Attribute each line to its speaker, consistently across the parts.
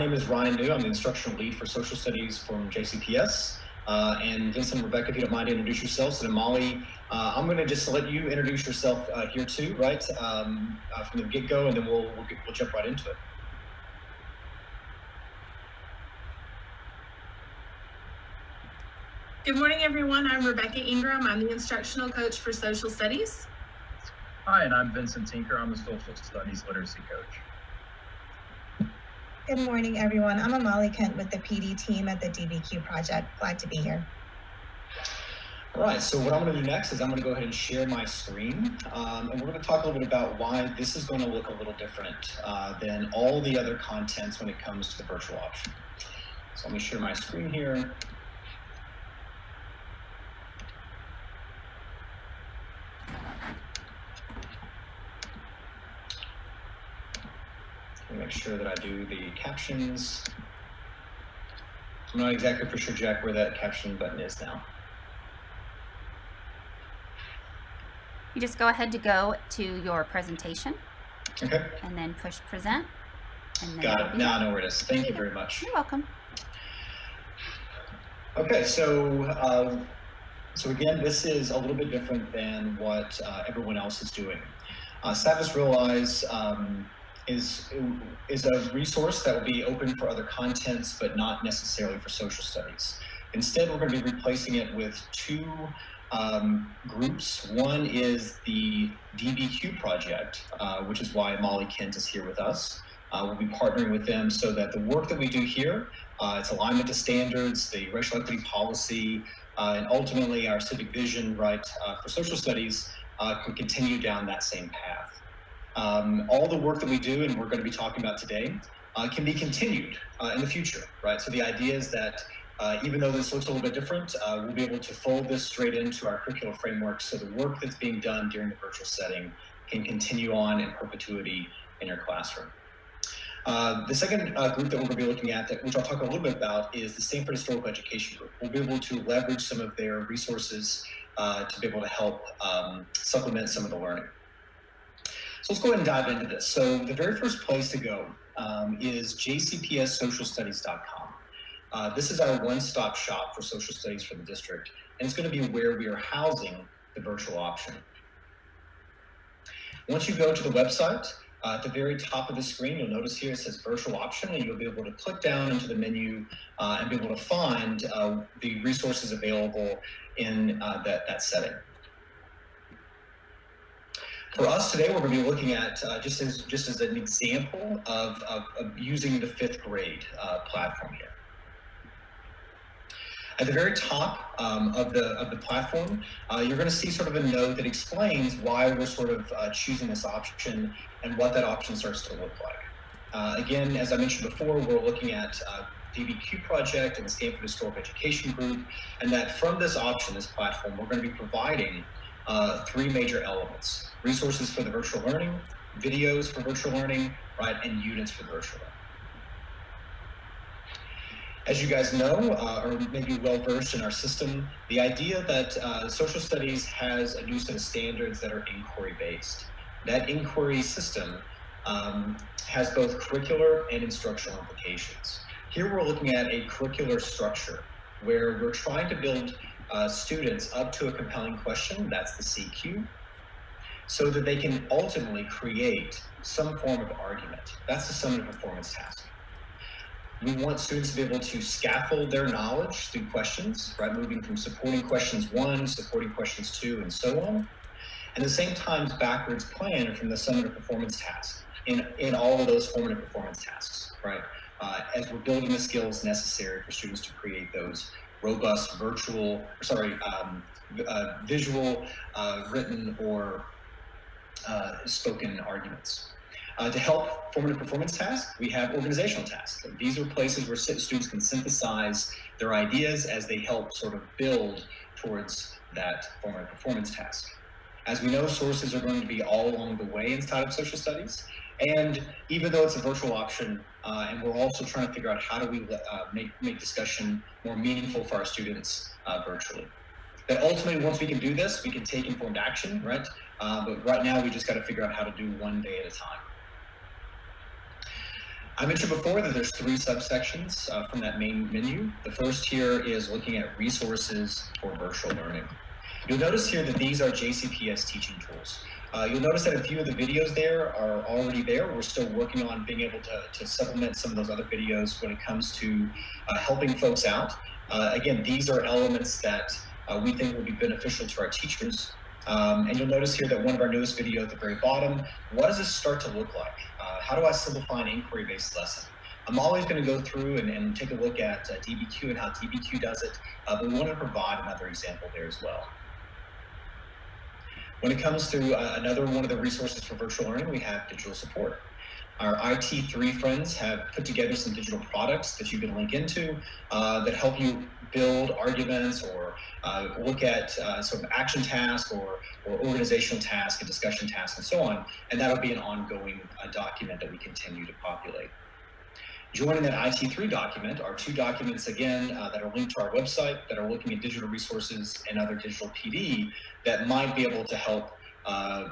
Speaker 1: name is Ryan New. I'm the instructional lead for social studies from JCPS. And Vincent and Rebecca, if you don't mind, introduce yourselves. And Imali, I'm going to just let you introduce yourself here too, right, from the get-go, and then we'll jump right into it.
Speaker 2: Good morning, everyone. I'm Rebecca Ingram. I'm the instructional coach for social studies.
Speaker 3: Hi, and I'm Vincent Tinker. I'm the social studies literacy coach.
Speaker 4: Good morning, everyone. I'm Imali Kent with the PD team at the Dbq Project. Glad to be here.
Speaker 1: All right, so what I'm going to do next is I'm going to go ahead and share my screen, and we're going to talk a little bit about why this is going to look a little different than all the other contents when it comes to the virtual option. So let me share my screen here. Make sure that I do the captions. I'm not exactly for sure, Jack, where that caption button is now.
Speaker 5: You just go ahead to go to your presentation.
Speaker 1: Okay.
Speaker 5: And then push present. And then
Speaker 1: got it. Now I know where it is. Thank you very much.
Speaker 5: You're welcome. Okay,
Speaker 1: so again, this is a little bit different than what everyone else is doing. Savvis Realize is a resource that will be open for other contents, but not necessarily for social studies. Instead, we're going to be replacing it with two groups. One is the Dbq Project, which is why Imali Kent is here with us. We'll be partnering with them so that the work that we do here, its alignment to standards, the racial equity policy, and ultimately our civic vision, right, for social studies, can continue down that same path. All the work that we do, and we're going to be talking about today, can be continued in the future, right? So the idea is that even though this looks a little bit different, we'll be able to fold this straight into our curricular framework so the work that's being done during the virtual setting can continue on in perpetuity in your classroom. The second group that we're going to be looking at, which I'll talk a little bit about, is the Stanford Historical Education Group. We'll be able to leverage some of their resources to be able to help supplement some of the learning. So let's go ahead and dive into this. So the very first place to go is jcpssocialstudies.com. This is our one-stop shop for social studies for the district, and it's going to be where we are housing the virtual option. Once you go to the website, at the very top of the screen, you'll notice here it says virtual option, and you'll be able to click down into the menu and be able to find the resources available in that setting. For us today, we're going to be looking at just as an example of using the 5th grade platform here. At the very top of the platform, you're going to see sort of a note that explains why we're sort of choosing this option and what that option starts to look like. Again, as I mentioned before, we're looking at Dbq Project and the Stanford Historical Education Group, and that from this option, this platform, we're going to be providing 3 major elements: resources for the virtual learning, videos for virtual learning, right, and units for virtual learning. As you guys know, or maybe well-versed in our system, the idea that social studies has a new set of standards that are inquiry-based. That inquiry system has both curricular and instructional implications. Here we're looking at a curricular structure where we're trying to build students up to a compelling question, that's the CQ, so that they can ultimately create some form of argument. That's the summative performance task. We want students to be able to scaffold their knowledge through questions, right, moving from supporting questions 1, supporting questions 2, and so on. And at the same time, backwards plan from the summative performance task in all of those formative performance tasks, right, as we're building the skills necessary for students to create those robust visual, written, or spoken arguments. To help formative performance tasks, we have organizational tasks. These are places where students can synthesize their ideas as they help sort of build towards that formative performance task. As we know, sources are going to be all along the way inside of social studies. And even though it's a virtual option, and we're also trying to figure out how do we make discussion more meaningful for our students virtually. That ultimately, once we can do this, we can take informed action, right? But right now, we just got to figure out how to do one day at a time. I mentioned before that there's 3 subsections from that main menu. The first here is looking at resources for virtual learning. You'll notice here that these are JCPS teaching tools. You'll notice that a few of the videos there are already there. We're still working on being able to supplement some of those other videos when it comes to helping folks out. Again, these are elements that we think will be beneficial to our teachers. And you'll notice here that one of our newest videos at the very bottom, what does this start to look like? How do I simplify an inquiry-based lesson? I'm always going to go through and take a look at Dbq and how Dbq does it, but we want to provide another example there as well. When it comes to another one of the resources for virtual learning, we have digital support. Our IT3 friends have put together some digital products that you can link into that help you build arguments or look at sort of action tasks or organizational tasks and discussion tasks and so on. And that'll be an ongoing document that we continue to populate. Joining that IT3 document are 2 documents, again, that are linked to our website that are looking at digital resources and other digital PD that might be able to help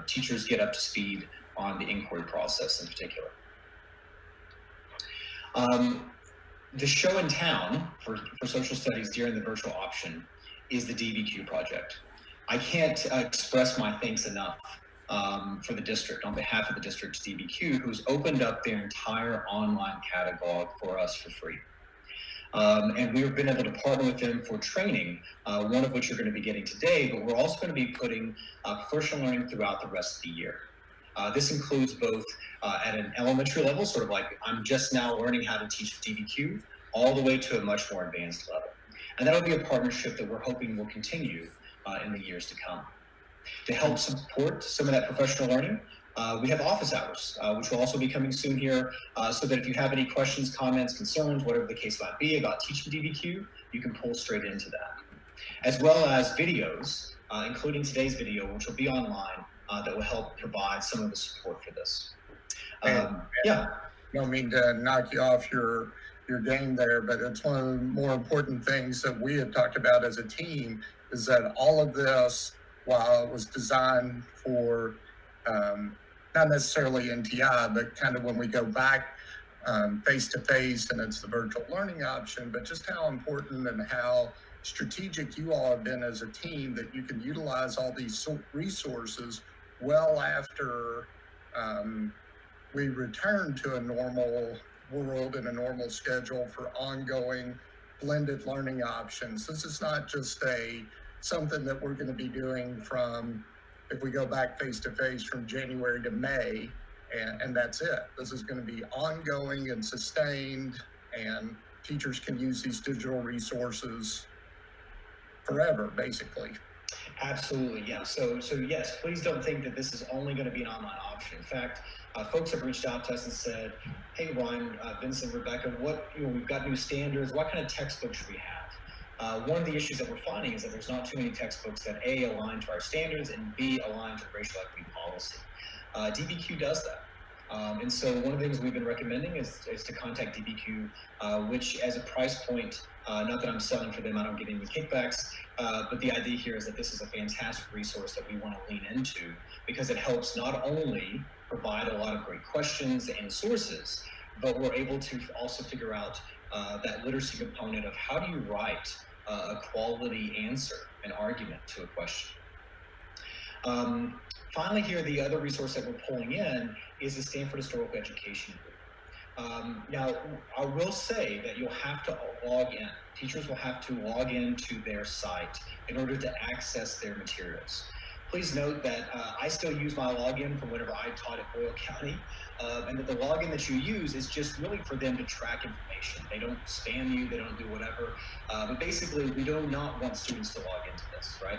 Speaker 1: teachers get up to speed on the inquiry process in particular. The show in town for social studies during the virtual option is the Dbq Project. I can't express my thanks enough for the district, on behalf of the district's Dbq, who's opened up their entire online catalog for us for free. And we've been able to partner with them for training, one of which you're going to be getting today, but we're also going to be putting professional learning throughout the rest of the year. This includes both at an elementary level, sort of like I'm just now learning how to teach Dbq, all the way to a much more advanced level. And that'll be a partnership that we're hoping will continue in the years to come. To help support some of that professional learning, we have office hours, which will also be coming soon here, so that if you have any questions, comments, concerns, whatever the case might be about teaching Dbq, you can pull straight into that. As well as videos, including today's video, which will be online, that will help provide some of the support for this. Yeah.
Speaker 6: I don't mean to knock you off your game there, but it's one of the more important things that we had talked about as a team is that all of this, while it was designed for not necessarily NTI, but kind of when we go back face-to-face and it's the virtual learning option, but just how important and how strategic you all have been as a team that you can utilize all these resources well after we return to a normal world and a normal schedule for ongoing blended learning options. This is not just something that we're going to be doing from, if we go back face-to-face, from January to May, and that's it. This is going to be ongoing and sustained, and teachers can use these digital resources forever, basically.
Speaker 1: Absolutely, yeah. So yes, please don't think that this is only going to be an online option. In fact, folks have reached out to us and said, "Hey, Ryan, Vincent, Rebecca, we've got new standards. What kind of textbooks should we have?" One of the issues that we're finding is that there's not too many textbooks that A, align to our standards, and B, align to racial equity policy. Dbq does that. And so one of the things we've been recommending is to contact Dbq, which as a price point, not that I'm selling for them, I don't get any kickbacks, but the idea here is that this is a fantastic resource that we want to lean into because it helps not only provide a lot of great questions and sources, but we're able to also figure out that literacy component of how do you write a quality answer, an argument to a question. Finally here, the other resource that we're pulling in is the Stanford Historical Education Group. Now, I will say that you'll have to log in. Teachers will have to log into their site in order to access their materials. Please note that I still use my login from whenever I taught at Boyle County, and that the login that you use is just really for them to track information. They don't spam you, they don't do whatever, but basically we do not want students to log into this, right?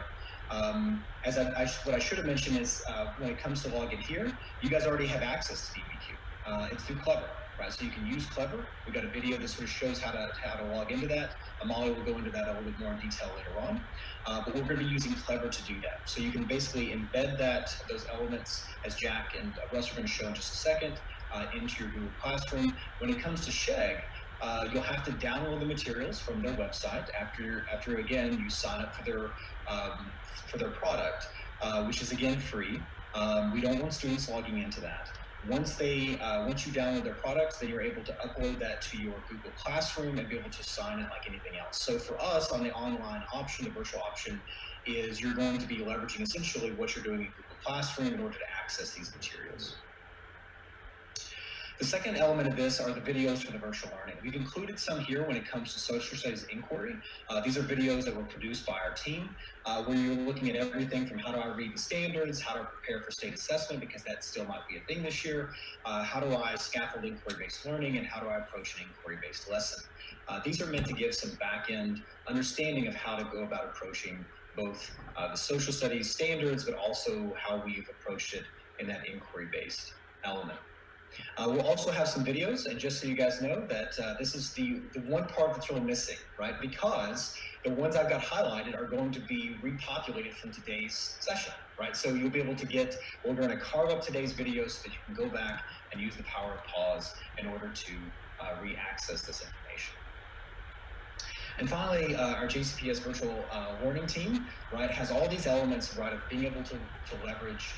Speaker 1: What I should have mentioned is when it comes to login here, you guys already have access to Dbq. It's through Clever, right? So you can use Clever. We've got a video that sort of shows how to log into that. Imali will go into that a little bit more in detail later on. But we're going to be using Clever to do that. So you can basically embed those elements, as Jack and Russ are going to show in just a second, into your Google Classroom. When it comes to Sheg, you'll have to download the materials from their website after again you sign up for their product, which is again free. We don't want students logging into that. Once you download their products, then you're able to upload that to your Google Classroom and be able to sign it like anything else. So for us on the online option, the virtual option, is you're going to be leveraging essentially what you're doing in Google Classroom in order to access these materials. The second element of this are the videos for the virtual learning. We've included some here when it comes to social studies inquiry. These are videos that were produced by our team, where you're looking at everything from how do I read the standards, how to prepare for state assessment, because that still might be a thing this year, how do I scaffold inquiry-based learning, and how do I approach an inquiry-based lesson. These are meant to give some back-end understanding of how to go about approaching both the social studies standards, but also how we've approached it in that inquiry-based element. We'll also have some videos, and just so you guys know that this is the one part that's really missing, right? Because the ones I've got highlighted are going to be repopulated from today's session, right? So you'll be able to we're going to carve up today's videos so that you can go back and use the power of pause in order to re-access this information. And finally, our JCPS virtual learning team, right, has all these elements, right, of being able to leverage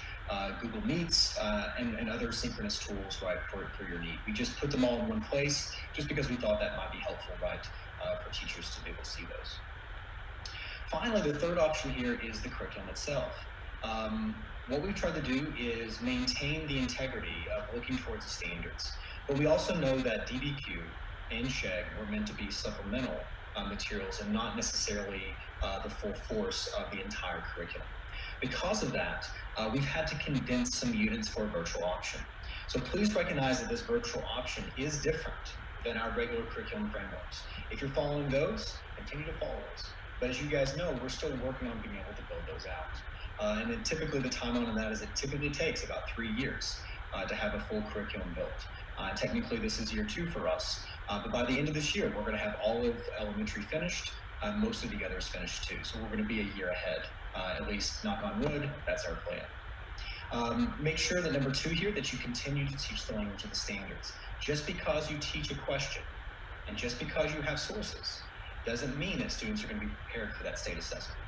Speaker 1: Google Meets and other synchronous tools, right, for your need. We just put them all in one place just because we thought that might be helpful, right, for teachers to be able to see those. Finally, the third option here is the curriculum itself. What we've tried to do is maintain the integrity of looking towards the standards, but we also know that Dbq and SHEG were meant to be supplemental materials and not necessarily the full force of the entire curriculum. Because of that, we've had to condense some units for a virtual option. So please recognize that this virtual option is different than our regular curriculum frameworks. If you're following those, continue to follow those. But as you guys know, we're still working on being able to build those out. And then typically the timeline on that is it typically takes about 3 years to have a full curriculum built. Technically, this is year 2 for us. But by the end of this year, we're going to have all of elementary finished. Most of the others finished too. So we're going to be a year ahead. At least, knock on wood, that's our plan. Make sure that number 2 here, that you continue to teach the language of the standards. Just because you teach a question and just because you have sources doesn't mean that students are going to be prepared for that state assessment.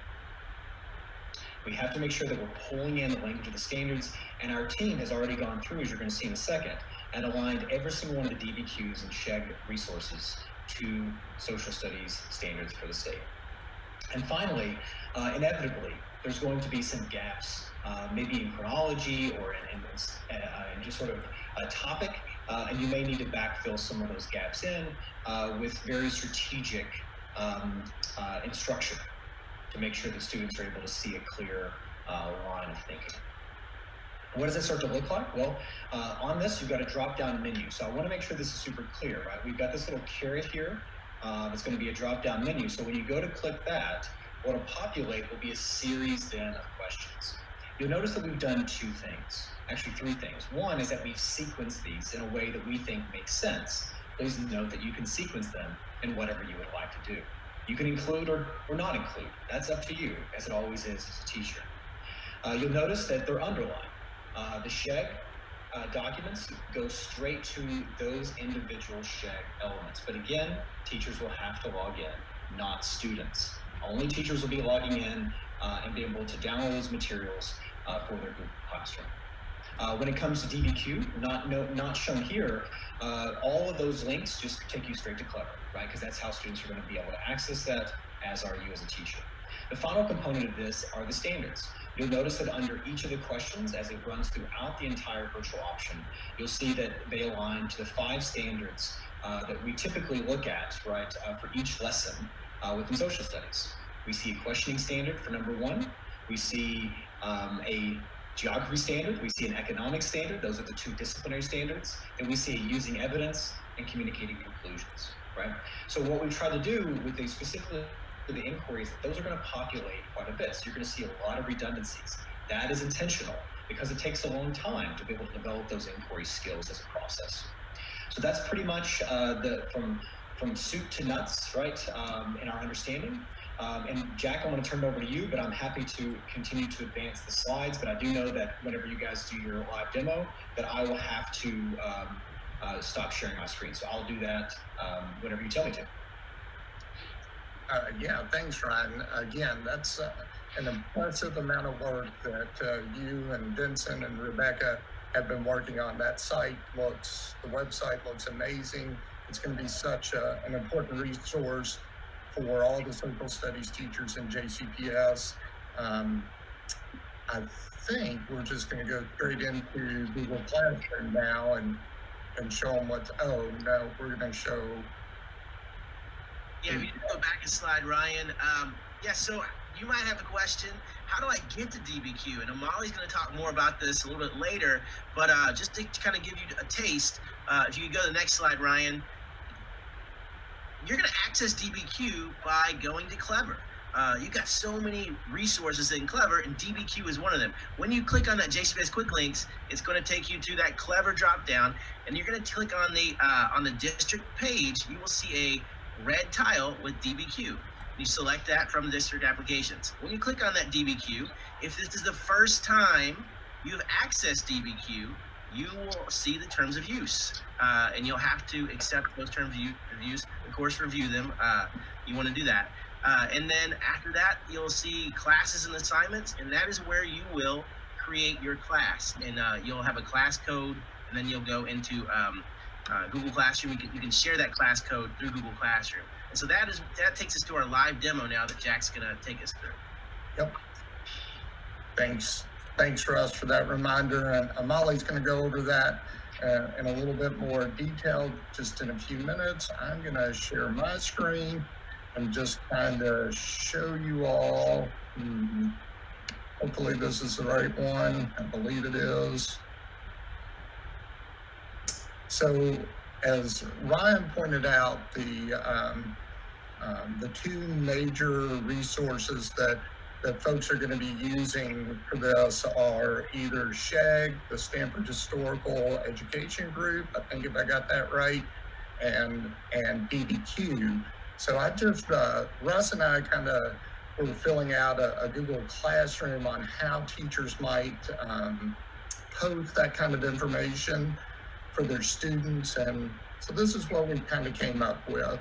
Speaker 1: We have to make sure that we're pulling in the language of the standards, and our team has already gone through, as you're going to see in a second, and aligned every single one of the DBQs and SHEG resources to social studies standards for the state. And finally, inevitably, there's going to be some gaps, maybe in chronology or in just sort of a topic, and you may need to backfill some of those gaps in with very strategic instruction to make sure that students are able to see a clear line of thinking. What does it start to look like? Well, on this, you've got a drop-down menu. So I want to make sure this is super clear, right? We've got this little caret here. It's going to be a drop-down menu. So when you go to click that, what will populate will be a series then of questions. You'll notice that we've done 2 things, actually 3 things. One is that we've sequenced these in a way that we think makes sense. Please note that you can sequence them in whatever you would like to do. You can include or not include. That's up to you, as it always is as a teacher. You'll notice that they're underlined. The SHEG documents go straight to those individual SHEG elements. But again, teachers will have to log in, not students. Only teachers will be logging in and be able to download those materials for their Google Classroom. When it comes to DBQ, not shown here, all of those links just take you straight to Clever, right? Because that's how students are going to be able to access that, as are you as a teacher. The final component of this are the standards. You'll notice that under each of the questions, as it runs throughout the entire virtual option, you'll see that they align to the 5 standards that we typically look at, right, for each lesson within social studies. We see a questioning standard for number 1. We see a geography standard. We see an economic standard. Those are the 2 disciplinary standards. And we see using evidence and communicating conclusions, right? So what we try to do with these specifically the inquiries, those are going to populate quite a bit. So you're going to see a lot of redundancies. That is intentional because it takes a long time to be able to develop those inquiry skills as a process. So that's pretty much from soup to nuts, right, in our understanding. And Jack, I'm going to turn it over to you, but I'm happy to continue to advance the slides. But I do know that whenever you guys do your live demo, that I will have to stop sharing my screen. So I'll do that whenever you tell me to.
Speaker 6: Yeah, thanks, Ryan. Again, that's an impressive amount of work that you and Vincent and Rebecca have been working on. That the website looks amazing. It's going to be such an important resource for all the social studies teachers in JCPS. I think we're just going to go straight into Google Classroom now and show them oh no, we're going to show.
Speaker 7: Yeah, if you go back a slide, Ryan. Yeah, so you might have a question. How do I get to Dbq? And Imali's going to talk more about this a little bit later, but just to kind of give you a taste, if you could go to the next slide, Ryan, you're going to access Dbq by going to Clever. You've got so many resources in Clever, and Dbq is one of them. When you click on that JCPS Quick Links, it's going to take you to that Clever drop-down, and you're going to click on the district page. You will see a red tile with Dbq. You select that from district applications. When you click on that Dbq, if this is the first time you've accessed Dbq, you will see the terms of use, and you'll have to accept those terms of use, of course, review them. You want to do that. And then after that, you'll see classes and assignments, and that is where you will create your class. And you'll have a class code, and then you'll go into Google Classroom. You can share that class code through Google Classroom. And so that takes us to our live demo now that Jack's going to take us through.
Speaker 6: Yep. Thanks, Russ, for that reminder. And Imali's going to go over that in a little bit more detail just in a few minutes. I'm going to share my screen and just kind of show you all. Hopefully this is the right one. I believe it is. So as Ryan pointed out, the two major resources that folks are going to be using for this are either SHEG, the Stanford Historical Education Group, I think if I got that right, and Dbq. So Russ and I kind of were filling out a Google Classroom on how teachers might post that kind of information for their students. And so this is what we kind of came up with.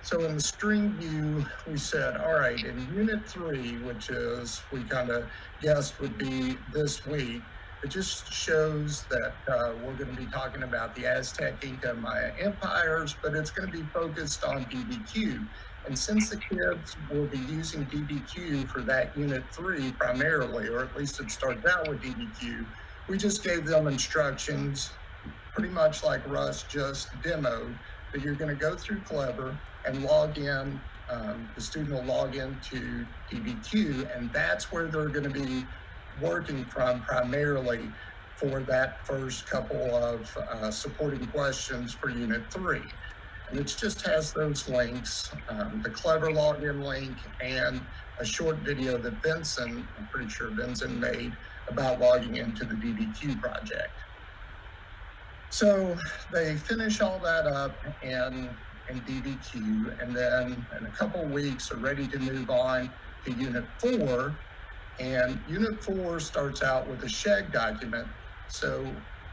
Speaker 6: So in the stream view, we said, all right, in Unit 3, which is we kind of guessed would be this week, it just shows that we're going to be talking about the Aztec, Inca, and Maya empires, but it's going to be focused on Dbq. And since the kids will be using Dbq for that Unit 3 primarily, or at least it starts out with Dbq, we just gave them instructions, pretty much like Russ just demoed, that you're going to go through Clever and log in. The student will log into Dbq, and that's where they're going to be working from primarily for that first couple of supporting questions for Unit 3. And it just has those links, the Clever login link and a short video that Vincent, I'm pretty sure Vincent made about logging into the Dbq project. So they finish all that up in Dbq, and then in a couple weeks are ready to move on to Unit 4. And Unit 4 starts out with a SHEG document. So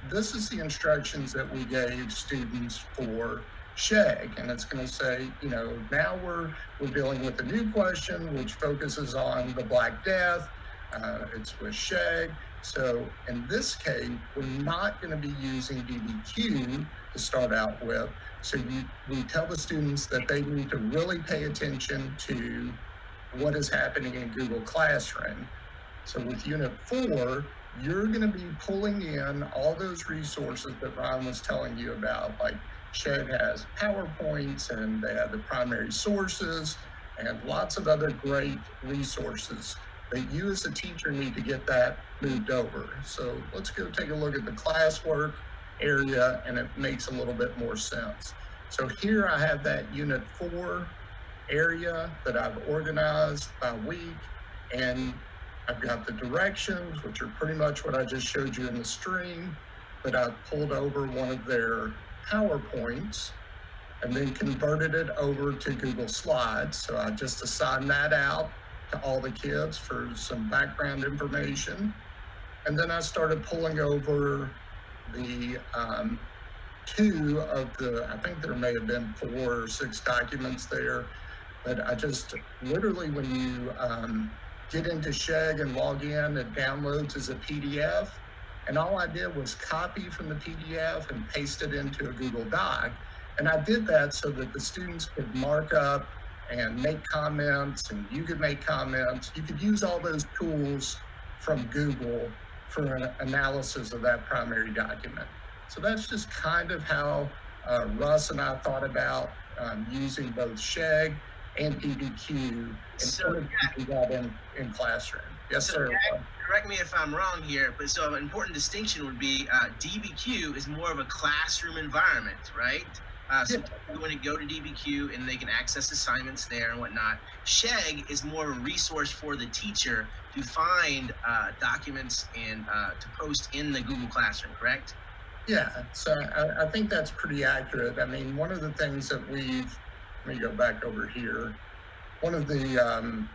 Speaker 6: this is the instructions that we gave students for SHEG, and it's going to say, now we're dealing with a new question which focuses on the Black Death. It's with SHEG. So in this case, we're not going to be using Dbq to start out with. So we tell the students that they need to really pay attention to what is happening in Google Classroom. So with Unit 4, you're going to be pulling in all those resources that Ryan was telling you about, like SHEG has PowerPoints and they have the primary sources and lots of other great resources. But you as a teacher need to get that moved over. So let's go take a look at the classwork area, and it makes a little bit more sense. So here I have that Unit 4 area that I've organized by week, and I've got the directions, which are pretty much what I just showed you in the stream, but I've pulled over one of their PowerPoints and then converted it over to Google Slides. So I just assigned that out to all the kids for some background information. And then I started pulling over the two of the, I think there may have been 4 or 6 documents there, but I just literally, when you get into SHEG and log in, it downloads as a PDF. And all I did was copy from the PDF and paste it into a Google Doc. And I did that so that the students could mark up and make comments, and you could make comments. You could use all those tools from Google for an analysis of that primary document. So that's just kind of how Russ and I thought about using both Sheg and Dbq in that in classroom. Yes, sir.
Speaker 7: Correct me if I'm wrong here, but so an important distinction would be Dbq is more of a classroom environment, right? So people want to go to Dbq and they can access assignments there and whatnot. Sheg is more of a resource for the teacher to find documents and to post in the Google Classroom, correct?
Speaker 6: Yeah, so I think that's pretty accurate. I mean, one of the things that let me go back over here. One of the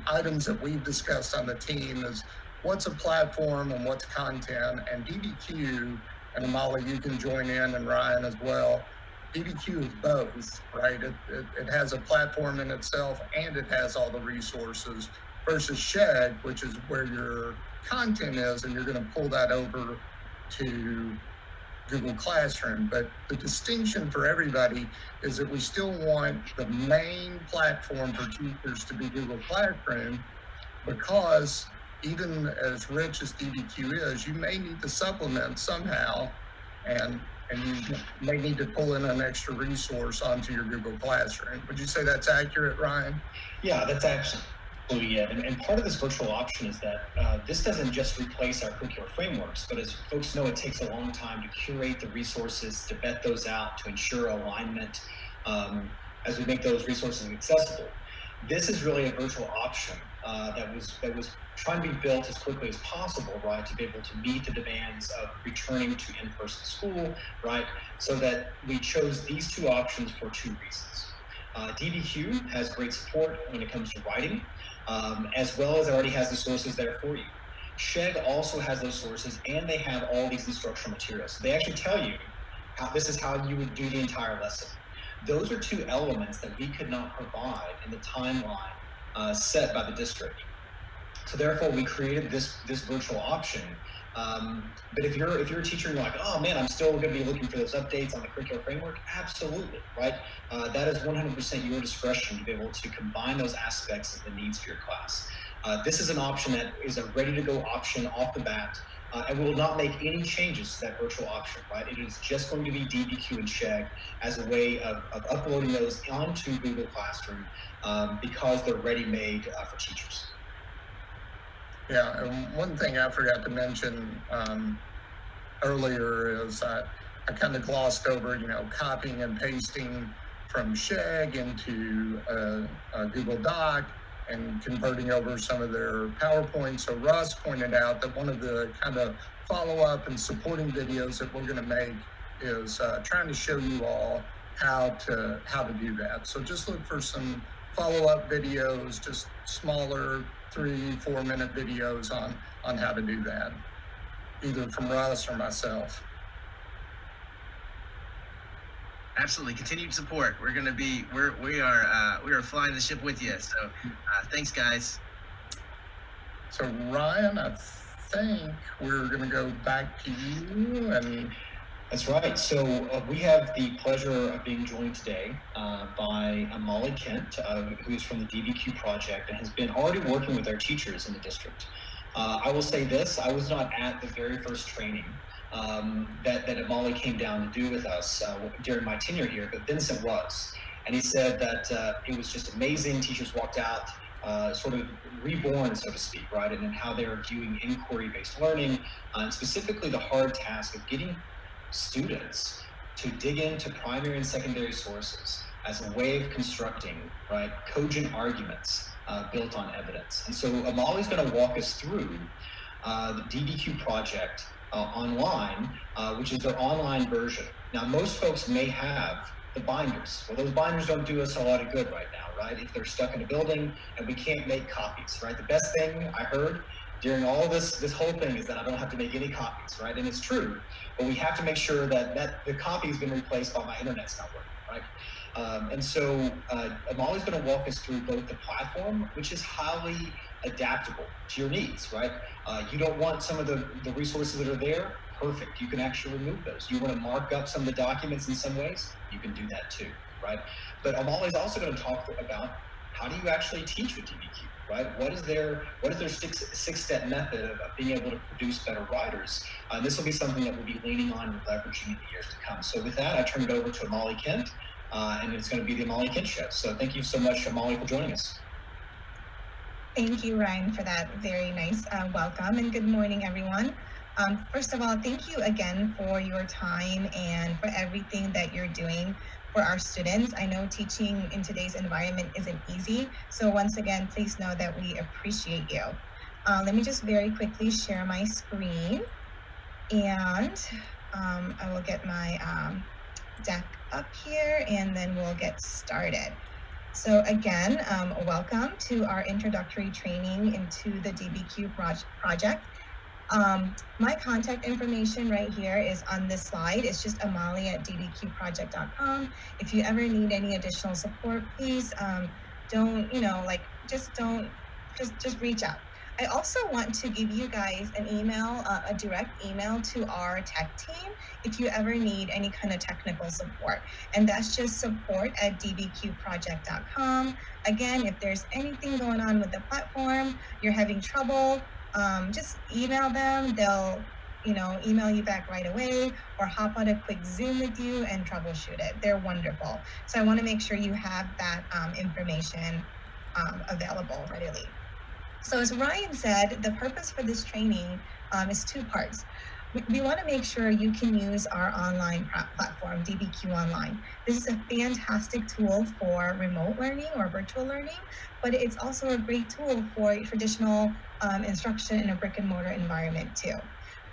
Speaker 6: items that we've discussed on the team is what's a platform and what's content, and Dbq, and Imali, you can join in, and Ryan as well. Dbq is both, right? It has a platform in itself and it has all the resources, versus Sheg, which is where your content is, and you're going to pull that over to Google Classroom. But the distinction for everybody is that we still want the main platform for teachers to be Google Classroom, because even as rich as Dbq is, you may need to supplement somehow, and you may need to pull in an extra resource onto your Google Classroom. Would you say that's accurate, Ryan?
Speaker 1: Yeah, that's actually it. And part of this virtual option is that this doesn't just replace our curricular frameworks, but as folks know, it takes a long time to curate the resources, to vet those out, to ensure alignment as we make those resources accessible. This is really a virtual option that was trying to be built as quickly as possible, right, to be able to meet the demands of returning to in-person school, right, so that we chose these two options for two reasons. Dbq has great support when it comes to writing, as well as it already has the sources there for you. Sheg also has those sources, and they have all these instructional materials. So they actually tell you this is how you would do the entire lesson. Those are two elements that we could not provide in the timeline set by the district. So therefore, we created this virtual option. But if you're a teacher and you're like, oh man, I'm still going to be looking for those updates on the curricular framework, absolutely, right? That is 100% your discretion to be able to combine those aspects of the needs for your class. This is an option that is a ready-to-go option off the bat, and we will not make any changes to that virtual option, right? It is just going to be Dbq and Sheg as a way of uploading those onto Google Classroom because they're ready-made for teachers.
Speaker 6: Yeah, and one thing I forgot to mention earlier is I kind of glossed over, copying and pasting from Sheg into a Google Doc and converting over some of their PowerPoint. So Russ pointed out that one of the kind of follow-up and supporting videos that we're going to make is trying to show you all how to do that. So just look for some follow-up videos, just smaller 3-4 minute videos on how to do that, either from Russ or myself.
Speaker 7: Absolutely, continued support. We're going to be, we are flying the ship with you. So thanks, guys.
Speaker 6: So Ryan, I think we're going to go back to you. And
Speaker 1: that's right. So we have the pleasure of being joined today by Imali Kent, who's from the Dbq Project and has been already working with our teachers in the district. I will say this, I was not at the very first training that Imali came down to do with us during my tenure here, but Vincent was. And he said that it was just amazing. Teachers walked out sort of reborn, so to speak, right? And then how they're viewing inquiry-based learning, and specifically the hard task of getting students to dig into primary and secondary sources as a way of constructing, right, cogent arguments built on evidence. And so Imali's going to walk us through the Dbq Project Online, which is their online version. Now, most folks may have the binders. Well, those binders don't do us a lot of good right now, right? If they're stuck in a building and we can't make copies, right? The best thing I heard during all this whole thing is that I don't have to make any copies, right? And it's true, but we have to make sure that the copy has been replaced by my internet's not working, right? And so Imali's going to walk us through both the platform, which is highly adaptable to your needs, right? You don't want some of the resources that are there, perfect. You can actually remove those. You want to mark up some of the documents in some ways, you can do that too, right? But Imali is also going to talk about how do you actually teach with DBQ, right? What is their six-step method of being able to produce better writers? This will be something that we'll be leaning on and leveraging in the years to come. So with that, I turn it over to Imali Kent, and it's going to be the Imali Kent Show. So thank you so much, Imali, for joining us.
Speaker 4: Thank you, Ryan, for that very nice welcome, and good morning, everyone. First of all, thank you again for your time and for everything that you're doing for our students. I know teaching in today's environment isn't easy, so once again, please know that we appreciate you. Let me just very quickly share my screen, and I will get my deck up here, and then we'll get started. So again, welcome to our introductory training into the DBQ project. My contact information right here is on this slide. It's just Imali@dbqproject.com. If you ever need any additional support, please just reach out. I also want to give you guys an email, a direct email to our tech team if you ever need any kind of technical support. And that's just support@dbqproject.com. Again, if there's anything going on with the platform, you're having trouble, just email them. They'll email you back right away or hop on a quick Zoom with you and troubleshoot it. They're wonderful. So I want to make sure you have that information available readily. So as Ryan said, the purpose for this training is two parts. We want to make sure you can use our online platform, Dbq Online. This is a fantastic tool for remote learning or virtual learning, but it's also a great tool for traditional instruction in a brick and mortar environment too.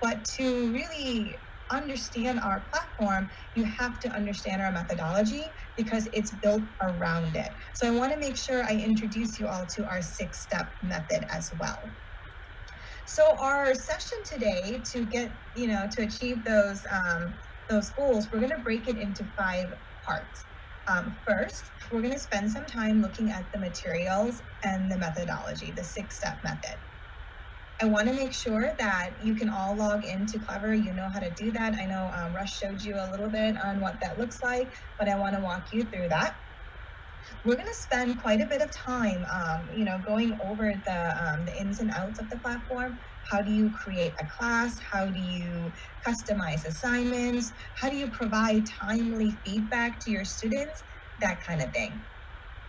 Speaker 4: But to really understand our platform, you have to understand our methodology because it's built around it. So I want to make sure I introduce you all to our 6-step method as well. So our session today, to get, to achieve those goals, we're going to break it into 5 parts. First, we're going to spend some time looking at the materials and the methodology, the 6-step method. I want to make sure that you can all log into Clever. You know how to do that. I know Russ showed you a little bit on what that looks like, but I want to walk you through that. We're going to spend quite a bit of time, going over the ins and outs of the platform. How do you create a class? How do you customize assignments? How do you provide timely feedback to your students? That kind of thing.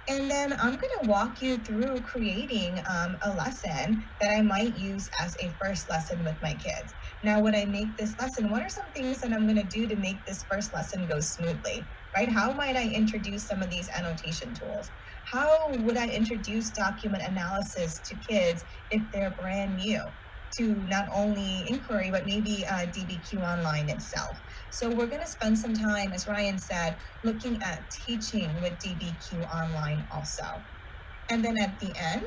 Speaker 4: And then I'm going to walk you through creating a lesson that I might use as a first lesson with my kids. Now, when I make this lesson, what are some things that I'm going to do to make this first lesson go smoothly, right? How might I introduce some of these annotation tools? How would I introduce document analysis to kids if they're brand new to not only inquiry, but maybe Dbq Online itself? So we're going to spend some time, as Ryan said, looking at teaching with Dbq Online also. And then at the end,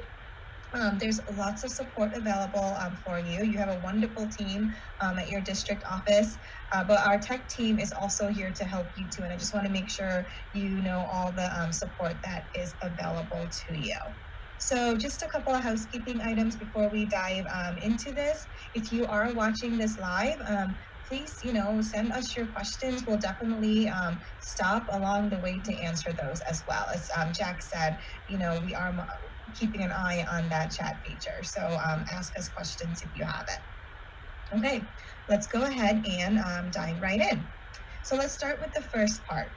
Speaker 4: there's lots of support available for you. You have a wonderful team at your district office, but our tech team is also here to help you too. And I just want to make sure you know all the support that is available to you. So just a couple of housekeeping items before we dive into this. If you are watching this live, please, send us your questions. We'll definitely stop along the way to answer those as well. As Jack said, we are keeping an eye on that chat feature. So ask us questions if you have it. Okay, let's go ahead and dive right in. So let's start with the first part,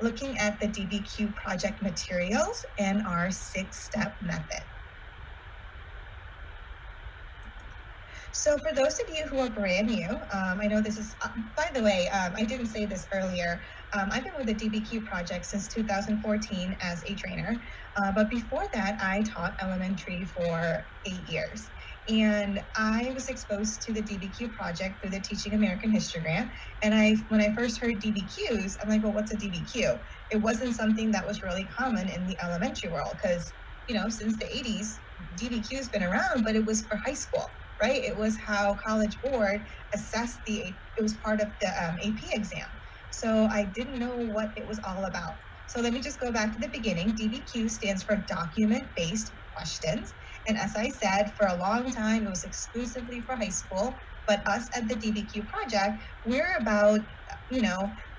Speaker 4: looking at the Dbq project materials and our 6-step method. So for those of you who are brand new, I know this is, by the way, I didn't say this earlier. I've been with the Dbq project since 2014 as a trainer. But before that, I taught elementary for 8 years. And I was exposed to the Dbq project through the Teaching American History grant. And when I first heard DBQs, I'm like, well, what's a DBQ? It wasn't something that was really common in the elementary world because, since the 80s, DBQ has been around, but it was for high school. Right? It was how College Board assessed it was part of the AP exam. So I didn't know what it was all about. So let me just go back to the beginning. DBQ stands for Document-Based questions. And as I said, for a long time, it was exclusively for high school. But us at the Dbq Project, we're about,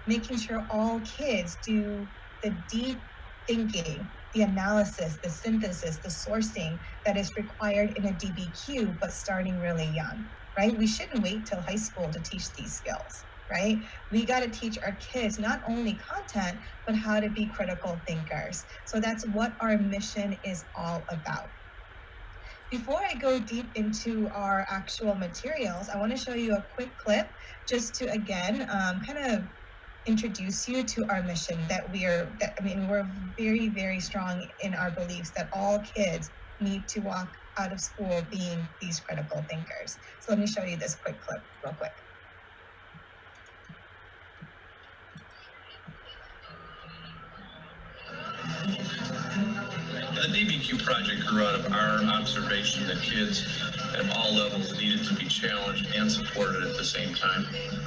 Speaker 4: making sure all kids do the deep thinking, the analysis, the synthesis, the sourcing that is required in a Dbq, but starting really young, right? We shouldn't wait till high school to teach these skills, right? We got to teach our kids not only content, but how to be critical thinkers. So that's what our mission is all about. Before I go deep into our actual materials, I want to show you a quick clip just to, again, kind of introduce you to our mission we're very, very strong in our beliefs that all kids need to walk out of school being these critical thinkers. So let me show you this quick clip real quick.
Speaker 8: The Dbq project grew out of our observation that kids at all levels needed to be challenged and supported at the same time,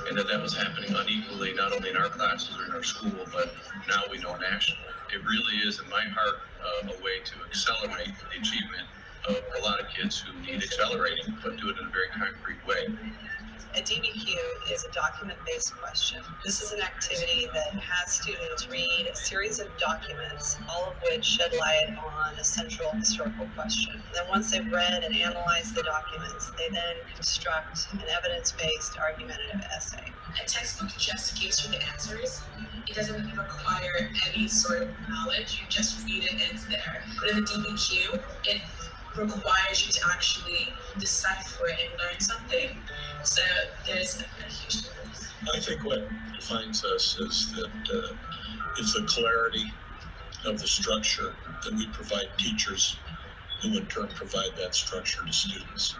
Speaker 8: and that was happening unequally, not only in our classes or in our school, but now we know nationally. It really is, in my heart, a way to accelerate the achievement of a lot of kids who need accelerating, but do it in a very concrete way.
Speaker 9: A Dbq is a document-based question. This is an activity that has students read a series of documents, all of which shed light on a central historical question. Then once they've read and analyzed the documents, they then construct an evidence-based argumentative essay.
Speaker 2: A textbook just gives you the answers. It doesn't require any sort of knowledge. You just read it and it's there. But in the Dbq, it requires you to actually decipher it and learn something. So there's a huge difference.
Speaker 10: I think what defines us is that it's the clarity of the structure that we provide teachers, who in turn provide that structure to students.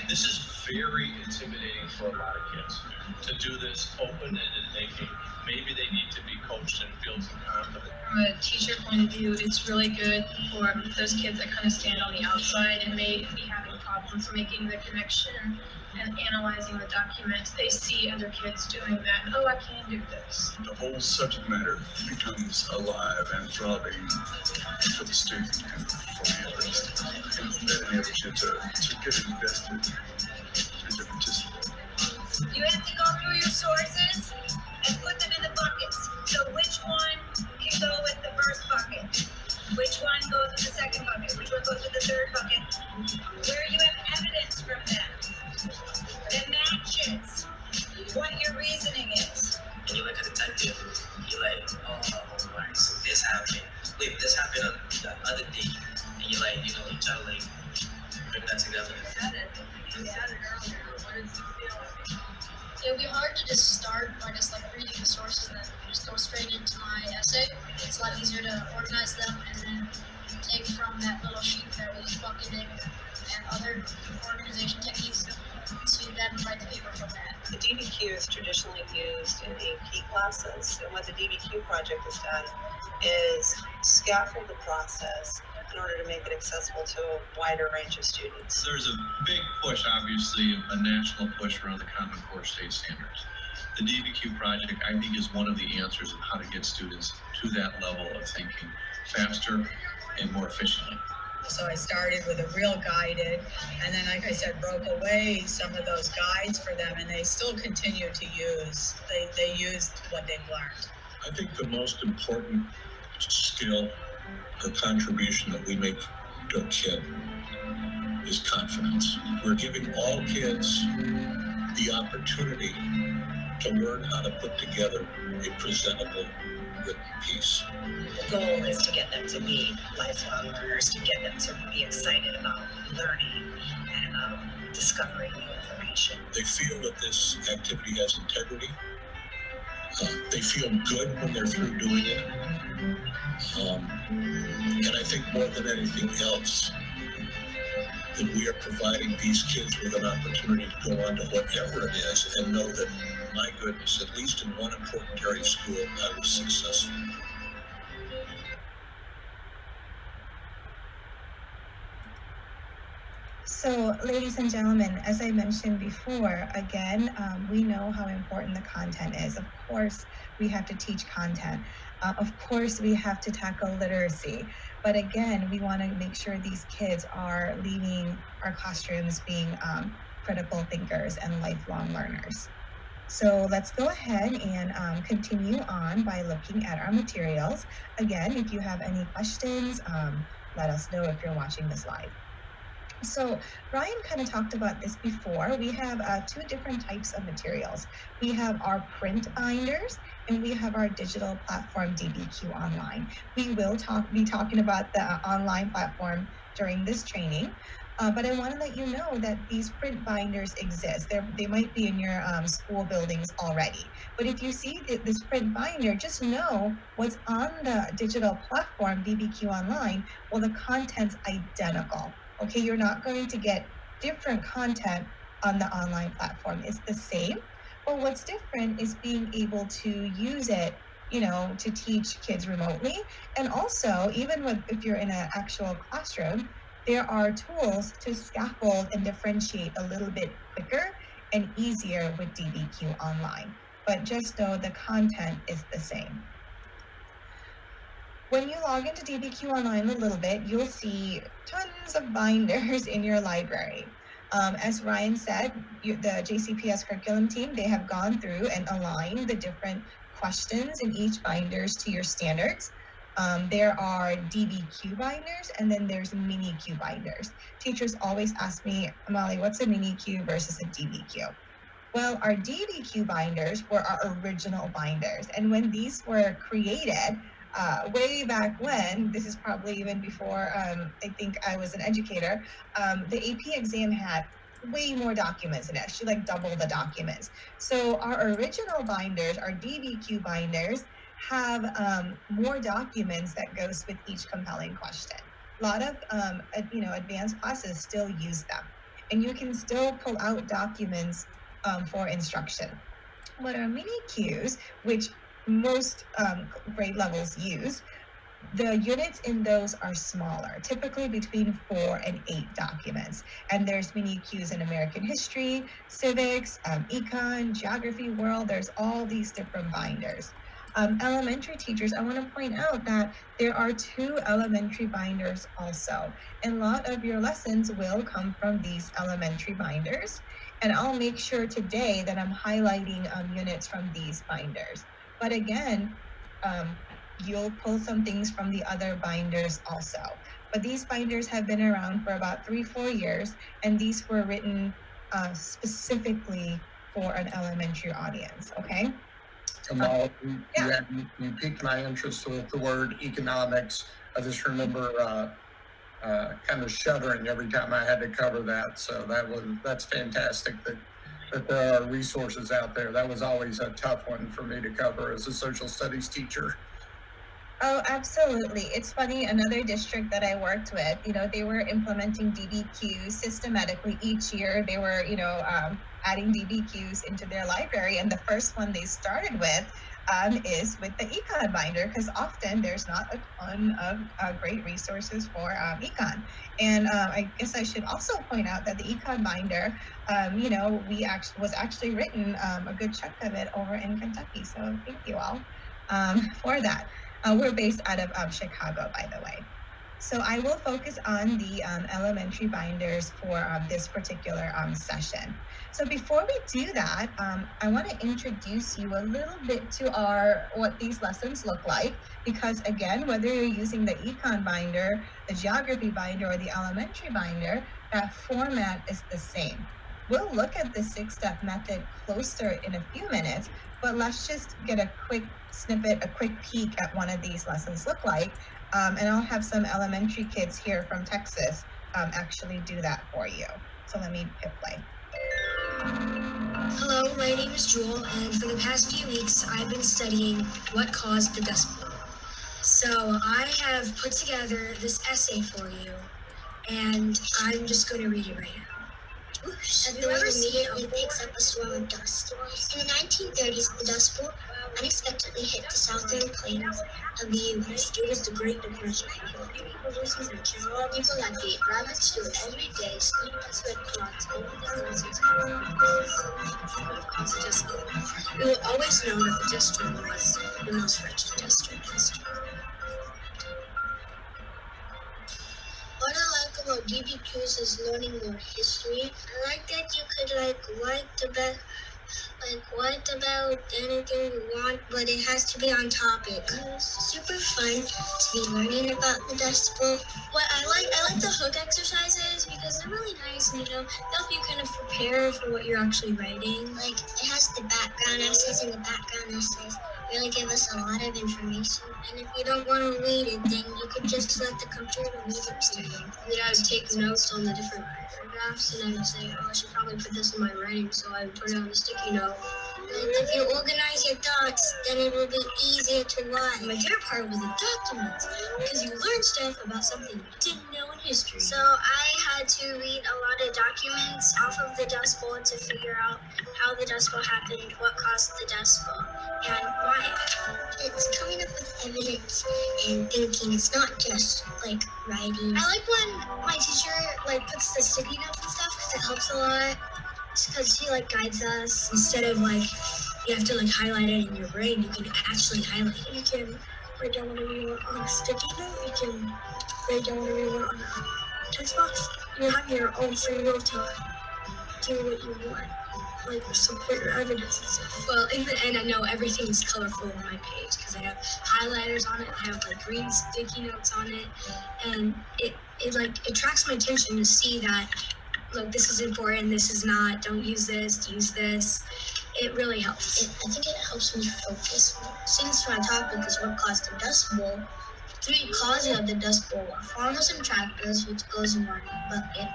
Speaker 8: This is very intimidating for a lot of kids to do this open-ended thinking. Maybe they need to be coached and feel some confidence.
Speaker 11: From a teacher point of view, it's really good for those kids that kind of stand on the outside and may be having problems making the connection and analyzing the documents. They see other kids doing that. Oh, I can do this.
Speaker 10: The whole subject matter becomes alive and throbbing for the student and for the others. That enables you to get invested and to participate.
Speaker 12: You have to go through your sources and put them in the buckets. So which one can go with the first bucket? Which one goes with the second bucket? Which one goes with the third bucket? Where you have evidence from them that matches what your reasoning is.
Speaker 13: And you're like a detective. You're like, oh, right, so this happened. Wait, this happened on the other day. And you're like, you try to like bring that together.
Speaker 11: You said it earlier. What does it feel like?
Speaker 14: It would be hard to just start by just like reading the sources and then just go straight into my essay. It's a lot easier to organize them and then take from that little sheet that we use bucketing and other organization techniques to then write the paper from that.
Speaker 9: The Dbq is traditionally used in AP classes, and what the Dbq project has done is scaffold the process in order to make it accessible to a wider range of students.
Speaker 8: There's a big push, obviously, a national push around the Common Core state standards. The Dbq project, I think, is one of the answers of how to get students to that level of thinking faster and more efficiently.
Speaker 15: So I started with a real guided, and then, like I said, broke away some of those guides for them, and they still continue to use. They used what they've learned.
Speaker 10: I think the most important skill or contribution that we make to a kid is confidence. We're giving all kids the opportunity to learn how to put together a presentable written piece.
Speaker 9: The goal is to get them to be lifelong learners, to get them to be excited about learning and discovering new information.
Speaker 10: They feel that this activity has integrity. They feel good when they're through doing it. And I think more than anything else, that we are providing these kids with an opportunity to go on to whatever it is and know that, my goodness, at least in one important area of school, I was successful.
Speaker 4: So, ladies and gentlemen, as I mentioned before, again, we know how important the content is. Of course, we have to teach content. Of course, we have to tackle literacy. But again, we want to make sure these kids are leaving our classrooms being critical thinkers and lifelong learners. So let's go ahead and continue on by looking at our materials. Again, if you have any questions, let us know if you're watching this live. So Ryan kind of talked about this before. We have two different types of materials. We have our print binders and we have our digital platform Dbq Online. We will be talking about the online platform during this training. But I want to let you know that these print binders exist. They might be in your school buildings already. But if you see this print binder, just know what's on the digital platform, Dbq Online, well, the content's identical. Okay, you're not going to get different content on the online platform. It's the same. But what's different is being able to use it, to teach kids remotely. And also, even if you're in an actual classroom, there are tools to scaffold and differentiate a little bit quicker and easier with Dbq Online. But just know the content is the same. When you log into Dbq Online a little bit, you'll see tons of binders in your library. As Ryan said, the JCPS curriculum team, they have gone through and aligned the different questions in each binders to your standards. There are Dbq binders, and then there's mini Q binders. Teachers always ask me, Imali, what's a mini Q versus a Dbq? Well, our Dbq binders were our original binders. And when these were created, way back when, this is probably even before I think I was an educator, the AP exam had way more documents in it, actually like double the documents. So our original binders, our Dbq binders, have more documents that goes with each compelling question. A lot of advanced classes still use them, and you can still pull out documents for instruction. What are mini Qs, which most grade levels use, the units in those are smaller, typically between 4 and 8 documents. And there's mini Qs in American history, civics, econ, geography, world. There's all these different binders. Elementary teachers, I want to point out that there are 2 elementary binders also. And a lot of your lessons will come from these elementary binders. And I'll make sure today that I'm highlighting units from these binders. But again, you'll pull some things from the other binders also. But these binders have been around for about 3-4 years, and these were written specifically for an elementary audience, okay?
Speaker 6: Kamal, you piqued my interest with the word economics. I just remember kind of shuddering every time I had to cover that. So that's fantastic that there are resources out there. That was always a tough one for me to cover as a social studies teacher.
Speaker 4: Oh, absolutely. It's funny, another district that I worked with, they were implementing Dbqs systematically each year. They were, adding Dbqs into their library. And the first one they started with is with the econ binder, because often there's not a ton of great resources for econ. And I guess I should also point out that the econ binder, was actually written a good chunk of it over in Kentucky. So thank you all for that. We're based out of Chicago, by the way. So I will focus on the elementary binders for this particular session. So before we do that, I want to introduce you a little bit to what these lessons look like, because again, whether you're using the econ binder, the geography binder, or the elementary binder, that format is the same. We'll look at the 6-step method closer in a few minutes, but let's just get a quick snippet, a quick peek at one of these lessons look like. And I'll have some elementary kids here from Texas actually do that for you. So let me hit play.
Speaker 16: Hello, my name is Jewel, and for the past few weeks, I've been studying what caused the Dust Bowl. So I have put together this essay for you, and I'm just going to read it right now.
Speaker 14: Have you ever seen it picks up a swarm of dust? In the 1930s, the Dust Bowl unexpectedly hit the southern plains of the U.S. It was the Great Depression. People losing their jobs. People like the rabbits who every day sleep and sweat clots over the houses caused the Dust Bowl. We will always know that the dust storm was the most wretched dust storm in history. about DBQs is learning more history. I like that you could what about anything you want, but it has to be on topic. It's super fun to be learning about the Decibel. What I like the hook exercises because they're really nice and they help you kind of prepare for what you're actually writing. Like it has the background essays, and the background essays really give us a lot of information. And if you don't want to read it, then you could just let the computer read it to you. Then I would take notes on the different paragraphs, and I would say, oh, I should probably put this in my writing, so I would put it on the sticky note. And if you organize your thoughts, then it will be easier to write. My favorite part was the documents, because you learn stuff about something you didn't know in history. So I had to read a lot of documents off of the Dust Bowl to figure out how the Dust Bowl happened, what caused the Dust Bowl, and why. It's coming up with evidence and thinking. It's not just like writing. I like when my teacher puts the sticky notes and stuff because it helps a lot. Because she guides us instead of you have to highlight it in your brain. You can actually highlight it. You can write down whatever you want on a sticky note. You can write down whatever you want on a text box. You have your own free will to do what you want, support your evidence and stuff. Well, in the end, I know everything is colorful on my page because I have highlighters on it. I have green sticky notes on it, and it attracts my attention to see that. Look, this is important, this is not, don't use this, use this. It really helps. I think it helps me focus more. Since my topic is what caused the Dust Bowl, 3 causes of the Dust Bowl are farmers and tractors, which goes in one bucket,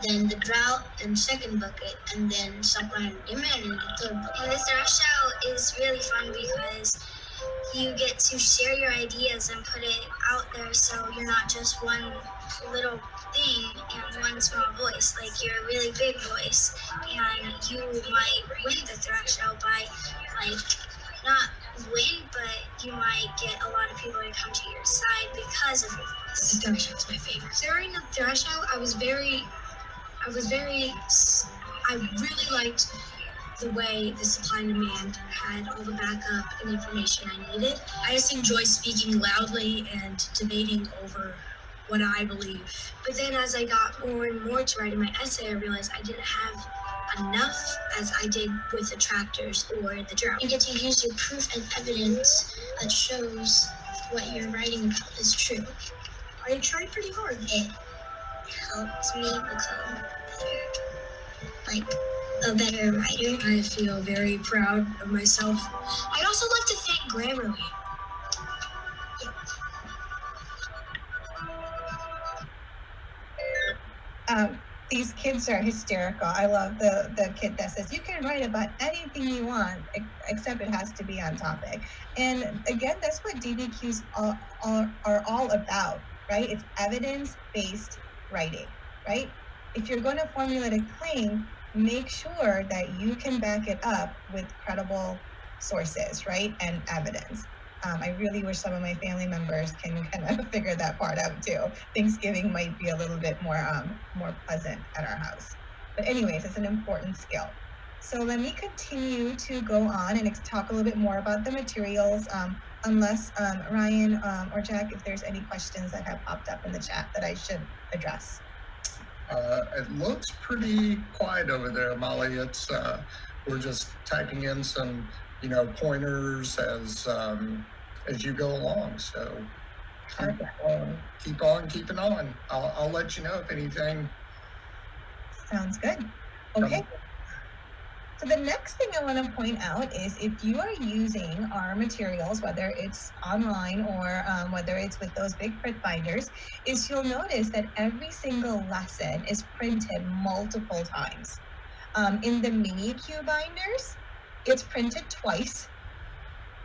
Speaker 14: then the drought in the second bucket, and then supply and demand in the third bucket. And the thrash out is really fun because you get to share your ideas and put it out there so you're not just one little thing and one small voice. You're a really big voice, and you might win the thrash out by not win, but you might get a lot of people to come to your side because of your voice. The thrash out's my favorite. During the thrash out, I really liked the way the supply and demand had all the backup and information I needed. I just enjoy speaking loudly and debating over what I believe. But then as I got more and more to writing my essay, I realized I didn't have enough as I did with the tractors or the drought. You get to use your proof and evidence that shows what you're writing about is true. I tried pretty hard. It helps me become a better writer. I feel very proud of myself. I'd also like to thank Grammarly.
Speaker 4: These kids are hysterical. I love the kid that says you can write about anything you want except it has to be on topic. And again, that's what DBQs are all about, right? It's evidence-based writing, right? If you're going to formulate a claim, make sure that you can back it up with credible sources, right? And evidence. I really wish some of my family members can kind of figure that part out too. Thanksgiving might be a little bit more pleasant at our house. But anyways, it's an important skill. So let me continue to go on and talk a little bit more about the materials, unless Ryan or Jack, if there's any questions that have popped up in the chat that I should address.
Speaker 6: It looks pretty quiet over there, Molly. It's we're just typing in some, pointers as you go along. So keep on keeping on. I'll let you know if anything.
Speaker 4: Sounds good. Okay. So the next thing I want to point out is if you are using our materials, whether it's online or whether it's with those big print binders, is you'll notice that every single lesson is printed multiple times. In the mini Q binders, it's printed twice.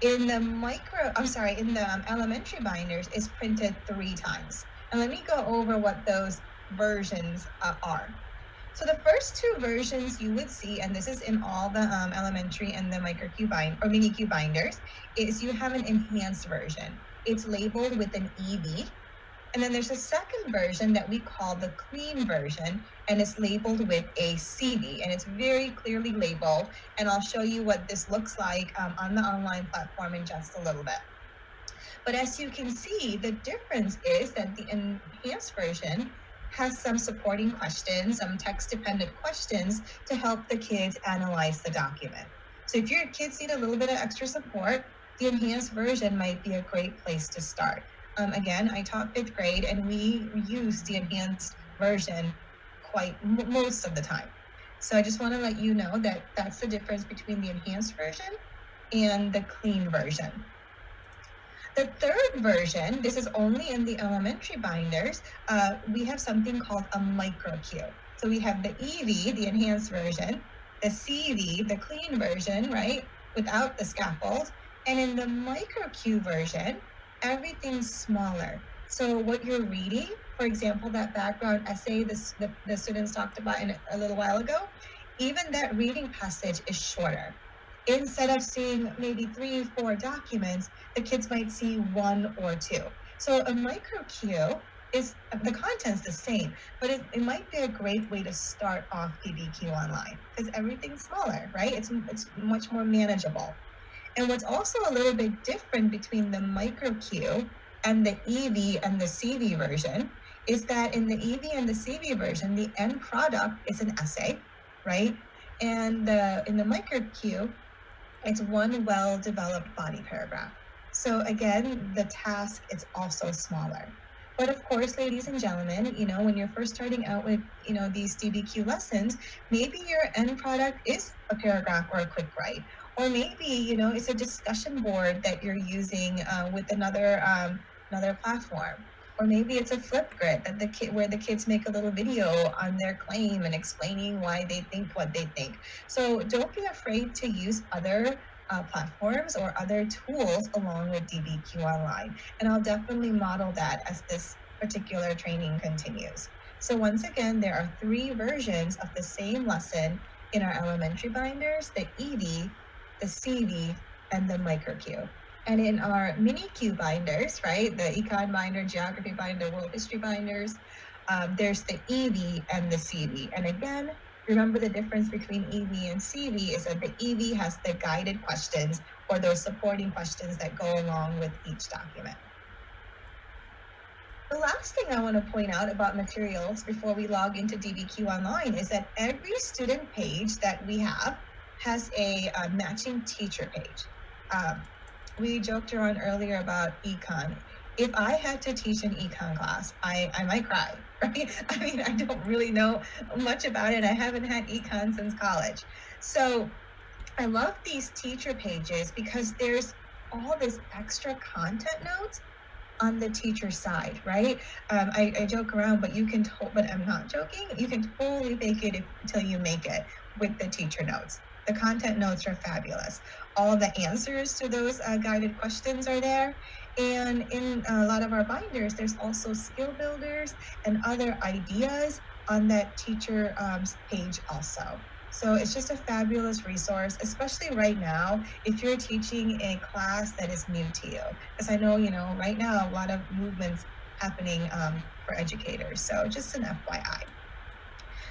Speaker 4: In the elementary binders, it's printed 3 times. And let me go over what those versions are. So the first 2 versions you would see, and this is in all the elementary and the mini Q binders, is you have an enhanced version. It's labeled with an EV. And then there's a second version that we call the clean version, and it's labeled with a CV, and it's very clearly labeled. And I'll show you what this looks like on the online platform in just a little bit. But as you can see, the difference is that the enhanced version has some supporting questions, some text-dependent questions to help the kids analyze the document. So if your kids need a little bit of extra support, the enhanced version might be a great place to start. Again, I taught 5th grade and we use the enhanced version most of the time. So I just want to let you know that that's the difference between the enhanced version and the clean version. The 3rd version, this is only in the elementary binders, we have something called a micro cue. So we have the EV, the enhanced version, the CV, the clean version, right, without the scaffold. And in the micro cue version, everything's smaller. So what you're reading, for example, that background essay the students talked about a little while ago, even that reading passage is shorter. Instead of seeing maybe 3 or 4 documents, the kids might see 1 or 2. So a micro cue is, the content's the same, but it might be a great way to start off Dbq Online because everything's smaller, right? It's much more manageable. And what's also a little bit different between the micro cue and the EV and the CV version is that in the EV and the CV version, the end product is an essay, right? And in the micro cue, it's one well-developed body paragraph. So again, the task is also smaller. But of course, ladies and gentlemen, you know, when you're first starting out with, you know, these Dbq lessons, maybe your end product is a paragraph or a quick write. Or maybe, you know, it's a discussion board that you're using with another platform. Or maybe it's a Flipgrid that where the kids make a little video on their claim and explaining why they think what they think. So don't be afraid to use other platforms or other tools along with Dbq Online. And I'll definitely model that as this particular training continues. So once again, there are 3 versions of the same lesson in our elementary binders, the EV, the CV, and the micro cue. And in our mini Q binders, right, the econ binder, geography binder, world history binders, there's the EV and the CV. And again, remember the difference between EV and CV is that the EV has the guided questions or those supporting questions that go along with each document. The last thing I want to point out about materials before we log into Dbq Online is that every student page that we have has a matching teacher page. We joked around earlier about econ. If I had to teach an econ class, I might cry, right? I mean, I don't really know much about it. I haven't had econ since college. So I love these teacher pages because there's all this extra content notes on the teacher side, right? I joke around, but but I'm not joking. You can totally fake it until you make it with the teacher notes. The content notes are fabulous. All the answers to those guided questions are there. And in a lot of our binders, there's also skill builders and other ideas on that teacher page also. So it's just a fabulous resource, especially right now, if you're teaching a class that is new to you. Because I know, you know, right now, a lot of movements happening for educators. So just an FYI.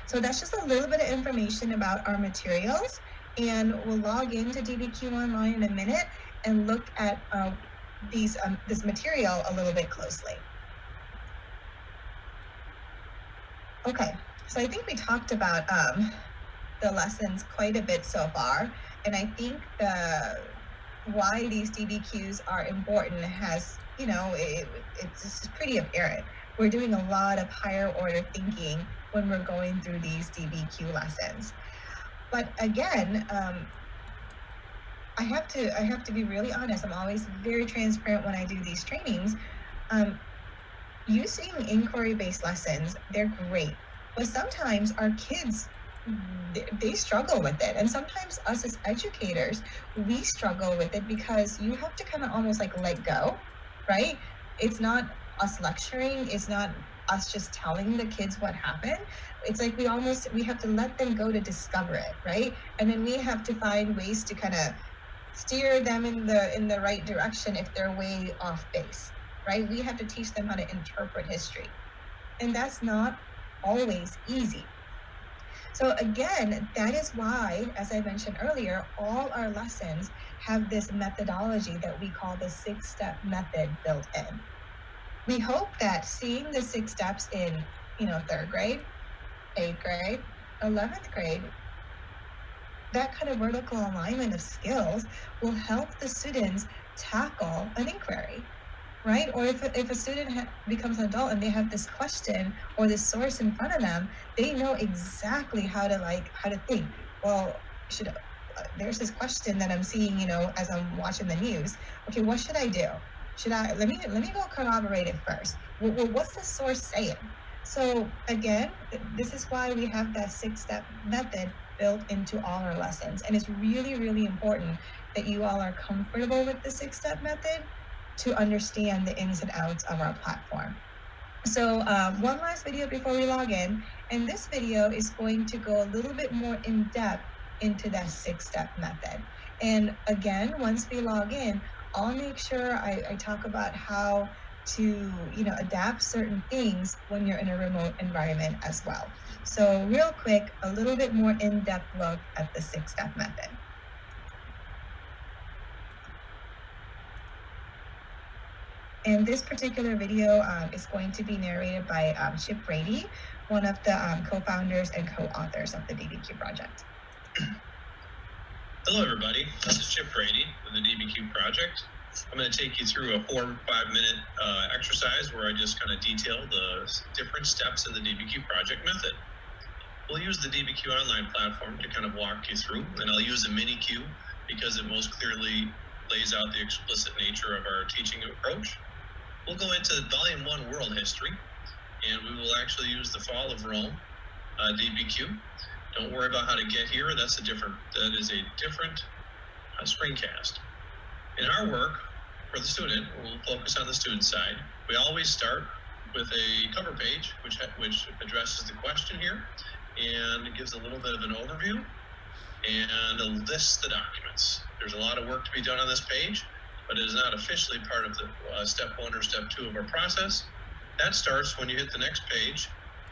Speaker 4: So that's just a little bit of information about our materials. And we'll log into Dbq Online in a minute and look at this material a little bit closely. Okay, so I think we talked about the lessons quite a bit so far, and I think why these Dbqs are important has, you know, it's pretty apparent. We're doing a lot of higher order thinking when we're going through these Dbq lessons. But again, I have to be really honest. I'm always very transparent when I do these trainings. Using inquiry-based lessons, they're great, but sometimes our kids, they struggle with it. And sometimes us as educators, we struggle with it because you have to kind of almost like let go, right? It's not us lecturing. It's not us just telling the kids what happened. It's like we have to let them go to discover it, right? And then we have to find ways to kind of steer them in the right direction if they're way off base, right? We have to teach them how to interpret history. And that's not always easy. So again, that is why, as I mentioned earlier, all our lessons have this methodology that we call the 6-step method built in. We hope that seeing the 6 steps in third grade, 8th grade, 11th grade. That kind of vertical alignment of skills will help the students tackle an inquiry, right? Or if a student becomes an adult and they have this question or this source in front of them, they know exactly how to think. Well, there's this question that I'm seeing, as I'm watching the news. Okay, what should I do? Let me go corroborate it first. Well, what's the source saying? So again, this is why we have that 6-step method built into all our lessons. And it's really, really important that you all are comfortable with the 6-step method to understand the ins and outs of our platform. So one last video before we log in, and this video is going to go a little bit more in depth into that 6-step method. And again, once we log in, I'll make sure I talk about how to adapt certain things when you're in a remote environment as well. So real quick, a little bit more in-depth look at the 6-step method. And this particular video is going to be narrated by Chip Brady, one of the co-founders and co-authors of the Dbq Project.
Speaker 8: Hello, everybody. This is Chip Brady with the Dbq Project. I'm going to take you through a 4 to 5 minute exercise where I just kind of detail the different steps in the Dbq Project method. We'll use the Dbq Online platform to kind of walk you through, and I'll use a mini Q because it most clearly lays out the explicit nature of our teaching approach. We'll go into Volume 1 World History, and we will actually use the Fall of Rome, Dbq. Don't worry about how to get here. That is a different screencast. In our work for the student, we'll focus on the student side. We always start with a cover page, which addresses the question here, and it gives a little bit of an overview and lists the documents. There's a lot of work to be done on this page, but it is not officially part of the step 1 or step 2 of our process. That starts when you hit the next page,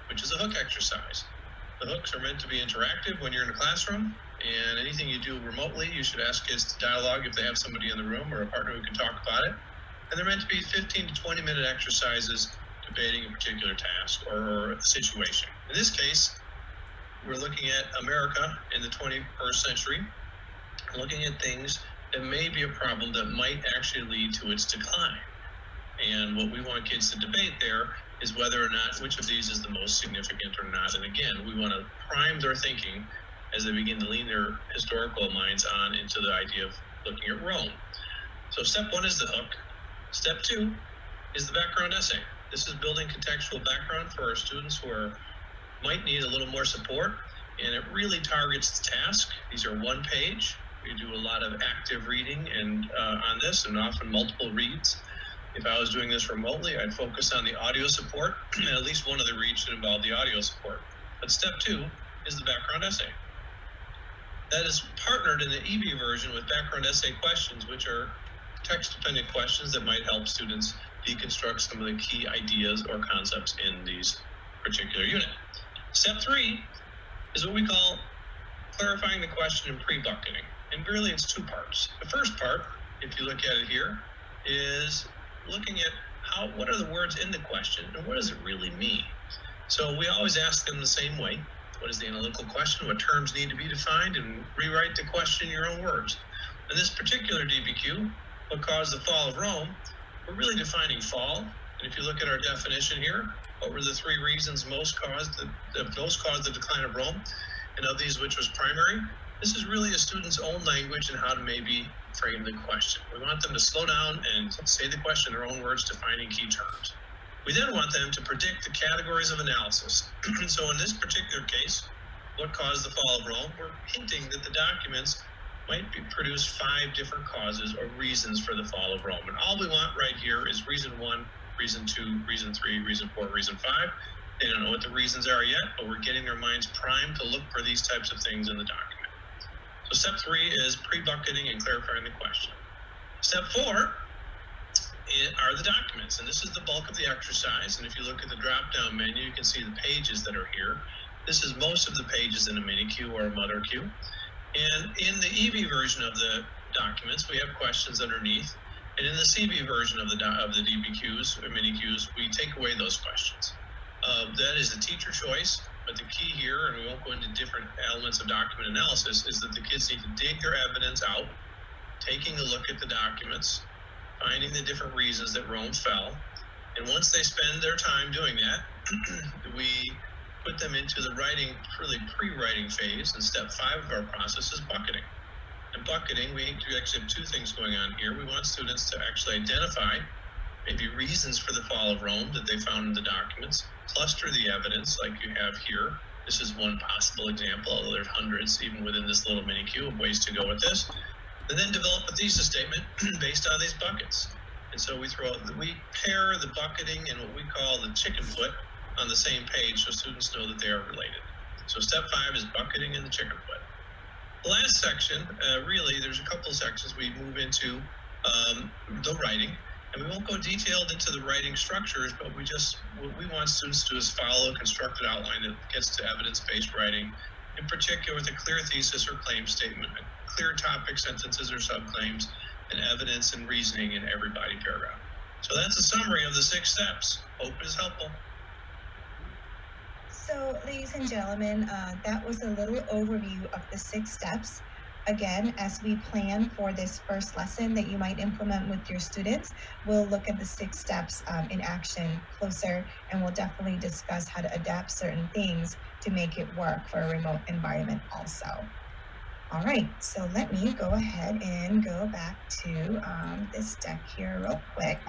Speaker 8: which is a hook exercise. The hooks are meant to be interactive when you're in a classroom, and anything you do remotely, you should ask kids to dialogue if they have somebody in the room or a partner who can talk about it. And they're meant to be 15 to 20 minute exercises debating a particular task or situation. In this case, we're looking at America in the 21st century, looking at things that may be a problem that might actually lead to its decline. And what we want kids to debate there is whether or not which of these is the most significant or not. And again, we want to prime their thinking as they begin to lean their historical minds on into the idea of looking at Rome. So step 1 is the hook. Step 2 is the background essay. This is building contextual background for our students who might need a little more support, and it really targets the task. These are 1 page. We do a lot of active reading and on this, and often multiple reads. If I was doing this remotely, I'd focus on the audio support, and at least one of the reads should involve the audio support. But step 2 is the background essay. That is partnered in the EB version with background essay questions, which are text-dependent questions that might help students deconstruct some of the key ideas or concepts in these particular unit. Step 3 is what we call clarifying the question and pre-bucketing. And really it's 2 parts. The first part, if you look at it here, is looking at what are the words in the question and what does it really mean? So we always ask them the same way. What is the analytical question? What terms need to be defined? And rewrite the question in your own words. In this particular Dbq, what caused the fall of Rome, we're really defining fall. And if you look at our definition here, what were the 3 reasons most caused the decline of Rome? And of these, which was primary? This is really a student's own language and how to maybe frame the question. We want them to slow down and say the question in their own words, defining key terms. We then want them to predict the categories of analysis. So in this particular case, what caused the fall of Rome? We're hinting that the documents might produce 5 different causes or reasons for the fall of Rome. And all we want right here is reason 1, reason 2, reason 3, reason 4, reason 5. They don't know what the reasons are yet, but we're getting their minds primed to look for these types of things in the document. So step 3 is pre-bucketing and clarifying the question. Step 4 are the documents, and this is the bulk of the exercise. And if you look at the drop-down menu, you can see the pages that are here. This is most of the pages in a mini Q or a mother Q. And in the EV version of the documents, we have questions underneath. And in the CB version of the DBQs or mini Qs, we take away those questions. That is the teacher choice, but the key here, and we won't go into different elements of document analysis, is that the kids need to dig their evidence out, taking a look at the documents, finding the different reasons that Rome fell. And once they spend their time doing that, we put them into the writing, really pre-writing phase. And step 5 of our process is bucketing. And bucketing, we actually have 2 things going on here. We want students to actually identify maybe reasons for the fall of Rome that they found in the documents, cluster the evidence like you have here. This is one possible example, although there's hundreds even within this little mini queue of ways to go with this. And then develop a thesis statement based on these buckets. And so we pair the bucketing and what we call the chicken foot on the same page so students know that they are related. So step 5 is bucketing and the chicken foot. The last section, really, there's a couple of sections we move into the writing. And we won't go detailed into the writing structures, but what we want students to do is follow a constructed outline that gets to evidence-based writing, in particular with a clear thesis or claim statement, clear topic sentences or subclaims, and evidence and reasoning in every body paragraph. So that's a summary of the 6 steps. Hope it is helpful.
Speaker 4: So, ladies and gentlemen, that was a little overview of the 6 steps. Again, as we plan for this first lesson that you might implement with your students, we'll look at the 6 steps in action closer, and we'll definitely discuss how to adapt certain things to make it work for a remote environment also. All right, so let me go ahead and go back to this deck here real quick.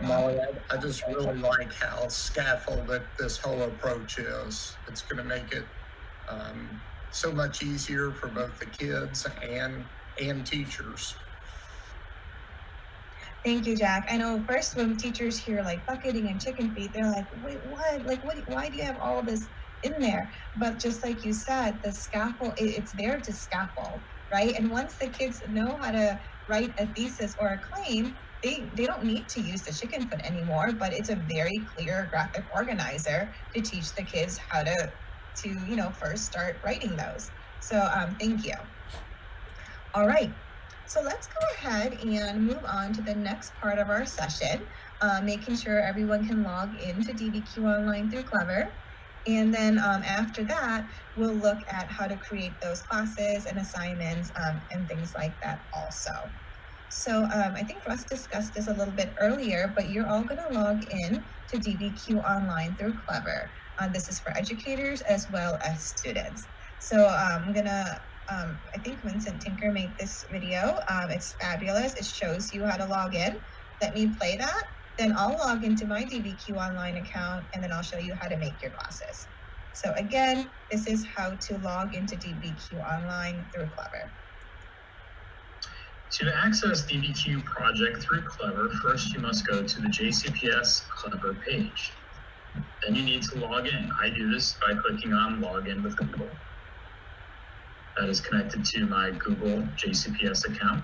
Speaker 6: Molly, I just really like how scaffolded this whole approach is. It's going to make it so much easier for both the kids and teachers.
Speaker 4: Thank you, Jack. I know first when teachers hear like bucketing and chicken feet, they're like, wait, what? Like, why do you have all this in there? But just like you said, the scaffold, it's there to scaffold, right? And once the kids know how to write a thesis or a claim, they don't need to use the chicken foot anymore, but it's a very clear graphic organizer to teach the kids how to first start writing those. So thank you. All right, so let's go ahead and move on to the next part of our session, making sure everyone can log into Dbq Online through Clever. And then after that, we'll look at how to create those classes and assignments and things like that also. So I think Russ discussed this a little bit earlier, but you're all going to log in to Dbq Online through Clever. This is for educators as well as students. So I'm gonna, I think Vincent Tinker made this video. It's fabulous. It shows you how to log in. Let me play that. Then I'll log into my Dbq Online account, and then I'll show you how to make your classes. So again, this is how to log into Dbq Online through Clever.
Speaker 3: To access Dbq Project through Clever, first you must go to the JCPS Clever page. Then you need to log in. I do this by clicking on Login with Google. That is connected to my Google JCPS account.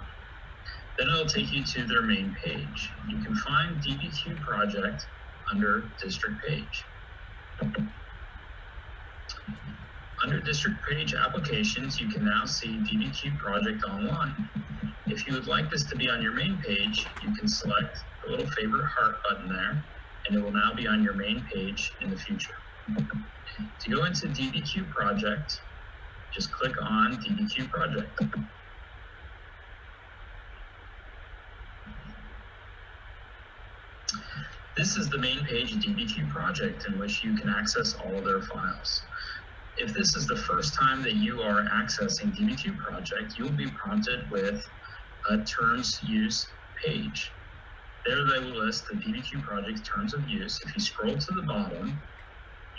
Speaker 3: Then it'll take you to their main page. You can find Dbq Project under District Page. Under District Page Applications, you can now see Dbq Project Online. If you would like this to be on your main page, you can select the little favorite heart button there, and it will now be on your main page in the future. To go into Dbq Project, just click on Dbq Project. This is the main page of Dbq Project in which you can access all of their files. If this is the first time that you are accessing Dbq Project, you'll be prompted with a terms use page. There they will list the Dbq Project terms of use. If you scroll to the bottom,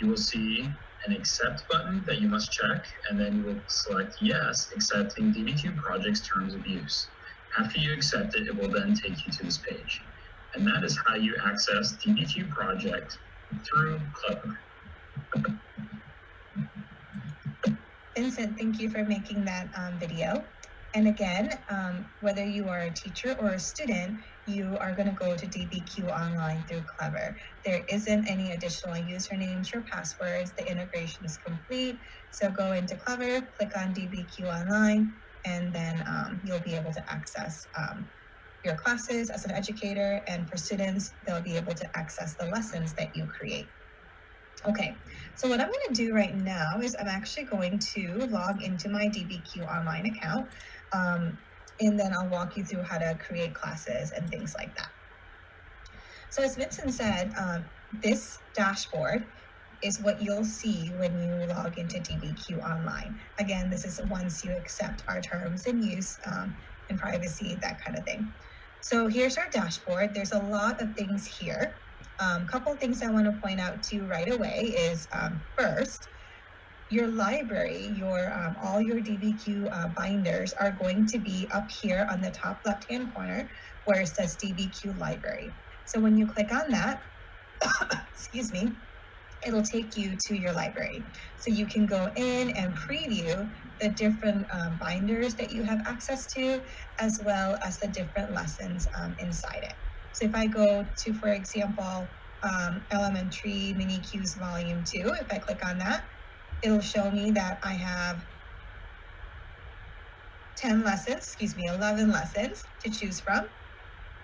Speaker 3: you will see an accept button that you must check, and then you will select yes, accepting Dbq Project's terms of use. After you accept it, it will then take you to this page. And that is how you access Dbq Project through Clever.
Speaker 4: Vincent, thank you for making that video. And again, whether you are a teacher or a student, you are going to go to Dbq Online through Clever. There isn't any additional usernames or passwords. The integration is complete. So go into Clever, click on Dbq Online, and then you'll be able to access your classes as an educator, and for students, they'll be able to access the lessons that you create. Okay, so what I'm going to do right now is I'm actually going to log into my Dbq Online account, and then I'll walk you through how to create classes and things like that. So as Vincent said, this dashboard is what you'll see when you log into Dbq Online. Again, this is once you accept our terms and use and privacy, that kind of thing. So here's our dashboard. There's a lot of things here. Couple of things I want to point out to you right away is first, your library, all your Dbq binders are going to be up here on the top left-hand corner where it says Dbq Library. So when you click on that, excuse me, it'll take you to your library. So you can go in and preview the different binders that you have access to, as well as the different lessons inside it. So if I go to, for example, Elementary Mini Qs Volume 2, if I click on that, it'll show me that I have 11 lessons to choose from,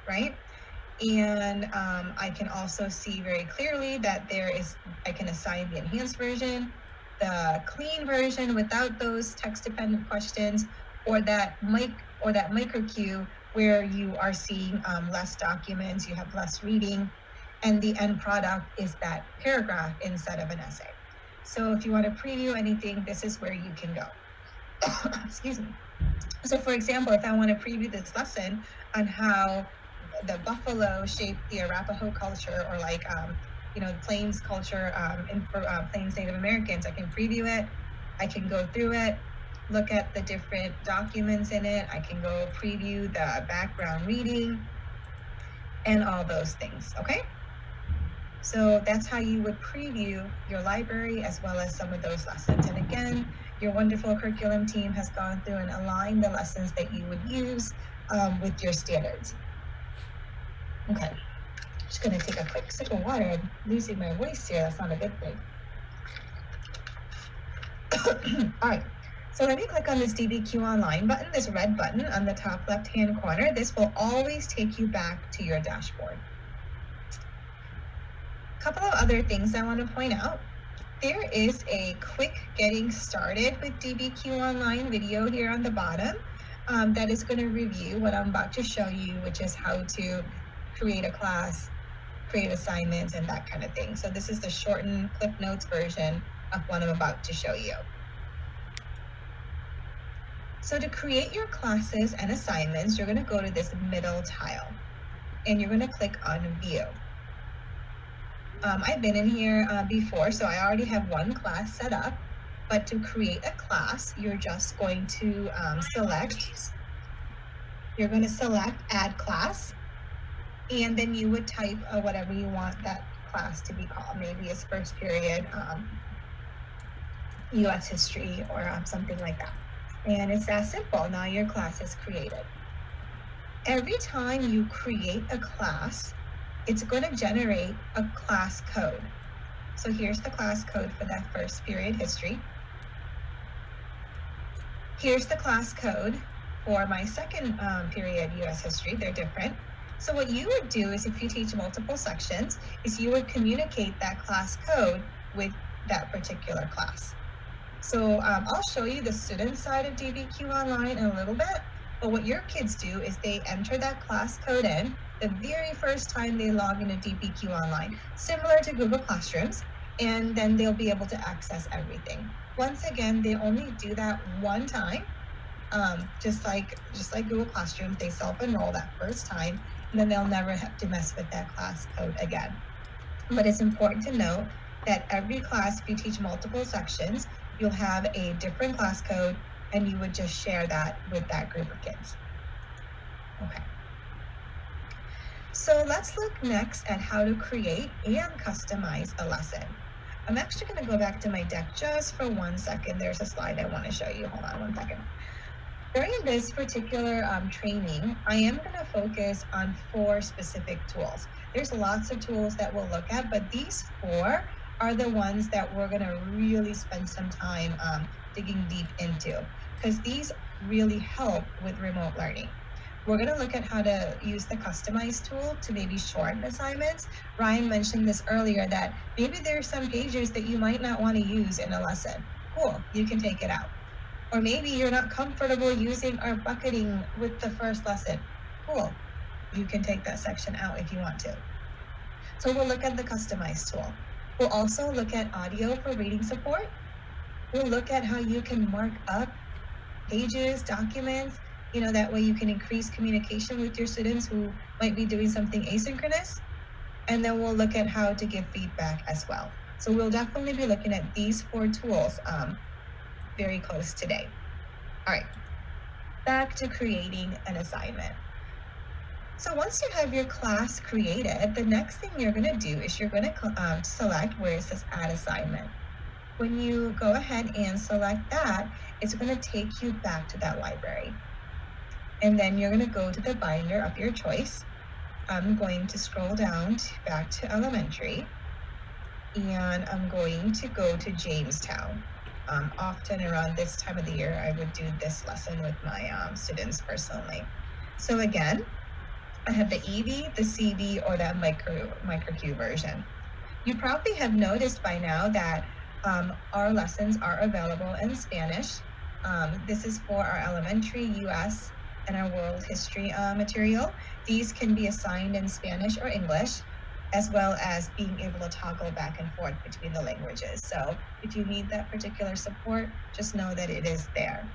Speaker 4: right? And I can also see very clearly that I can assign the enhanced version, the clean version without those text-dependent questions, or that micro Q where you are seeing less documents, you have less reading, and the end product is that paragraph instead of an essay. So if you want to preview anything, this is where you can go. Excuse me. So for example, if I want to preview this lesson on how the buffalo shaped the Arapaho culture, or like, the Plains culture for Plains Native Americans, I can preview it. I can go through it, look at the different documents in it. I can go preview the background reading and all those things, okay? So that's how you would preview your library as well as some of those lessons. And again, your wonderful curriculum team has gone through and aligned the lessons that you would use with your standards. Okay, just gonna take a quick sip of water. I'm losing my voice here, that's not a good thing. All right, so let me click on this Dbq Online button, this red button on the top left-hand corner. This will always take you back to your dashboard. A couple of other things I want to point out. There is a quick getting started with Dbq Online video here on the bottom that is going to review what I'm about to show you, which is how to create a class, create assignments, and that kind of thing. So this is the shortened Cliff Notes version of what I'm about to show you. So to create your classes and assignments, you're going to go to this middle tile, and you're going to click on View. I've been in here before, so I already have one class set up, but to create a class, you're just going to select Add Class, and then you would type whatever you want that class to be called. Maybe it's first period, U.S. history, or something like that. And it's that simple. Now your class is created. Every time you create a class, it's going to generate a class code. So here's the class code for that first period history. Here's the class code for my second period U.S. history. They're different. So what you would do is, if you teach multiple sections, is you would communicate that class code with that particular class. So I'll show you the student side of Dbq Online in a little bit, but what your kids do is they enter that class code in the very first time they log into Dbq Online, similar to Google Classrooms, and then they'll be able to access everything. Once again, they only do that one time, just like Google Classrooms, they self-enroll that first time, and then they'll never have to mess with that class code again. But it's important to note that every class, if you teach multiple sections, you'll have a different class code, and you would just share that with that group of kids. Okay. So let's look next at how to create and customize a lesson. I'm actually going to go back to my deck just for 1 second. There's a slide I want to show you. Hold on 1 second. During this particular training, I am going to focus on 4 specific tools. There's lots of tools that we'll look at, but these 4 are the ones that we're going to really spend some time digging deep into, because these really help with remote learning. We're going to look at how to use the customize tool to maybe shorten assignments. Ryan mentioned this earlier that maybe there are some pages that you might not want to use in a lesson. Cool, you can take it out. Or maybe you're not comfortable using our bucketing with the first lesson. Cool, you can take that section out if you want to. So we'll look at the customize tool. We'll also look at audio for reading support. We'll look at how you can mark up pages, documents, that way you can increase communication with your students who might be doing something asynchronous. And then we'll look at how to give feedback as well. So we'll definitely be looking at these 4 tools very close today. All right, back to creating an assignment. So once you have your class created, the next thing you're going to do is you're going to select where it says add assignment. When you go ahead and select that, it's going to take you back to that library. And then you're going to go to the binder of your choice. I'm going to scroll down back to elementary, and I'm going to go to Jamestown. Often around this time of the year, I would do this lesson with my students personally. So again, I have the EV, the CV, or that microQ version. You probably have noticed by now that our lessons are available in Spanish. This is for our elementary, US, and our world history material. These can be assigned in Spanish or English, as well as being able to toggle back and forth between the languages. So if you need that particular support, just know that it is there.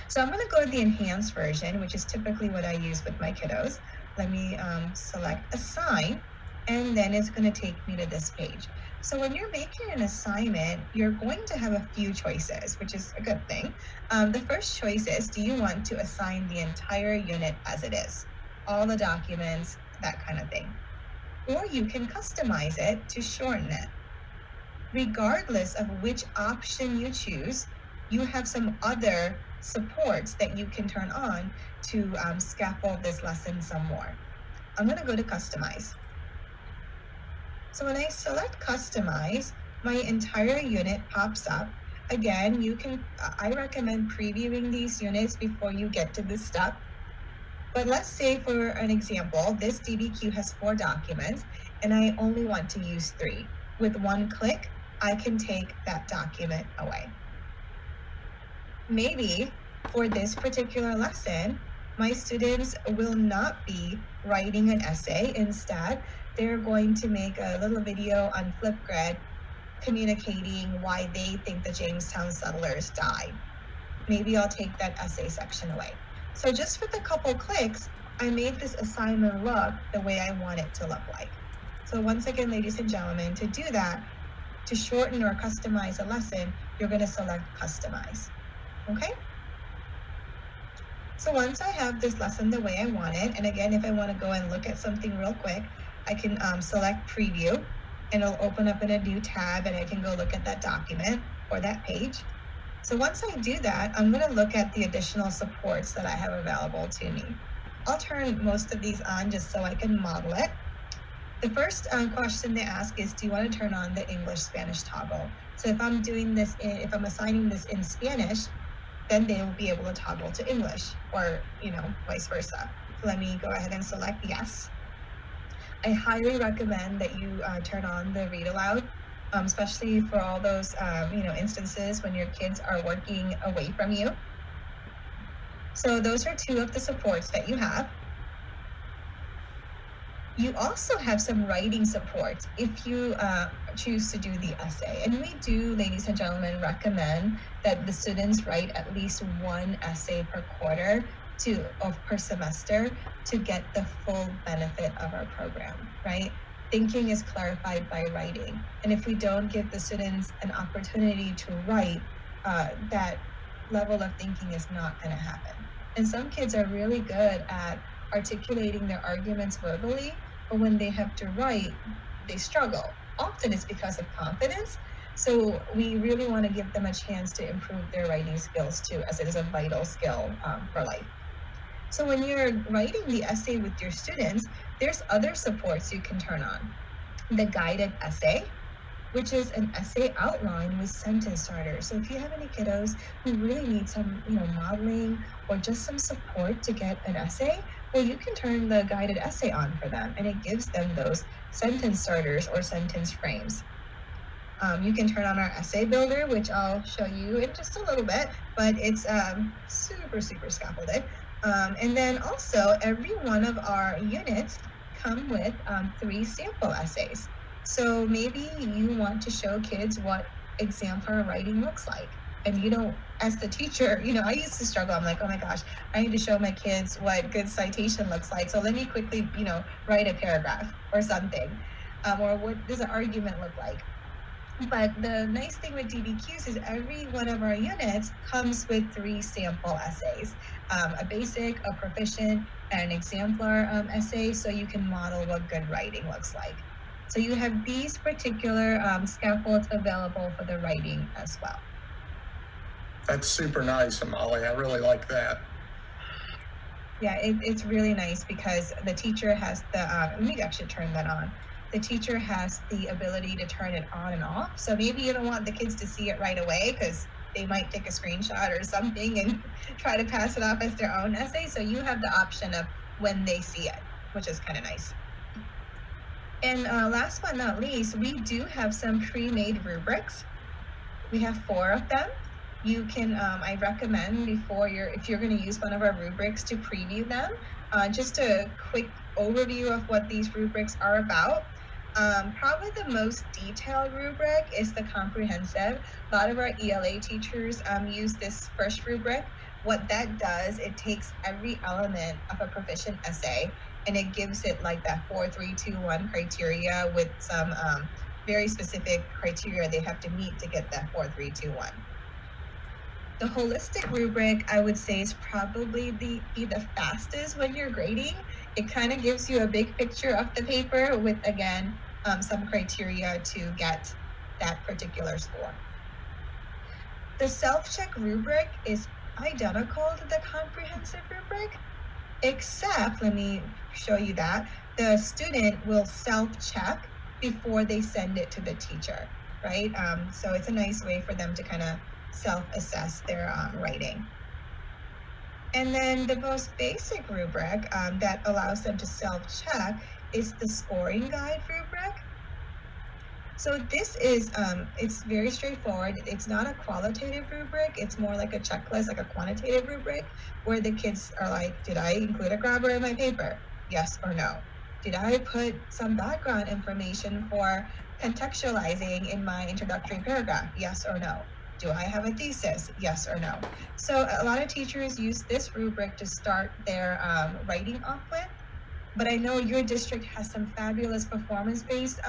Speaker 4: So I'm going to go to the enhanced version, which is typically what I use with my kiddos. Let me select assign, and then it's going to take me to this page. So when you're making an assignment, you're going to have a few choices, which is a good thing. The first choice is, do you want to assign the entire unit as it is? All the documents, that kind of thing. Or you can customize it to shorten it. Regardless of which option you choose, you have some other supports that you can turn on to scaffold this lesson some more. I'm going to go to customize. So when I select customize, my entire unit pops up. Again, I recommend previewing these units before you get to this step. But let's say for an example, this DBQ has 4 documents and I only want to use 3. With one click, I can take that document away. Maybe for this particular lesson, my students will not be writing an essay. Instead, they're going to make a little video on Flipgrid communicating why they think the Jamestown settlers died. Maybe I'll take that essay section away. So just with a couple clicks, I made this assignment look the way I want it to look like. So once again, ladies and gentlemen, to do that, to shorten or customize a lesson, you're going to select customize. Okay? So once I have this lesson the way I want it, and again, if I want to go and look at something real quick, I can select preview, and it'll open up in a new tab, and I can go look at that document or that page. So once I do that, I'm going to look at the additional supports that I have available to me. I'll turn most of these on just so I can model it. The first question they ask is, do you want to turn on the English-Spanish toggle? So if I'm doing this, if I'm assigning this in Spanish, then they will be able to toggle to English, or vice versa. So let me go ahead and select yes. I highly recommend that you turn on the read aloud, especially for all those instances when your kids are working away from you. So those are 2 of the supports that you have. You also have some writing supports if you choose to do the essay. And we do, ladies and gentlemen, recommend that the students write at least 1 essay per quarter per semester to get the full benefit of our program, right? Thinking is clarified by writing. And if we don't give the students an opportunity to write, that level of thinking is not going to happen. And some kids are really good at articulating their arguments verbally, but when they have to write, they struggle. Often it's because of confidence. So we really want to give them a chance to improve their writing skills too, as it is a vital skill for life. So when you're writing the essay with your students, there's other supports you can turn on. The guided essay, which is an essay outline with sentence starters. So if you have any kiddos who really need some, modeling or just some support to get an essay, well, you can turn the guided essay on for them, and it gives them those sentence starters or sentence frames. You can turn on our essay builder, which I'll show you in just a little bit, but it's super, super scaffolded. And then also every one of our units come with 3 sample essays. So maybe you want to show kids what exemplar writing looks like. And as the teacher, I used to struggle. I'm like, oh my gosh, I need to show my kids what good citation looks like. So let me quickly, write a paragraph or something. Or what does an argument look like? But the nice thing with DBQs is every one of our units comes with 3 sample essays, a basic, a proficient, and an exemplar essay, so you can model what good writing looks like. So you have these particular scaffolds available for the writing as well.
Speaker 6: That's super nice, Imali. I really like that.
Speaker 4: Yeah, it's really nice because the teacher has let me actually turn that on. The teacher has the ability to turn it on and off. So maybe you don't want the kids to see it right away because they might take a screenshot or something and try to pass it off as their own essay. So you have the option of when they see it, which is kind of nice. And last but not least, we do have some pre-made rubrics. We have 4 of them. You can, I recommend if you're going to use one of our rubrics, to preview them. Just a quick overview of what these rubrics are about. Probably the most detailed rubric is the comprehensive. A lot of our ELA teachers use this first rubric. What that does, it takes every element of a proficient essay and it gives it like that 4, 3, 2, 1 criteria with some very specific criteria they have to meet to get that 4, 3, 2, 1. The holistic rubric, I would say, is probably be the fastest when you're grading. It kind of gives you a big picture of the paper with, again, some criteria to get that particular score. The self-check rubric is identical to the comprehensive rubric, except, let me show you that, the student will self-check before they send it to the teacher, right? So it's a nice way for them to kind of self-assess their writing. And then the most basic rubric that allows them to self-check is the scoring guide rubric. So this is, it's very straightforward. It's not a qualitative rubric. It's more like a checklist, like a quantitative rubric, where the kids are like, did I include a grabber in my paper? Yes or no. Did I put some background information for contextualizing in my introductory paragraph? Yes or no. Do I have a thesis? Yes or no. So a lot of teachers use this rubric to start their writing off with, but I know your district has some fabulous performance-based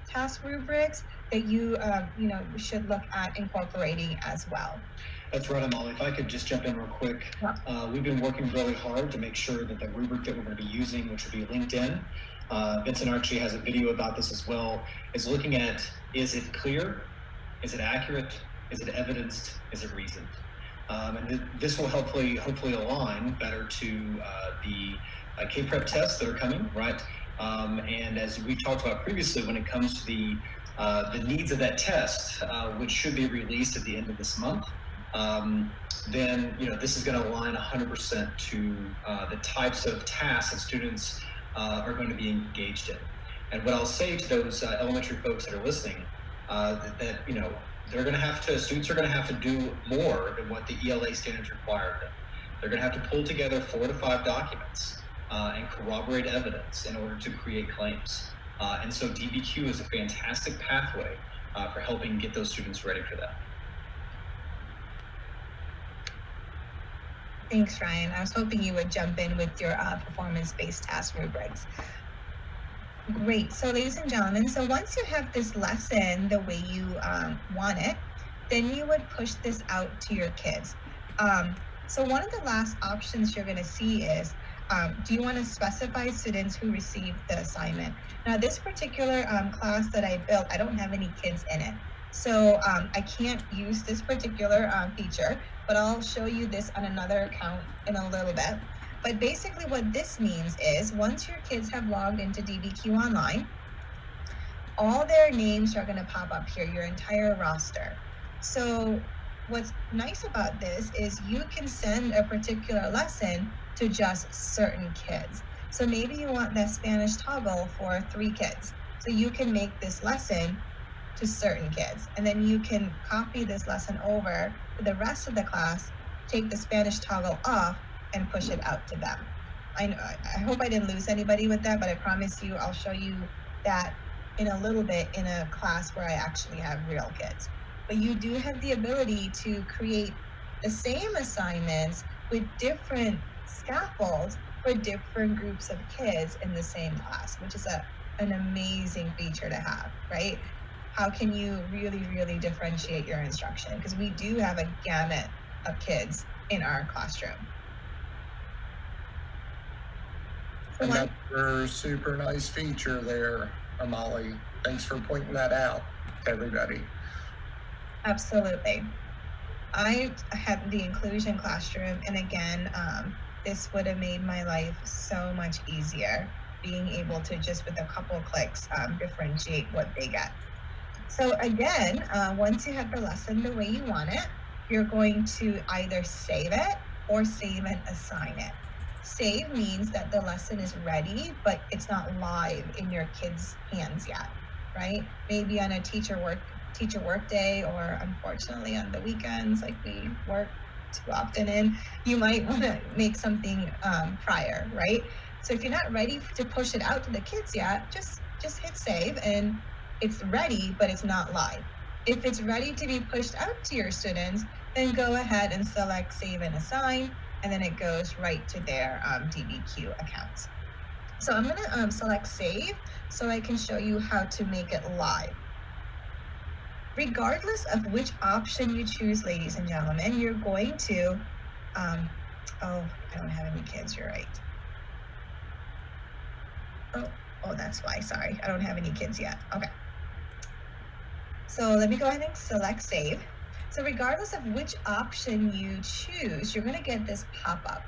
Speaker 4: task rubrics that you should look at incorporating as well.
Speaker 1: That's right, Imali. If I could just jump in real quick. We've been working really hard to make sure that the rubric that we're going to be using, which will be LinkedIn, Vincent actually has a video about this as well, is looking at, is it clear? Is it accurate? Is it evidenced? Is it reasoned? And this will hopefully align better to the K-Prep tests that are coming, right? And as we talked about previously, when it comes to the needs of that test, which should be released at the end of this month, then this is going to align 100% to the types of tasks that students are going to be engaged in. And what I'll say to those elementary folks that are listening, that students are going to have to do more than what the ELA standards require of them. They're going to have to pull together 4 to 5 documents and corroborate evidence in order to create claims. And so DBQ is a fantastic pathway for helping get those students ready for that.
Speaker 4: Thanks, Ryan. I was hoping you would jump in with your performance-based task rubrics. Great. So ladies and gentlemen, so once you have this lesson the way you want it, then you would push this out to your kids. So one of the last options you're going to see is, do you want to specify students who received the assignment? Now, this particular class that I built, I don't have any kids in it. So I can't use this particular feature, but I'll show you this on another account in a little bit. But basically what this means is once your kids have logged into Dbq Online, all their names are going to pop up here, your entire roster. So what's nice about this is you can send a particular lesson to just certain kids. So maybe you want that Spanish toggle for 3 kids. So you can make this lesson to certain kids, and then you can copy this lesson over to the rest of the class, take the Spanish toggle off, and push it out to them. I hope I didn't lose anybody with that, but I promise you I'll show you that in a little bit in a class where I actually have real kids. But you do have the ability to create the same assignments with different scaffolds for different groups of kids in the same class, which is an amazing feature to have, right? How can you really, really differentiate your instruction? Because we do have a gamut of kids in our classroom. So
Speaker 6: another super nice feature there, Imali. Thanks for pointing that out to everybody.
Speaker 4: Absolutely. I had the inclusion classroom, and again, this would have made my life so much easier, being able to just with a couple clicks differentiate what they get. So again, once you have the lesson the way you want it, you're going to either save it or save and assign it. Save means that the lesson is ready, but it's not live in your kids' hands yet, right? Maybe on a teacher work day, or unfortunately on the weekends, like we work too often in, you might want to make something prior, right? So if you're not ready to push it out to the kids yet, just hit save, and it's ready, but it's not live. If it's ready to be pushed out to your students, then go ahead and select save and assign, and then it goes right to their Dbq accounts. So I'm gonna select save so I can show you how to make it live. Regardless of which option you choose, ladies and gentlemen, you're going to, oh, I don't have any kids, you're right. Oh, that's why, sorry, I don't have any kids yet, okay. So let me go ahead and select save. So regardless of which option you choose, you're gonna get this pop-up.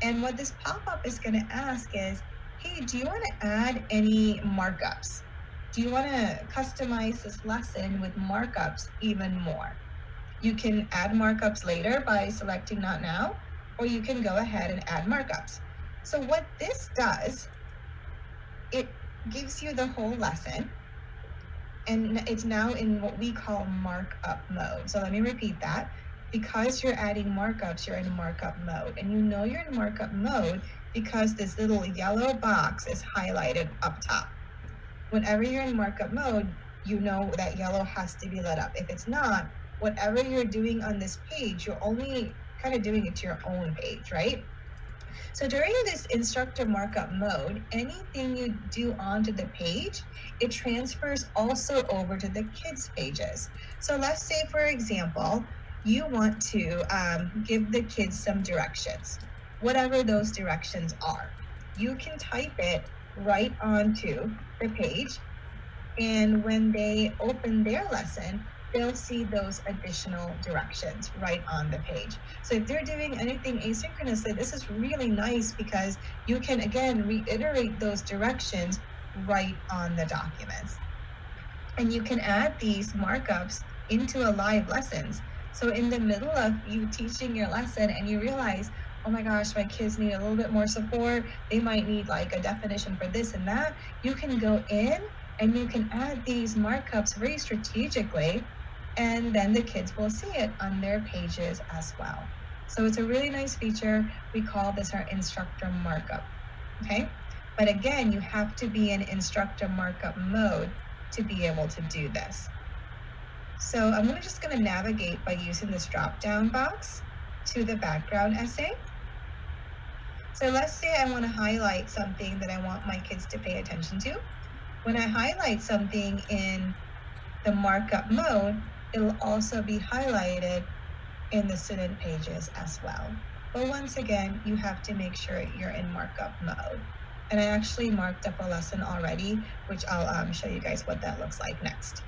Speaker 4: And what this pop-up is gonna ask is, hey, do you wanna add any markups? Do you wanna customize this lesson with markups even more? You can add markups later by selecting not now, or you can go ahead and add markups. So what this does, it gives you the whole lesson, and it's now in what we call markup mode. So let me repeat that. Because you're adding markups, you're in markup mode. And you know you're in markup mode because this little yellow box is highlighted up top. Whenever you're in markup mode, you know that yellow has to be lit up. If it's not, whatever you're doing on this page, you're only kind of doing it to your own page, right? So during this instructor markup mode, anything you do onto the page, it transfers also over to the kids' pages. So let's say, for example, you want to give the kids some directions, whatever those directions are. You can type it right onto the page, and when they open their lesson, they'll see those additional directions right on the page. So if they're doing anything asynchronously, this is really nice because you can, again, reiterate those directions right on the documents. And you can add these markups into a live lessons. So in the middle of you teaching your lesson and you realize, oh my gosh, my kids need a little bit more support, they might need like a definition for this and that, you can go in and you can add these markups very strategically, and then the kids will see it on their pages as well. So it's a really nice feature. We call this our instructor markup, okay? But again, you have to be in instructor markup mode to be able to do this. So I'm just gonna navigate by using this drop-down box to the background essay. So let's say I wanna highlight something that I want my kids to pay attention to. When I highlight something in the markup mode, it'll also be highlighted in the student pages as well. But once again, you have to make sure you're in markup mode. And I actually marked up a lesson already, which I'll show you guys what that looks like next.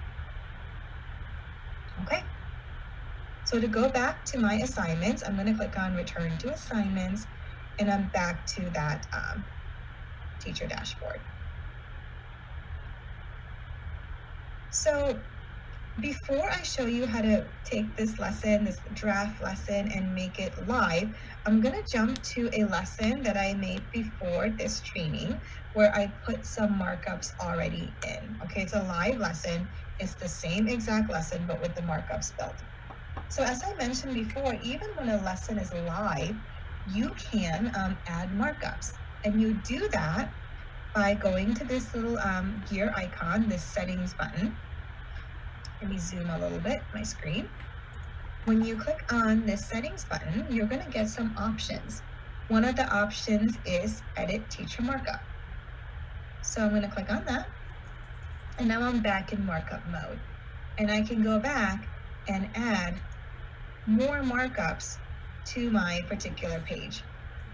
Speaker 4: Okay, so to go back to my assignments, I'm gonna click on Return to Assignments, and I'm back to that teacher dashboard. So before I show you how to take this lesson, this draft lesson, and make it live, I'm going to jump to a lesson that I made before this training where I put some markups already in. Okay, it's a live lesson. It's the same exact lesson, but with the markups built. So as I mentioned before, even when a lesson is live, you can add markups. And you do that by going to this little gear icon, this settings button. Let me zoom a little bit, my screen. When you click on this settings button, you're going to get some options. One of the options is edit teacher markup. So I'm going to click on that. And now I'm back in markup mode. And I can go back and add more markups to my particular page.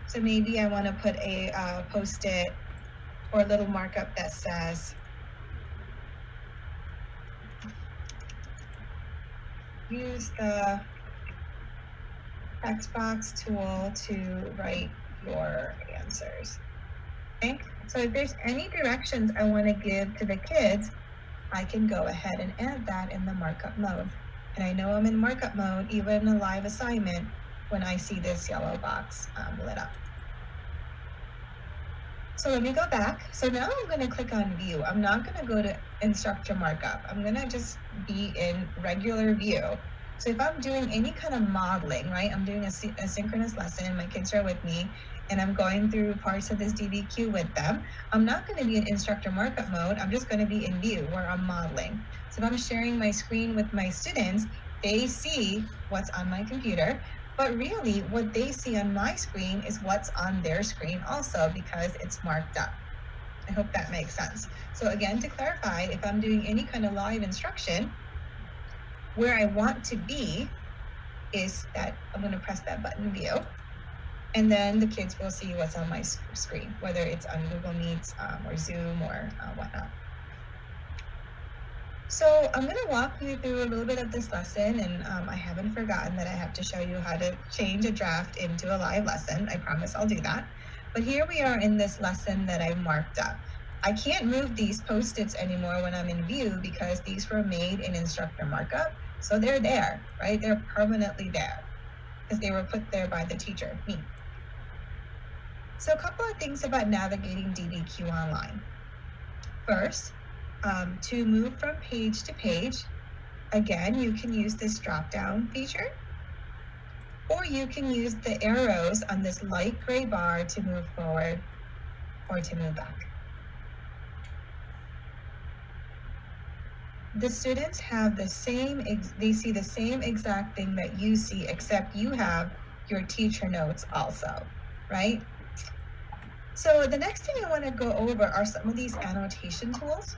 Speaker 4: So maybe I want to put a post-it or a little markup that says, use the text box tool to write your answers. Okay, so if there's any directions I want to give to the kids, I can go ahead and add that in the markup mode. And I know I'm in markup mode, even in a live assignment, when I see this yellow box lit up. So let me go back. So now I'm going to click on view. I'm not going to go to instructor markup. I'm going to just be in regular view. So if I'm doing any kind of modeling, right, I'm doing a synchronous lesson, my kids are with me, and I'm going through parts of this DBQ with them, I'm not going to be in instructor markup mode. I'm just going to be in view where I'm modeling. So if I'm sharing my screen with my students, they see what's on my computer. But really, what they see on my screen is what's on their screen also, because it's marked up. I hope that makes sense. So again, to clarify, if I'm doing any kind of live instruction, where I want to be is that I'm going to press that button view, and then the kids will see what's on my screen, whether it's on Google Meets or Zoom or whatnot. So I'm going to walk you through a little bit of this lesson, and I haven't forgotten that I have to show you how to change a draft into a live lesson. I promise I'll do that. But here we are in this lesson that I've marked up. I can't move these post-its anymore when I'm in view because these were made in instructor markup. So they're there, right? They're permanently there because they were put there by the teacher, me. So a couple of things about navigating Dbq Online. First, to move from page to page, again, you can use this drop-down feature, or you can use the arrows on this light gray bar to move forward or to move back. The students have the same, they see the same exact thing that you see, except you have your teacher notes also, right? So the next thing I want to go over are some of these annotation tools.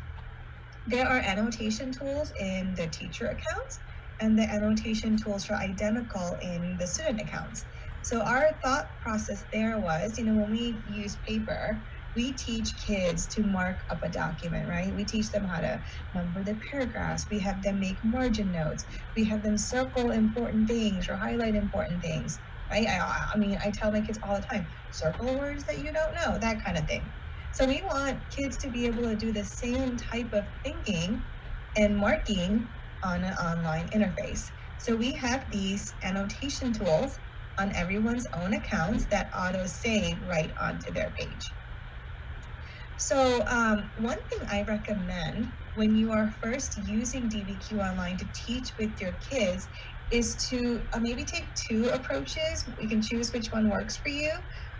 Speaker 4: There are annotation tools in the teacher accounts, and the annotation tools are identical in the student accounts. So our thought process there was, when we use paper, we teach kids to mark up a document, right? We teach them how to number the paragraphs. We have them make margin notes. We have them circle important things or highlight important things, right? I tell my kids all the time, circle words that you don't know, that kind of thing. So we want kids to be able to do the same type of thinking and marking on an online interface. So we have these annotation tools on everyone's own accounts that auto-save right onto their page. So one thing I recommend when you are first using Dbq Online to teach with your kids is to maybe take two approaches. You can choose which one works for you.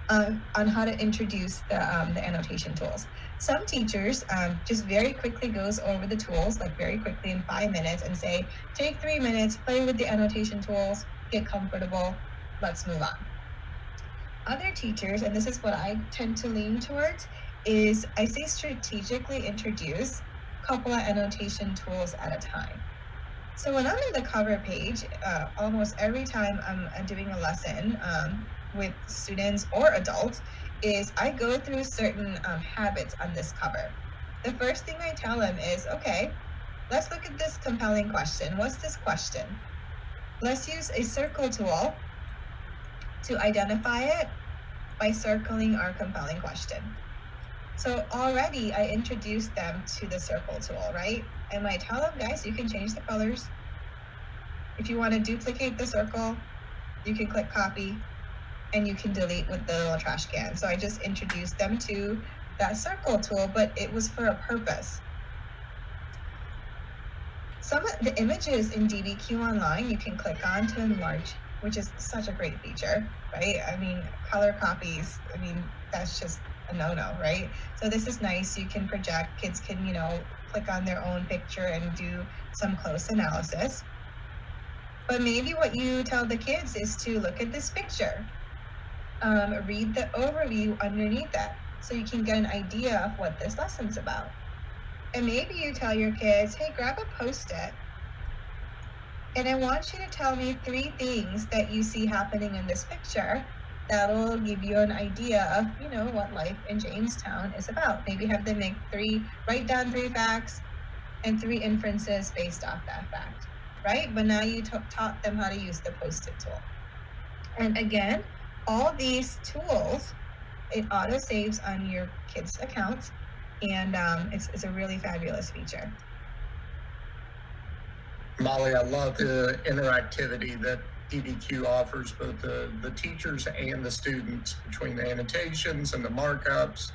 Speaker 4: On how to introduce the annotation tools. Some teachers just very quickly goes over the tools, like very quickly in 5 minutes, and say, take 3 minutes, play with the annotation tools, get comfortable, let's move on. Other teachers, and this is what I tend to lean towards, is I say strategically introduce a couple of annotation tools at a time. So when I'm in the cover page, almost every time I'm doing a lesson, with students or adults, is I go through certain habits on this cover. The first thing I tell them is, okay, let's look at this compelling question. What's this question? Let's use a circle tool to identify it by circling our compelling question. So already I introduced them to the circle tool, right? I might tell them, guys, you can change the colors. If you want to duplicate the circle, you can click copy and you can delete with the little trash can. So I just introduced them to that circle tool, but it was for a purpose. Some of the images in Dbq Online you can click on to enlarge, which is such a great feature, right? I mean, color copies, I mean, that's just a no-no, right? So this is nice. You can project, kids can, you know, click on their own picture and do some close analysis. But maybe what you tell the kids is to look at this picture, read the overview underneath that, so you can get an idea of what this lesson's about. And maybe you tell your kids, hey, grab a Post-it, and I want you to tell me 3 things that you see happening in this picture that'll give you an idea of, you know, what life in Jamestown is about. Maybe have them write down 3 facts and 3 inferences based off that fact, right? But now you taught them how to use the Post-it tool. And again, all these tools, it auto saves on your kids' accounts, and it's a really fabulous feature.
Speaker 6: Molly, I love the interactivity that Dbq offers both the teachers and the students between the annotations and the markups.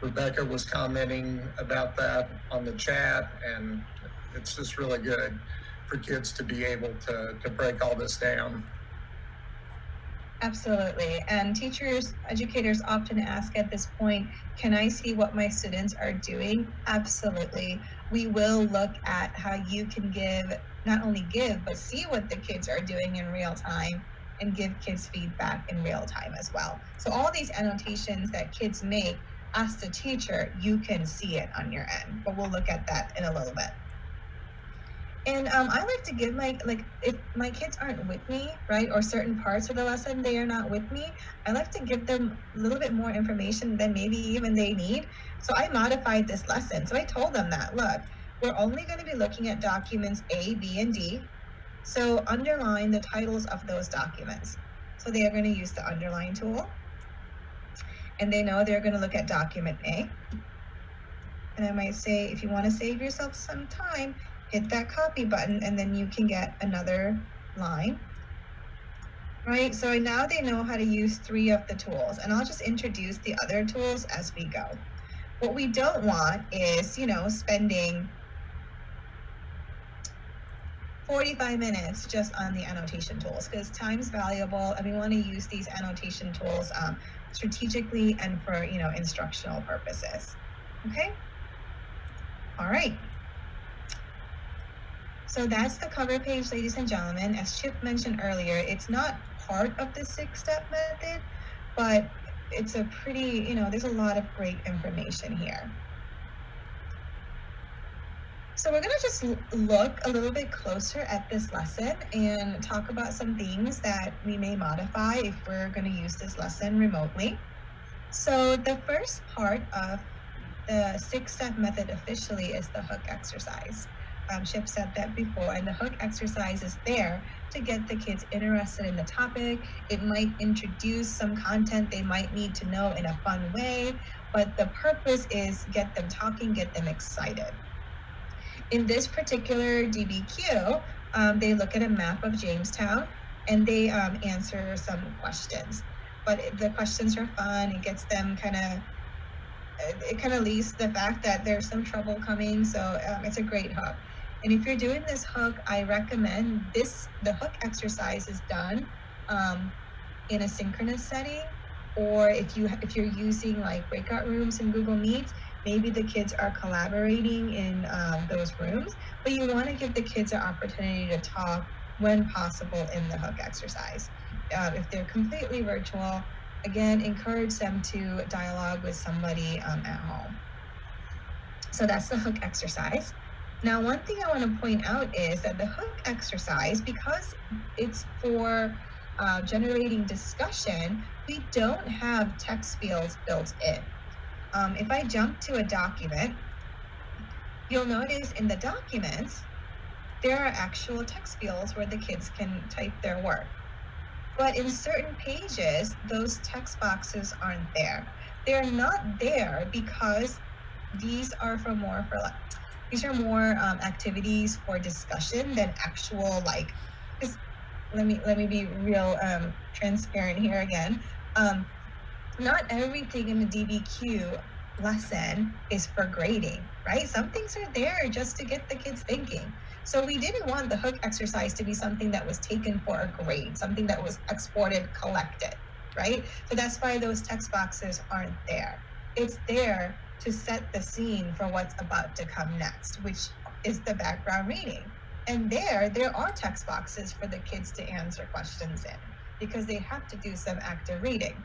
Speaker 6: Rebecca was commenting about that on the chat, and it's just really good for kids to be able to break all this down.
Speaker 4: Absolutely. And teachers, educators often ask at this point, can I see what my students are doing? Absolutely. We will look at how you can not only give, but see what the kids are doing in real time and give kids feedback in real time as well. So all these annotations that kids make, as the teacher, you can see it on your end, but we'll look at that in a little bit. And I like to give if my kids aren't with me, right, or certain parts of the lesson they are not with me, I like to give them a little bit more information than maybe even they need. So I modified this lesson. So I told them that, look, we're only going to be looking at documents A, B, and D. So underline the titles of those documents. So they are going to use the underline tool. And they know they're going to look at document A. And I might say, if you want to save yourself some time, hit that copy button, and then you can get another line, right? So now they know how to use 3 of the tools, and I'll just introduce the other tools as we go. What we don't want is, you know, spending 45 minutes just on the annotation tools, because time's valuable, and we want to use these annotation tools strategically and for, you know, instructional purposes. Okay? All right. So that's the cover page, ladies and gentlemen. As Chip mentioned earlier, it's not part of the 6-step method, but it's a pretty, you know, there's a lot of great information here. So we're going to just look a little bit closer at this lesson and talk about some things that we may modify if we're going to use this lesson remotely. So the first part of the 6-step method officially is the hook exercise. Chip said that before, and the hook exercise is there to get the kids interested in the topic. It might introduce some content they might need to know in a fun way, but the purpose is get them talking, get them excited. In this particular Dbq, they look at a map of Jamestown and they answer some questions. But the questions are fun. It gets them it kind of leads to the fact that there's some trouble coming, so it's a great hook. And if you're doing this hook, I recommend the hook exercise is done in a synchronous setting, or if you're using like breakout rooms in Google Meet, maybe the kids are collaborating in those rooms, but you want to give the kids an opportunity to talk when possible in the hook exercise. If they're completely virtual, again, encourage them to dialogue with somebody at home. So that's the hook exercise. Now, one thing I want to point out is that the hook exercise, because it's for generating discussion, we don't have text fields built in. If I jump to a document, you'll notice in the documents, there are actual text fields where the kids can type their work. But in certain pages, those text boxes aren't there. They're not there because these are These are more activities for discussion than actual, like, just let me be real transparent here again. Not everything in the DBQ lesson is for grading, right? Some things are there just to get the kids thinking. So we didn't want the hook exercise to be something that was taken for a grade, something that was exported, collected, right? So that's why those text boxes aren't there. It's there to set the scene for what's about to come next, which is the background reading. And there are text boxes for the kids to answer questions in, because they have to do some active reading.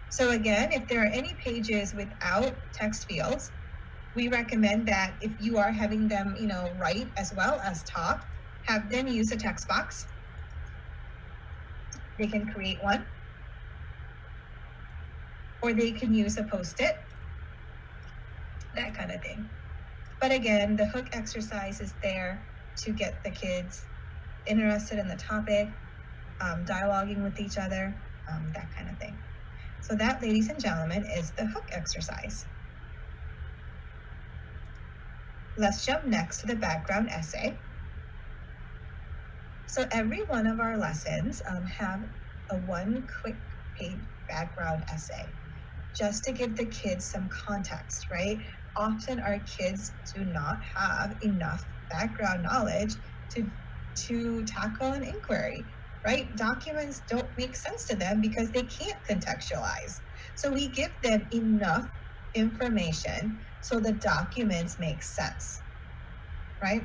Speaker 4: So again, if there are any pages without text fields, we recommend that if you are having them, write as well as talk, have them use a text box. They can create one, or they can use a Post-it, that kind of thing. But again, the hook exercise is there to get the kids interested in the topic, dialoguing with each other, that kind of thing. So that, ladies and gentlemen, is the hook exercise. Let's jump next to the background essay. So every one of our lessons have a one quick page background essay, just to give the kids some context, right? Often our kids do not have enough background knowledge to tackle an inquiry, right? Documents don't make sense to them because they can't contextualize. So we give them enough information so the documents make sense, right?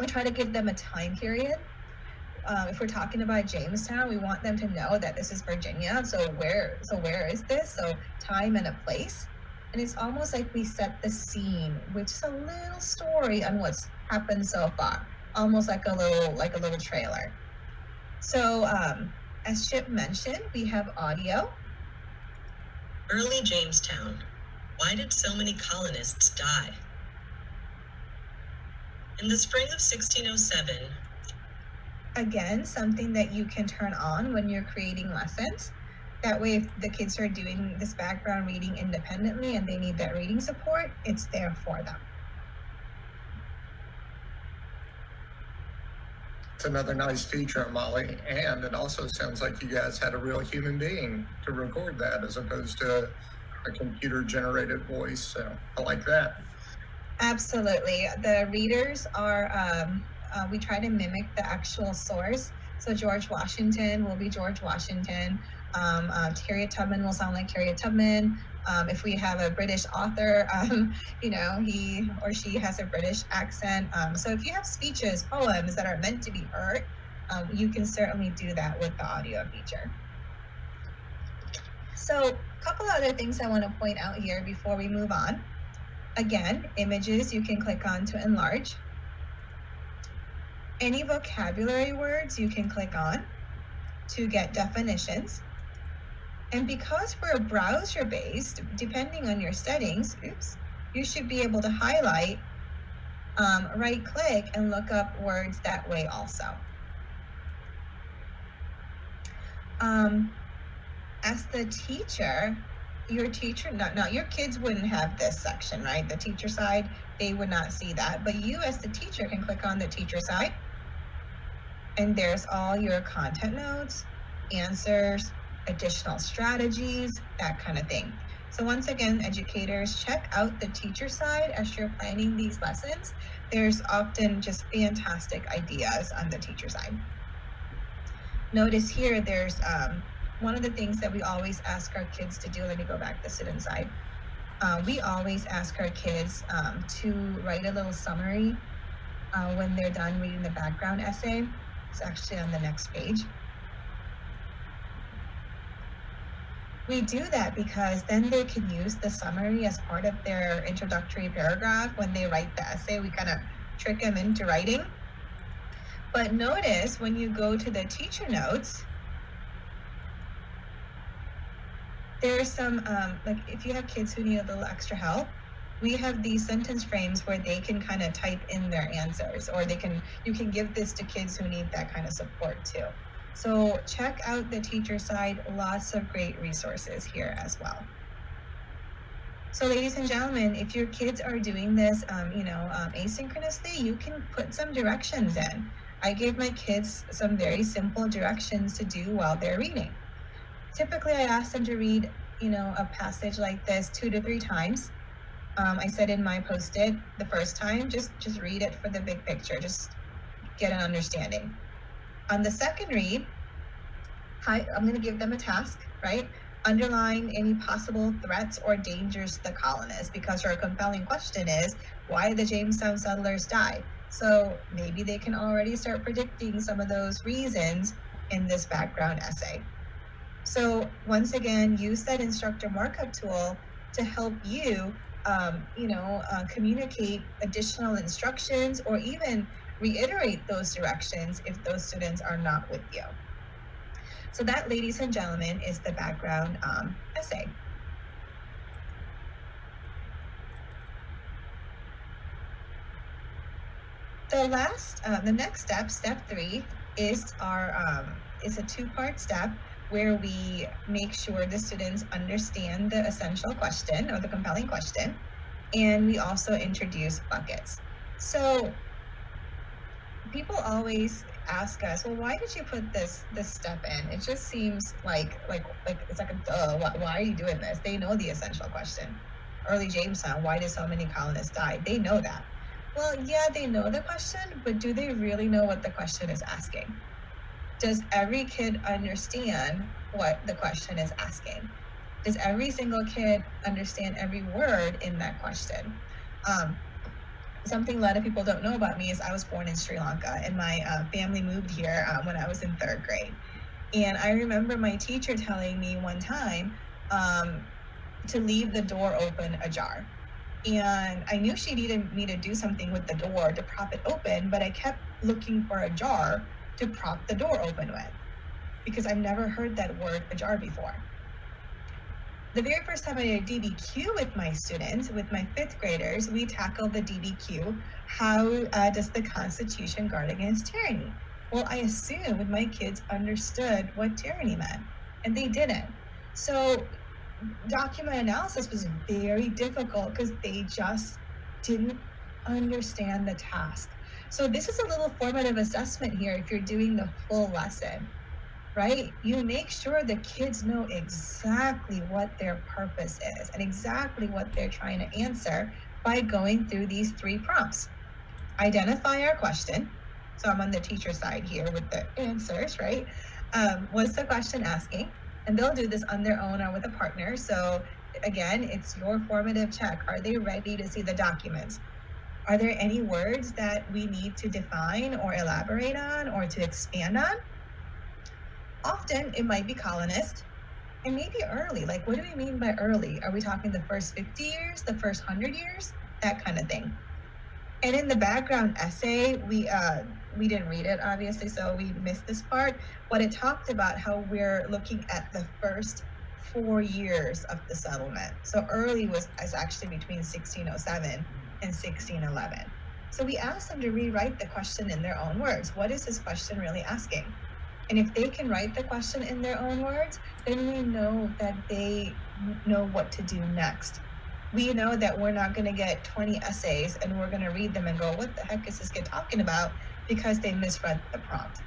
Speaker 4: We try to give them a time period. If we're talking about Jamestown, we want them to know that this is Virginia. So where is this? So time and a place. And it's almost like we set the scene with just a little story on what's happened so far, almost like a little trailer. So as Chip mentioned, we have audio.
Speaker 17: Early Jamestown. Why did so many colonists die? In the spring of 1607.
Speaker 4: Again, something that you can turn on when you're creating lessons. That way, if the kids are doing this background reading independently and they need that reading support, it's there for them.
Speaker 6: It's another nice feature, Molly, and it also sounds like you guys had a real human being to record that as opposed to a computer-generated voice, so I like that.
Speaker 4: Absolutely. The readers are, we try to mimic the actual source. So George Washington will be George Washington. Harriet Tubman will sound like Harriet Tubman. If we have a British author, he or she has a British accent. So if you have speeches, poems that are meant to be heard, you can certainly do that with the audio feature. So a couple other things I want to point out here before we move on. Again, images you can click on to enlarge. Any vocabulary words you can click on to get definitions. And because we're browser-based, depending on your settings, you should be able to highlight, right-click, and look up words that way also. As the teacher, your kids wouldn't have this section, right? The teacher side, they would not see that. But you as the teacher can click on the teacher side, and there's all your content notes, answers, additional strategies, that kind of thing. So once again, educators, check out the teacher side as you're planning these lessons. There's often just fantastic ideas on the teacher side. Notice here, there's one of the things that we always ask our kids to do. Let me go back to sit inside. We always ask our kids to write a little summary when they're done reading the background essay. It's actually on the next page. We do that because then they can use the summary as part of their introductory paragraph. When they write the essay, we kind of trick them into writing. But notice when you go to the teacher notes, there's some, like if you have kids who need a little extra help, we have these sentence frames where they can kind of type in their answers, or you can give this to kids who need that kind of support too. So check out the teacher side, lots of great resources here as well. So ladies and gentlemen, if your kids are doing this, asynchronously, you can put some directions in. I gave my kids some very simple directions to do while they're reading. Typically, I ask them to read, a passage like this 2 to 3 times. I said in my post-it the first time, just read it for the big picture, just get an understanding. On the second read, I'm going to give them a task, right? Underline any possible threats or dangers to the colonists, because our compelling question is, why did the Jamestown settlers die? So maybe they can already start predicting some of those reasons in this background essay. So once again, use that Instructor Markup tool to help you, communicate additional instructions or even reiterate those directions if those students are not with you. So that, ladies and gentlemen, is the background essay. The next step, step 3, is is a 2-part step where we make sure the students understand the essential question or the compelling question, and we also introduce buckets. So people always ask us, well, why did you put this step in? It just seems like it's like a duh. Why are you doing this? They know the essential question. Early Jamestown, why did so many colonists die? They know that. Well, yeah, they know the question, but do they really know what the question is asking? Does every kid understand what the question is asking? Does every single kid understand every word in that question? Something a lot of people don't know about me is I was born in Sri Lanka, and my family moved here when I was in 3rd grade. And I remember my teacher telling me one time to leave the door open ajar. And I knew she needed me to do something with the door to prop it open, but I kept looking for a jar to prop the door open with, because I've never heard that word ajar before. The very first time I did DBQ with my students, with my 5th graders, we tackled the DBQ, how does the Constitution guard against tyranny? Well, I assumed my kids understood what tyranny meant, and they didn't. So document analysis was very difficult because they just didn't understand the task. So this is a little formative assessment here if you're doing the full lesson, right? You make sure the kids know exactly what their purpose is and exactly what they're trying to answer by going through these 3 prompts. Identify our question. So I'm on the teacher side here with the answers, right? What's the question asking? And they'll do this on their own or with a partner. So again, it's your formative check. Are they ready to see the documents? Are there any words that we need to define or elaborate on or to expand on? Often it might be colonist, and maybe early. Like, what do we mean by early? Are we talking the first 50 years, the first 100 years? That kind of thing. And in the background essay, we didn't read it, obviously, so we missed this part. But it talked about how we're looking at the first 4 years of the settlement. So early is actually between 1607 and 1611. So we asked them to rewrite the question in their own words. What is this question really asking? And if they can write the question in their own words, then we know that they know what to do next. We know that we're not going to get 20 essays and we're going to read them and go, what the heck is this kid talking about? Because they misread the prompt.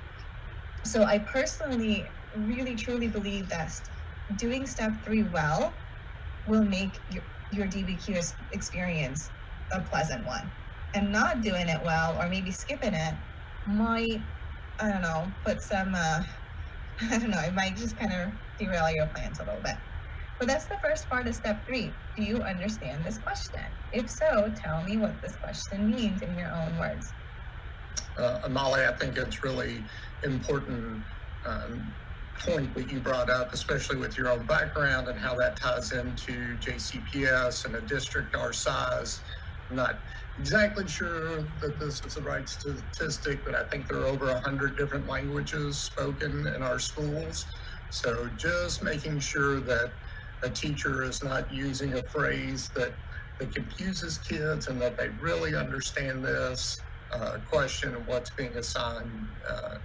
Speaker 4: So I personally really truly believe that doing step 3 well will make your DBQ experience a pleasant one. And not doing it well, or maybe skipping it, might, put some, it might just kind of derail your plans a little bit. But that's the first part of step 3. Do you understand this question? If so, tell me what this question means in your own words.
Speaker 6: Imali, I think it's really important point that you brought up, especially with your own background and how that ties into JCPS and a district our size. I'm not exactly sure that this is the right statistic, but I think there are over 100 different languages spoken in our schools. So just making sure that a teacher is not using a phrase that confuses kids and that they really understand this question of what's being assigned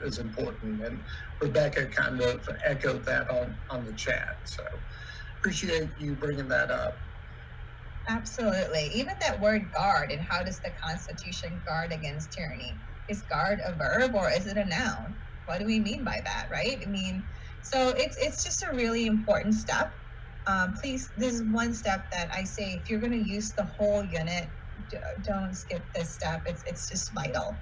Speaker 6: is important. And Rebecca kind of echoed that on the chat. So appreciate you bringing that up.
Speaker 4: Absolutely. Even that word guard, and how does the Constitution guard against tyranny? Is guard a verb or is it a noun? What do we mean by that, right? I mean, so it's just a really important step. Please, this is one step that I say if you're going to use the whole unit, don't skip this step. It's just vital.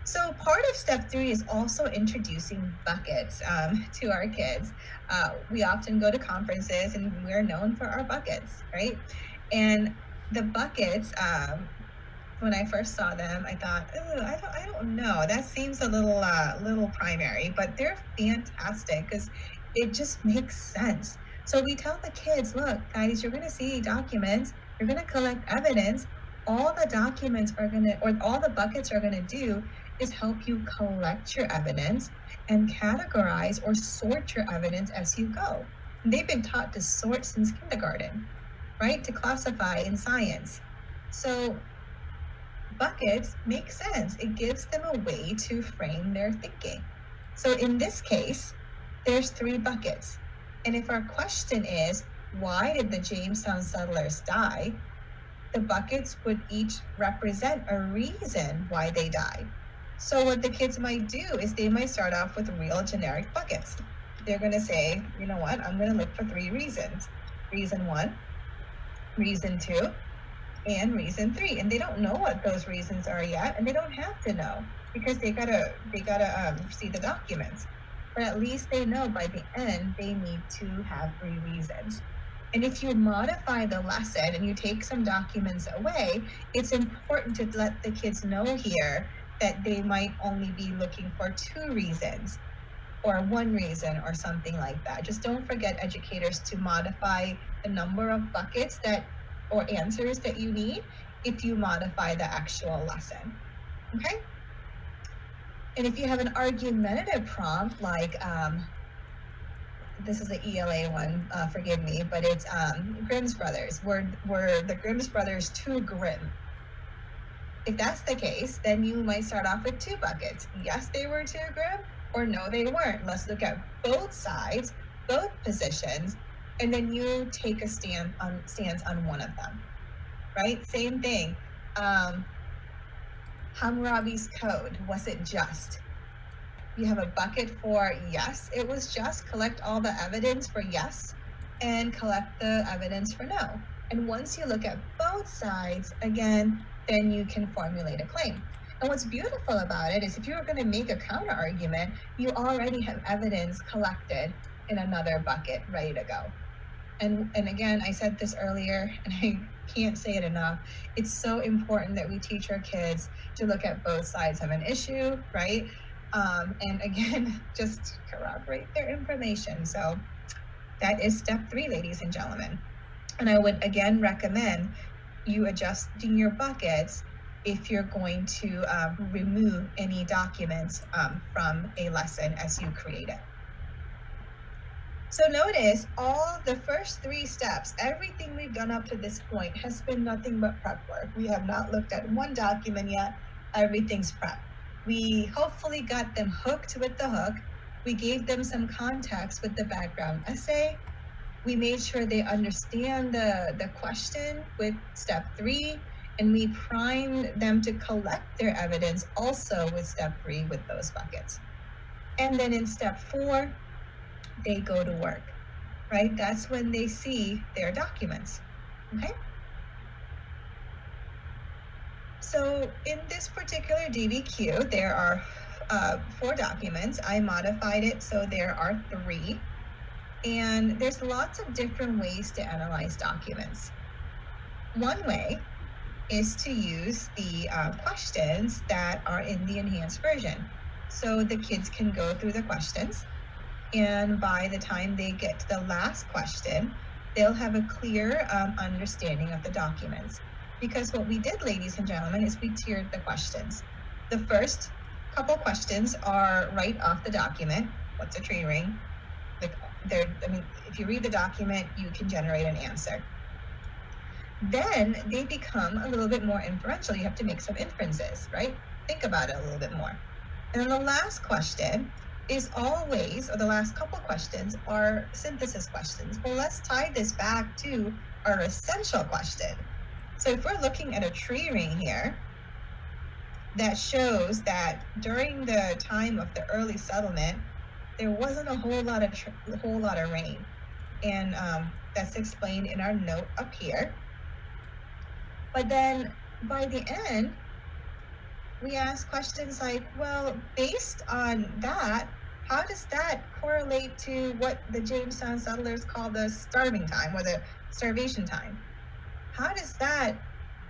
Speaker 4: So part of step 3 is also introducing buckets to our kids. We often go to conferences and we're known for our buckets, right? And the buckets, when I first saw them, I thought, oh, I don't know. That seems a little primary, but they're fantastic because it just makes sense. So we tell the kids, look, guys, you're going to see documents. You're going to collect evidence. All the documents are going to, or all the buckets are going to do is help you collect your evidence and categorize or sort your evidence as you go. And they've been taught to sort since kindergarten, right? To classify in science. So buckets make sense. It gives them a way to frame their thinking. So in this case, there's 3 buckets. And if our question is, why did the Jamestown settlers die? The buckets would each represent a reason why they died. So what the kids might do is they might start off with real generic buckets. They're going to say, you know what, I'm going to look for 3 reasons. Reason 1, reason 2, and reason 3. And they don't know what those reasons are yet, and they don't have to know because they gotta see the documents. But at least they know by the end they need to have 3 reasons. And if you modify the lesson and you take some documents away, it's important to let the kids know here that they might only be looking for 2 reasons or 1 reason or something like that. Just don't forget, educators, to modify the number of buckets that or answers that you need if you modify the actual lesson. Okay? And if you have an argumentative prompt, like this is the ELA one, forgive me, but it's Grimm's Brothers. Were the Grimm's Brothers too grim? If that's the case, then you might start off with 2 buckets. Yes, they were too grim, or no, they weren't. Let's look at both sides, both positions, and then you take a stance on one of them, right? Same thing. Hammurabi's code, was it just? You have a bucket for yes, it was just. Collect all the evidence for yes, and collect the evidence for no. And once you look at both sides, again, then you can formulate a claim. And what's beautiful about it is if you're going to make a counter argument, you already have evidence collected in another bucket ready to go. And again, I said this earlier, and I can't say it enough. It's so important that we teach our kids to look at both sides of an issue, right? And again, just corroborate their information. So that is step 3, ladies and gentlemen. And I would again recommend you adjusting your buckets if you're going to remove any documents from a lesson as you create it. So notice all the first 3 steps, everything we've done up to this point has been nothing but prep work. We have not looked at one document yet. Everything's prep. We hopefully got them hooked with the hook. We gave them some context with the background essay. We made sure they understand the question with step 3, and we primed them to collect their evidence also with step 3 with those buckets. And then in step 4, they go to work, right? That's when they see their documents, okay? So in this particular DBQ, there are 4 documents. I modified it so there are 3. And there's lots of different ways to analyze documents. One way is to use the questions that are in the enhanced version. So the kids can go through the questions, and by the time they get to the last question, they'll have a clear understanding of the documents. Because what we did, ladies and gentlemen, is we tiered the questions. The first couple questions are right off the document. What's a tree ring? If you read the document, you can generate an answer. Then they become a little bit more inferential. You have to make some inferences, right? Think about it a little bit more. And then the last question is always, or the last couple questions are synthesis questions. Well, let's tie this back to are essential questions. So if we're looking at a tree ring here, that shows that during the time of the early settlement, there wasn't a whole lot of rain, and that's explained in our note up here. But then by the end, we ask questions like, well, based on that, how does that correlate to what the Jamestown settlers call the starving time or the starvation time? How does that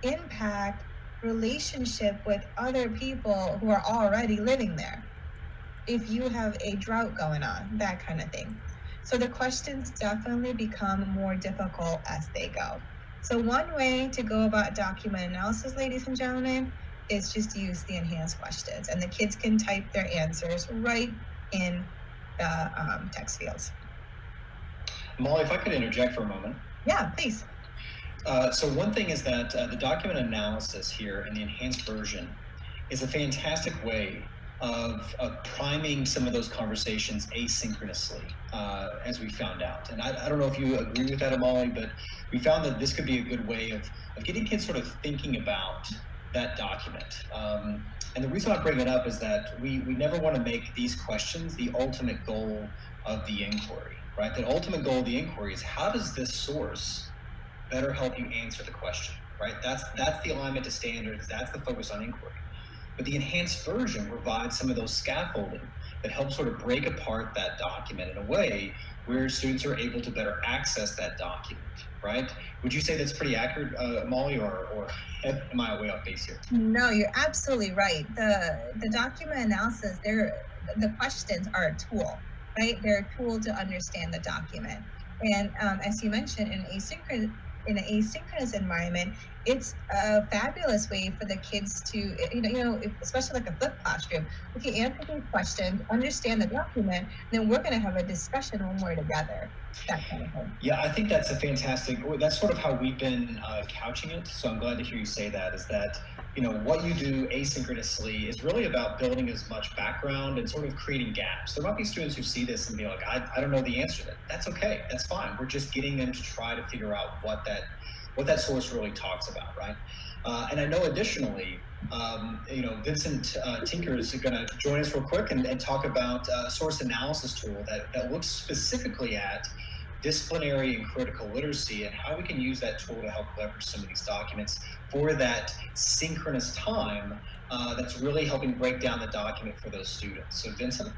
Speaker 4: impact relationship with other people who are already living there? If you have a drought going on, that kind of thing. So the questions definitely become more difficult as they go. So one way to go about document analysis, ladies and gentlemen, is just to use the enhanced questions, and the kids can type their answers right in the text fields.
Speaker 1: Molly, if I could interject for a moment.
Speaker 4: Yeah, please.
Speaker 1: So one thing is that the document analysis here in the enhanced version is a fantastic way of priming some of those conversations asynchronously, as we found out. And I don't know if you agree with that, Imali, but we found that this could be a good way of getting kids sort of thinking about that document. And the reason I bring it up is that we never want to make these questions the ultimate goal of the inquiry, right? The ultimate goal of the inquiry is, how does this source better help you answer the question, right? That's the alignment to standards, that's the focus on inquiry. But the enhanced version provides some of those scaffolding that helps sort of break apart that document in a way where students are able to better access that document, right? Would you say that's pretty accurate, Molly, or am I way off base here?
Speaker 4: No, you're absolutely right. The document analysis, the questions are a tool, right? They're a tool to understand the document. And as you mentioned, in an asynchronous environment, it's a fabulous way for the kids to, especially like a flipped classroom, okay, answer these questions, understand the document, then we're going to have a discussion when we're together, that kind of thing.
Speaker 1: Yeah, I think that's that's sort of how we've been couching it. So I'm glad to hear you say that, is that, what you do asynchronously is really about building as much background and sort of creating gaps. There might be students who see this and be like, I don't know the answer to that. That's okay. That's fine. We're just getting them to try to figure out what that source really talks about, right? And I know additionally, Vincent Tinker is going to join us real quick and talk about a source analysis tool that looks specifically at disciplinary and critical literacy and how we can use that tool to help leverage some of these documents for that synchronous time that's really helping break down the document for those students. So Vincent?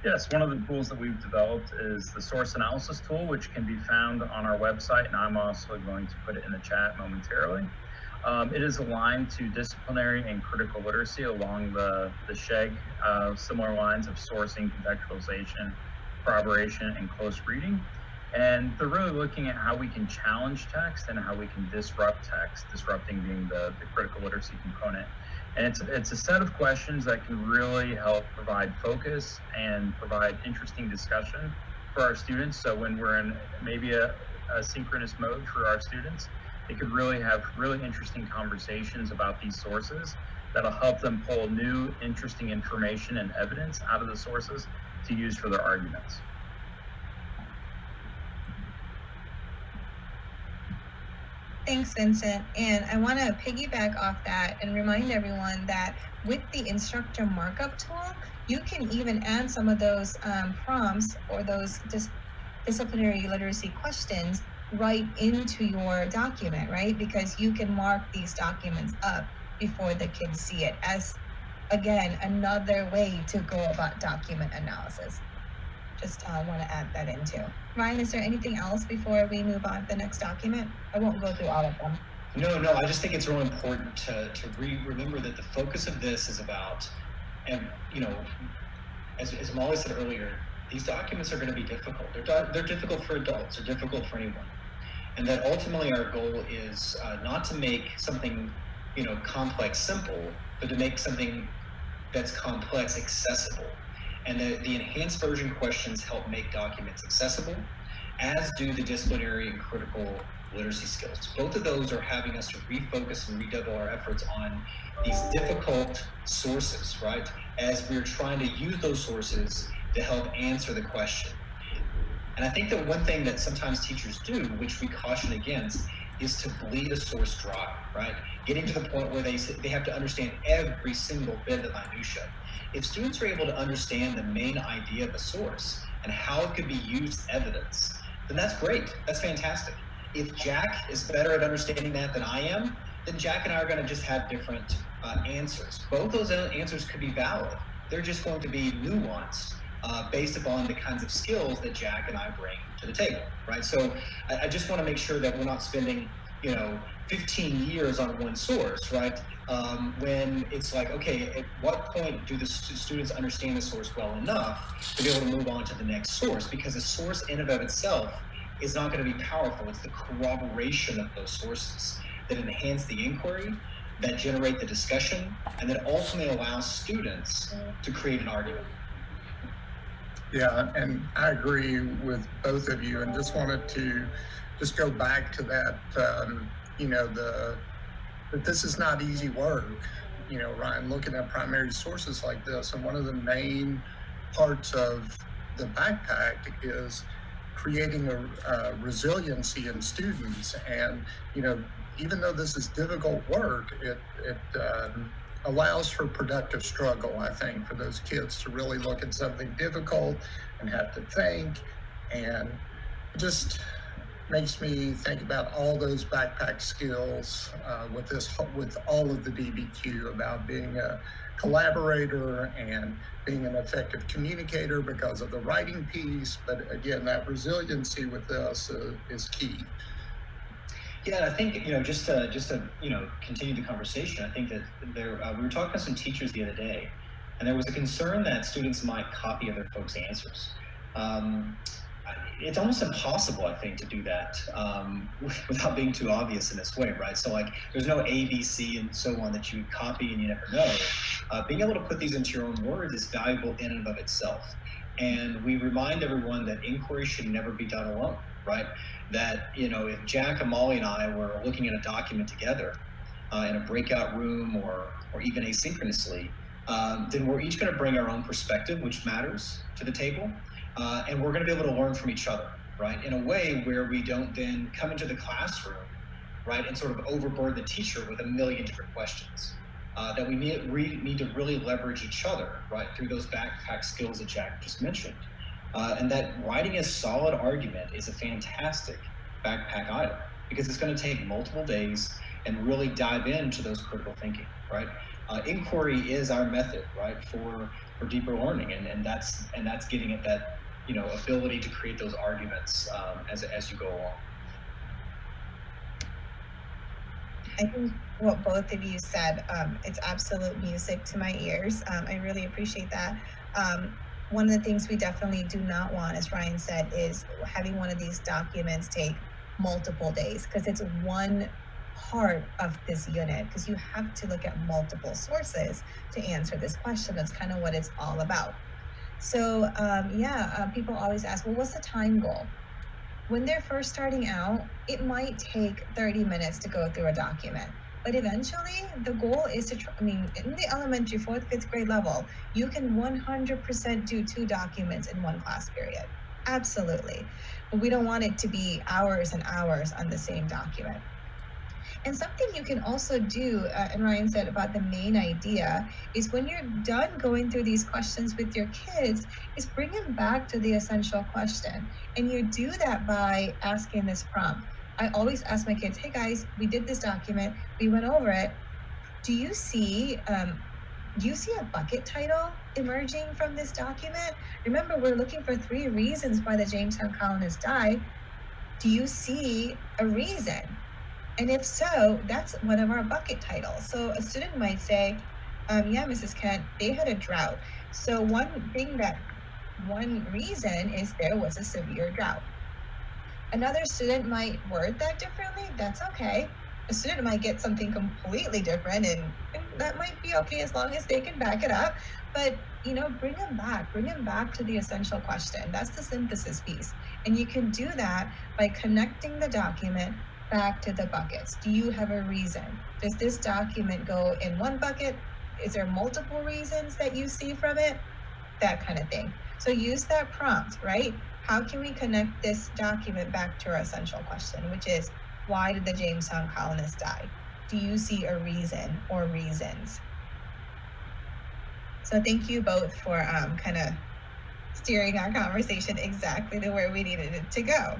Speaker 3: Yes, one of the tools that we've developed is the source analysis tool, which can be found on our website, and I'm also going to put it in the chat momentarily. It is aligned to disciplinary and critical literacy along the SHEG, similar lines of sourcing, contextualization, corroboration, and close reading. And they're really looking at how we can challenge text and how we can disrupt text, disrupting being the critical literacy component. And it's a set of questions that can really help provide focus and provide interesting discussion for our students. So when we're in maybe a synchronous mode for our students, they could really have really interesting conversations about these sources that'll help them pull new, interesting information and evidence out of the sources to use for their arguments.
Speaker 4: Thanks, Vincent. And I want to piggyback off that and remind everyone that with the Instructor Markup tool, you can even add some of those prompts or those disciplinary literacy questions right into your document, right? Because you can mark these documents up before the kids see it as, again, another way to go about document analysis. Just want to add that in too. Ryan, is there anything else before we move on to the next document? I won't go through all of them.
Speaker 1: No, I just think it's really important to remember that the focus of this is about, and as Molly said earlier, these documents are going to be difficult. They're difficult for adults, they're difficult for anyone. And that ultimately our goal is not to make something, complex simple, but to make something that's complex accessible. And the enhanced version questions help make documents accessible, as do the disciplinary and critical literacy skills. Both of those are having us to refocus and redouble our efforts on these difficult sources, right? As we're trying to use those sources to help answer the question. And I think that one thing that sometimes teachers do, which we caution against, is to bleed a source dry, right? Getting to the point where they have to understand every single bit of the minutia. If students are able to understand the main idea of a source and how it could be used as evidence, then that's great. That's fantastic. If Jack is better at understanding that than I am, then Jack and I are going to just have different answers. Both those answers could be valid. They're just going to be nuanced based upon the kinds of skills that Jack and I bring to the table, right? So I just want to make sure that we're not spending, 15 years on one source, right? When it's like, okay, at what point do the students understand the source well enough to be able to move on to the next source? Because a source in and of itself is not going to be powerful. It's the corroboration of those sources that enhance the inquiry, that generate the discussion, and that ultimately allows students to create an argument.
Speaker 6: Yeah, and I agree with both of you, and just wanted to just go back to that, that this is not easy work. Ryan, looking at primary sources like this, and one of the main parts of the backpack is creating a resiliency in students. And, even though this is difficult work, it allows for productive struggle, I think, for those kids to really look at something difficult and have to think. And it just makes me think about all those backpack skills with all of the DBQ, about being a collaborator and being an effective communicator because of the writing piece. But again, that resiliency with this is key.
Speaker 1: Yeah, I think, just to continue the conversation, I think that we were talking to some teachers the other day, and there was a concern that students might copy other folks' answers. It's almost impossible, I think, to do that without being too obvious in this way, right? So, there's no A, B, C, and so on that you would copy and you never know. Being able to put these into your own words is valuable in and of itself. And we remind everyone that inquiry should never be done alone, right? That, if Jack, Imali, and I were looking at a document together in a breakout room or even asynchronously, then we're each going to bring our own perspective, which matters, to the table. And we're going to be able to learn from each other, right? In a way where we don't then come into the classroom, right, and sort of overburden the teacher with a million different questions. That we need to really leverage each other, right, through those backpack skills that Jack just mentioned. And that writing a solid argument is a fantastic backpack item because it's going to take multiple days and really dive into those critical thinking, right? Inquiry is our method, right, for deeper learning, and that's getting at that, ability to create those arguments as you go along.
Speaker 4: I think what both of you said, it's absolute music to my ears. I really appreciate that. One of the things we definitely do not want, as Ryan said, is having one of these documents take multiple days, because it's one part of this unit, because you have to look at multiple sources to answer this question. That's kind of what it's all about. So people always ask, well, what's the time goal? When they're first starting out, it might take 30 minutes to go through a document. But eventually, the goal is to, in the elementary 4th, 5th grade level, you can 100% do 2 documents in one class period. Absolutely. But we don't want it to be hours and hours on the same document. And something you can also do, and Ryan said about the main idea, is when you're done going through these questions with your kids, is bring them back to the essential question. And you do that by asking this prompt. I always ask my kids, hey guys, we did this document, we went over it. Do you see a bucket title emerging from this document? Remember, we're looking for 3 reasons why the Jamestown colonists died. Do you see a reason? And if so, that's one of our bucket titles. So a student might say, yeah, Mrs. Kent, they had a drought. So one reason is there was a severe drought. Another student might word that differently. That's okay. A student might get something completely different, and that might be okay as long as they can back it up. But, bring them back to the essential question. That's the synthesis piece. And you can do that by connecting the document back to the buckets. Do you have a reason? Does this document go in one bucket? Is there multiple reasons that you see from it? That kind of thing. So use that prompt, right? how can we connect this document back to our essential question, which is, why did the Jamestown colonists die? Do you see a reason or reasons? So thank you both for kind of steering our conversation exactly to where we needed it to go.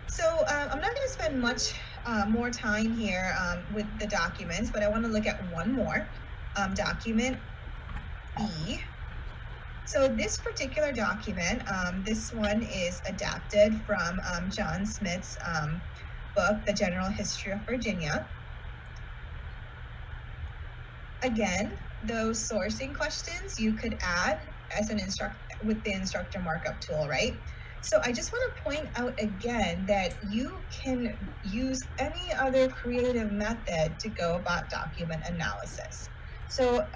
Speaker 4: So I'm not going to spend much more time here with the documents, but I want to look at one more, document B. So this particular document, this one is adapted from John Smith's book, The General History of Virginia. Again, those sourcing questions you could add as an with the Instructor Markup tool, right? So I just want to point out again that you can use any other creative method to go about document analysis. So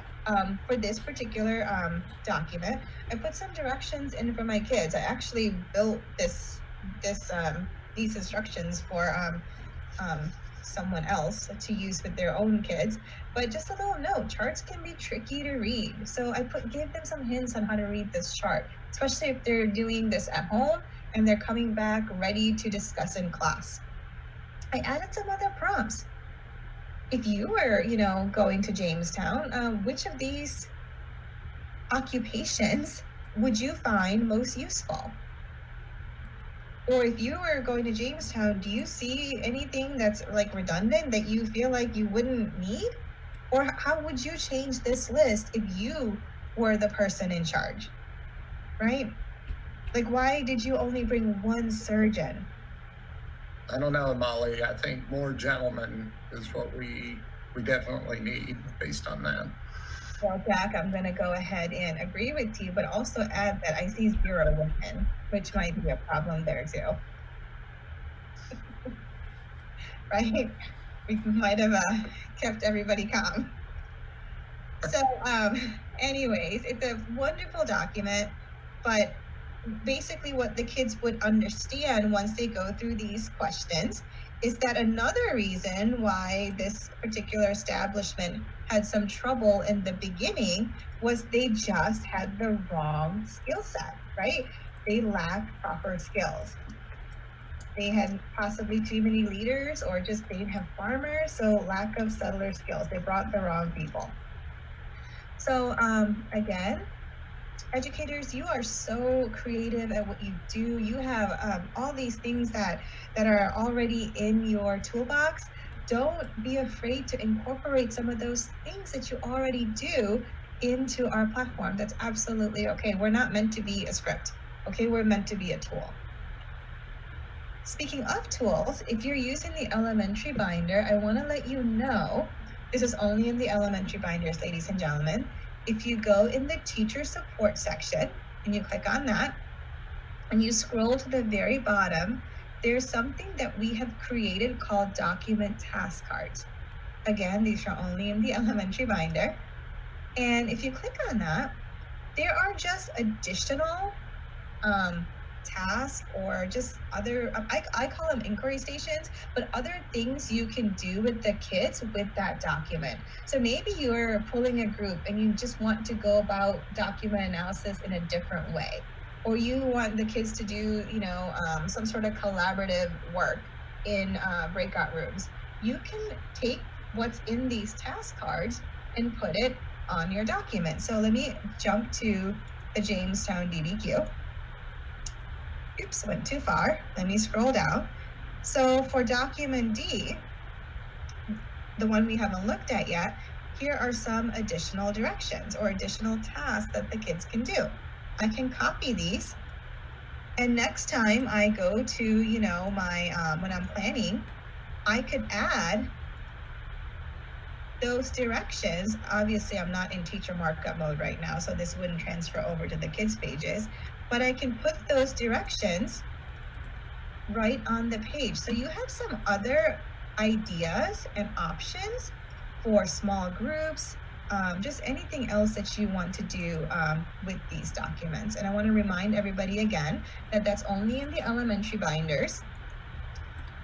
Speaker 4: for this particular document, I put some directions in for my kids. I actually built these instructions for someone else to use with their own kids. But just a little note, charts can be tricky to read. So I gave them some hints on how to read this chart, especially if they're doing this at home and they're coming back ready to discuss in class. I added some other prompts. If you were, going to Jamestown, which of these occupations would you find most useful? Or if you were going to Jamestown, do you see anything that's like redundant that you feel like you wouldn't need? Or how would you change this list if you were the person in charge, right? Like, why did you only bring one surgeon?
Speaker 6: I don't know, Imali. I think more gentlemen is what we definitely need based on that.
Speaker 4: Well, Jack, I'm going to go ahead and agree with you, but also add that I see 0 women, which might be a problem there too. Right? We might have kept everybody calm. So anyways, it's a wonderful document, but basically what the kids would understand once they go through these questions is that another reason why this particular establishment had some trouble in the beginning was they just had the wrong skill set, right? They lacked proper skills. They had possibly too many leaders, or just they didn't have farmers, so lack of settler skills. They brought the wrong people. So again, educators, you are so creative at what you do. You have all these things that are already in your toolbox. Don't be afraid to incorporate some of those things that you already do into our platform. That's absolutely okay. We're not meant to be a script, okay? We're meant to be a tool. Speaking of tools, if you're using the elementary binder, I want to let you know, this is only in the elementary binders, ladies and gentlemen. If you go in the teacher support section and you click on that and you scroll to the very bottom, there's something that we have created called document task cards. Again, these are only in the elementary binder. And if you click on that, there are just additional tasks or just other, I call them inquiry stations, but other things you can do with the kids with that document. So maybe you're pulling a group and you just want to go about document analysis in a different way, or you want the kids to do, some sort of collaborative work in breakout rooms. You can take what's in these task cards and put it on your document. So let me jump to the Jamestown DBQ. Oops, went too far. Let me scroll down. So for document D, the one we haven't looked at yet, here are some additional directions or additional tasks that the kids can do. I can copy these, and next time I go to, my, when I'm planning, I could add those directions. Obviously, I'm not in teacher markup mode right now, so this wouldn't transfer over to the kids' pages, but I can put those directions right on the page. So you have some other ideas and options for small groups, just anything else that you want to do with these documents. And I want to remind everybody again that that's only in the elementary binders.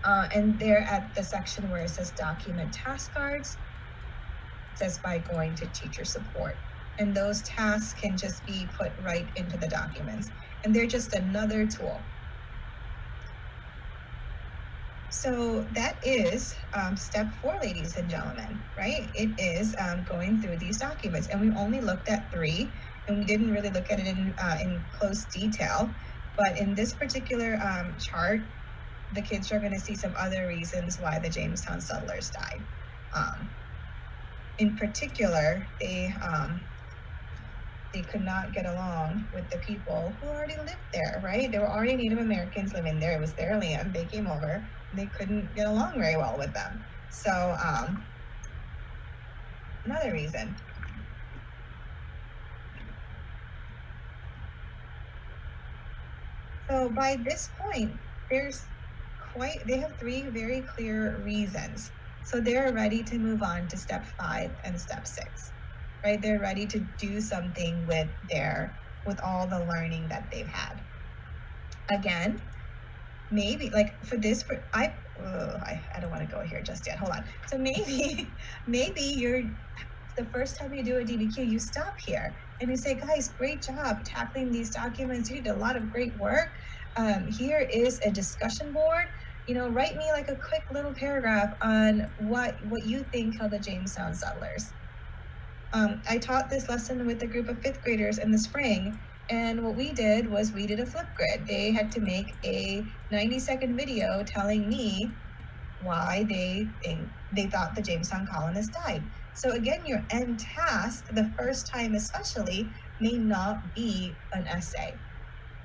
Speaker 4: And they're at the section where it says document task cards, just by going to teacher support. And those tasks can just be put right into the documents. and they're just another tool. So that is step 4, ladies and gentlemen, right? It is going through these documents, and we only looked at 3, and we didn't really look at it in close detail. But in this particular chart, the kids are going to see some other reasons why the Jamestown settlers died. In particular, they could not get along with the people who already lived there, right? There were already Native Americans living there. It was their land. They came over. They couldn't get along very well with them. So another reason. So by this point, they have 3 very clear reasons. So they're ready to move on to step 5 and step 6, right? They're ready to do something with all the learning that they've had. Again, maybe like for this, I don't want to go here just yet. Hold on. So maybe you're the first time you do a DBQ, you stop here and you say, guys, great job tackling these documents. You did a lot of great work. Here is a discussion board. Write me like a quick little paragraph on what you think of the Jamestown settlers. I taught this lesson with a group of 5th graders in the spring, and what we did was we did a flip grid. They had to make a 90-second video telling me why they thought the Jamestown colonists died. So again, your end task, the first time especially, may not be an essay.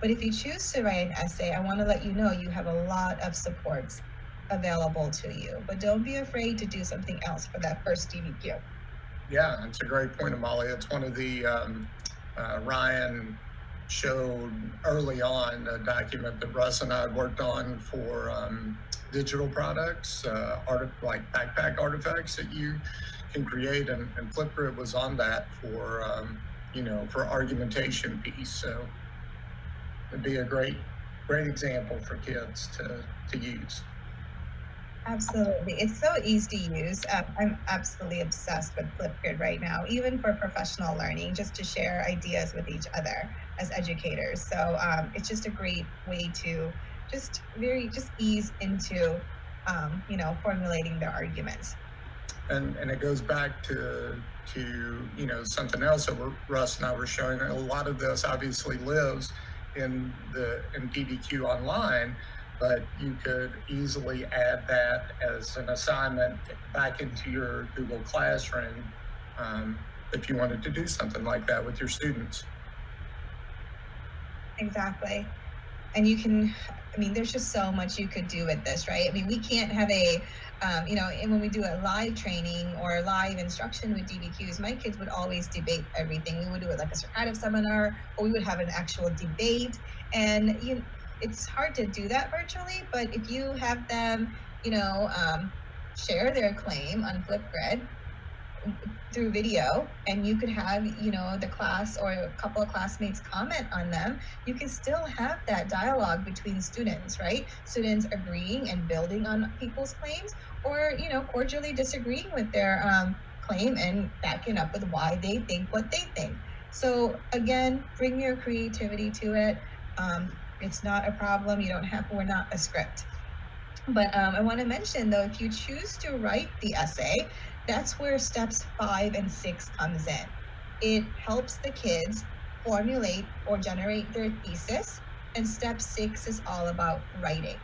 Speaker 4: But if you choose to write an essay, I want to let you know you have a lot of supports available to you. But don't be afraid to do something else for that first DBQ.
Speaker 6: Yeah, it's a great point, Imali. It's one of the, Ryan showed early on a document that Russ and I worked on for digital products, like backpack artifacts that you can create, and Flipgrid was on that for, for argumentation piece. So it'd be a great example for kids to use.
Speaker 4: Absolutely. It's so easy to use. I'm absolutely obsessed with Flipgrid right now, even for professional learning, just to share ideas with each other as educators. So it's just a great way to just ease into, formulating their arguments.
Speaker 6: And it goes back to something else that Russ and I were showing. A lot of this obviously lives in Dbq Online, but you could easily add that as an assignment back into your Google Classroom if you wanted to do something like that with your students.
Speaker 4: Exactly. And you can, there's just so much you could do with this, right? We can't have and when we do a live training or live instruction with DBQs, my kids would always debate everything. We would do it like a Socrative seminar, or we would have an actual debate. And it's hard to do that virtually, but if you have them, share their claim on Flipgrid through video, and you could have, the class or a couple of classmates comment on them, you can still have that dialogue between students, right? Students agreeing and building on people's claims, or, cordially disagreeing with their claim and backing up with why they think what they think. So again, bring your creativity to it. It's not a problem. We're not a script. But I want to mention, though, if you choose to write the essay, that's where steps 5 and 6 comes in. It helps the kids formulate or generate their thesis, and step 6 is all about writing.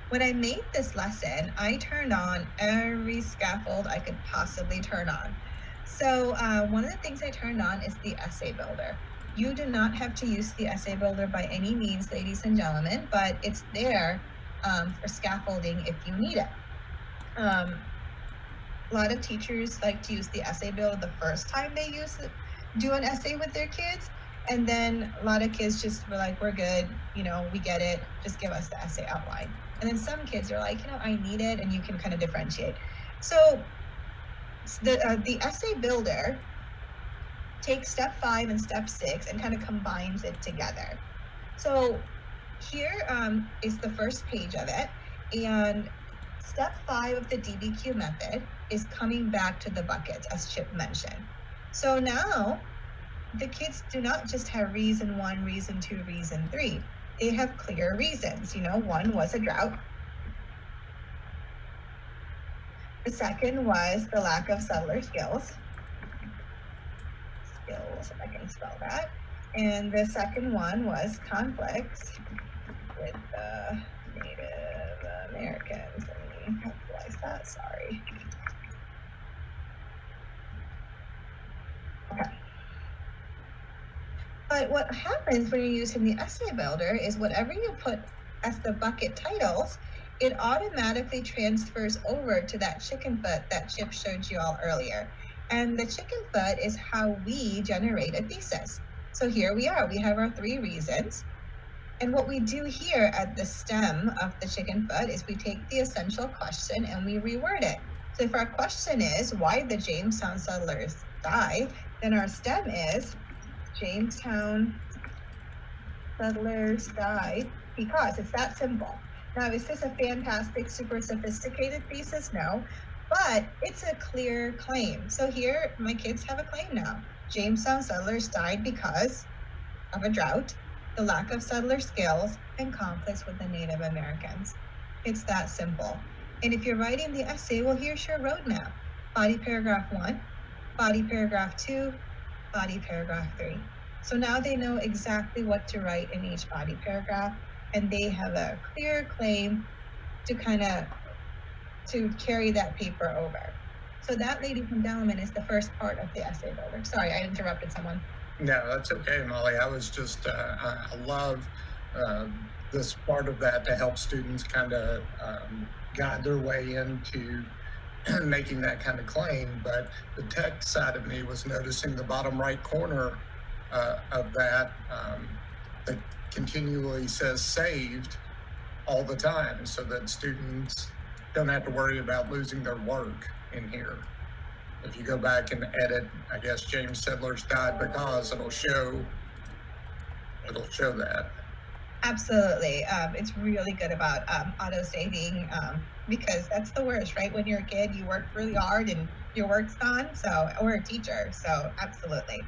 Speaker 4: When I made this lesson, I turned on every scaffold I could possibly turn on. So one of the things I turned on is the essay builder. You do not have to use the essay builder by any means, ladies and gentlemen, but it's there for scaffolding if you need it. A lot of teachers like to use the essay builder the first time they do an essay with their kids, and then a lot of kids just were like, we're good, we get it, just give us the essay outline. And then some kids are like, I need it, and you can kind of differentiate. So the essay builder takes step 5 and step 6 and kind of combines it together. So here is the first page of it, and step 5 of the DBQ method is coming back to the buckets, as Chip mentioned. So now the kids do not just have reason 1, reason 2, reason 3. They have clear reasons. You know, one was a drought. The second was the lack of settler skills. If I can spell that. And the second one was conflicts with the Native Americans. Let me capitalize that, sorry. Okay. But what happens when you're using the essay builder is whatever you put as the bucket titles, it automatically transfers over to that chicken foot that Chip showed you all earlier. And the chicken foot is how we generate a thesis. So here we are, we have our 3 reasons. And what we do here at the stem of the chicken foot is we take the essential question and we reword it. So if our question is, why did the Jamestown settlers die? Then our stem is, Jamestown settlers died because. It's that simple. Now, is this a fantastic, super sophisticated thesis? No, but it's a clear claim. So here, my kids have a claim now. Jamestown settlers died because of a drought, the lack of settler skills, and conflicts with the Native Americans. It's that simple. And if you're writing the essay, well, here's your roadmap. Body paragraph 1, body paragraph 2, body paragraph 3. So now they know exactly what to write in each body paragraph, and they have a clear claim to to carry that paper over. So that, ladies and gentlemen, is the first part of the essay builder. Sorry, I interrupted someone.
Speaker 6: No, that's okay, Molly. I was just, I love this part of that to help students kind of guide their way into making that kind of claim. But the tech side of me was noticing the bottom right corner of that that continually says saved all the time, so that students don't have to worry about losing their work in here. If you go back and edit, I guess James Settlers died because it'll show that.
Speaker 4: Absolutely. It's really good about auto-saving because that's the worst, right? When you're a kid, you work really hard and your work's gone, or a teacher, so absolutely.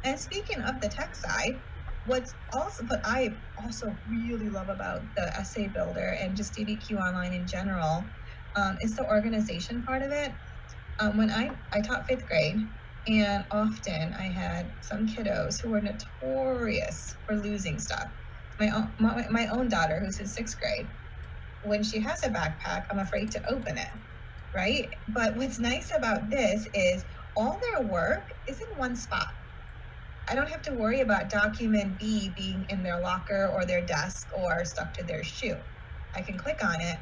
Speaker 4: And speaking of the tech side, what I also really love about the essay builder and just Dbq Online in general is the organization part of it. When I taught 5th grade, and often I had some kiddos who were notorious for losing stuff. My own daughter, who's in 6th grade, when she has a backpack, I'm afraid to open it, right? But what's nice about this is all their work is in one spot. I don't have to worry about document B being in their locker or their desk or stuck to their shoe. I can click on it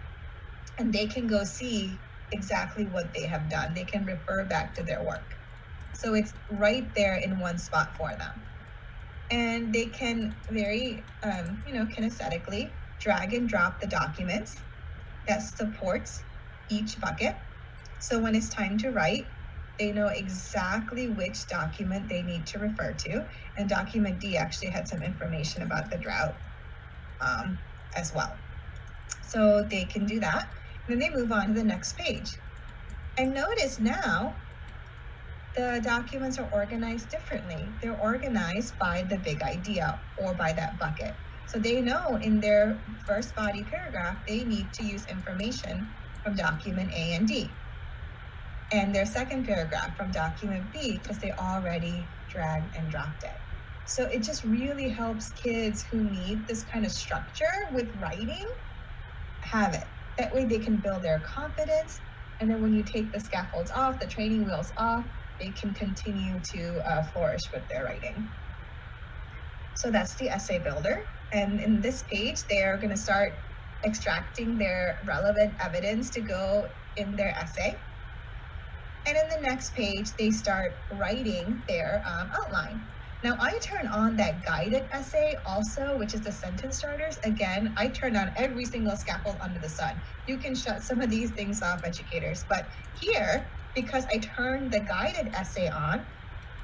Speaker 4: and they can go see exactly what they have done. They can refer back to their work. So it's right there in one spot for them. And they can very, kinesthetically drag and drop the documents that supports each bucket. So when it's time to write, they know exactly which document they need to refer to. And document D actually had some information about the drought as well. So they can do that. And then they move on to the next page. And notice now, the documents are organized differently. They're organized by the big idea or by that bucket. So they know in their first body paragraph, they need to use information from document A and D. And their second paragraph from document B, because they already dragged and dropped it. So it just really helps kids who need this kind of structure with writing have it. That way they can build their confidence. And then when you take the scaffolds off, the training wheels off, they can continue to flourish with their writing. So that's the essay builder. And in this page, they're going to start extracting their relevant evidence to go in their essay. And in the next page, they start writing their outline. Now I turn on that guided essay also, which is the sentence starters. Again, I turn on every single scaffold under the sun. You can shut some of these things off, educators, but here, because I turned the guided essay on,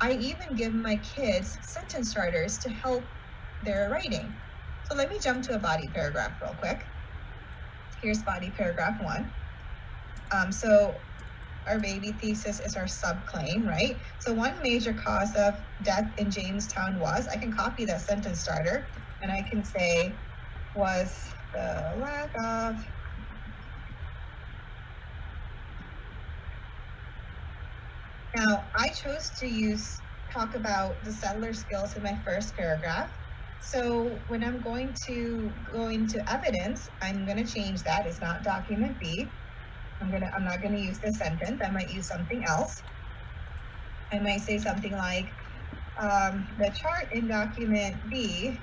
Speaker 4: I even give my kids sentence starters to help their writing. So let me jump to a body paragraph real quick. Here's body paragraph 1. So our baby thesis is our subclaim, right? So one major cause of death in Jamestown was, I can copy that sentence starter and I can say, was the lack of Now, I chose to talk about the settler skills in my first paragraph. So when I'm going to go into evidence, I'm going to change that. It's not document B. I'm not going to use this sentence. I might use something else. I might say something like, the chart in document B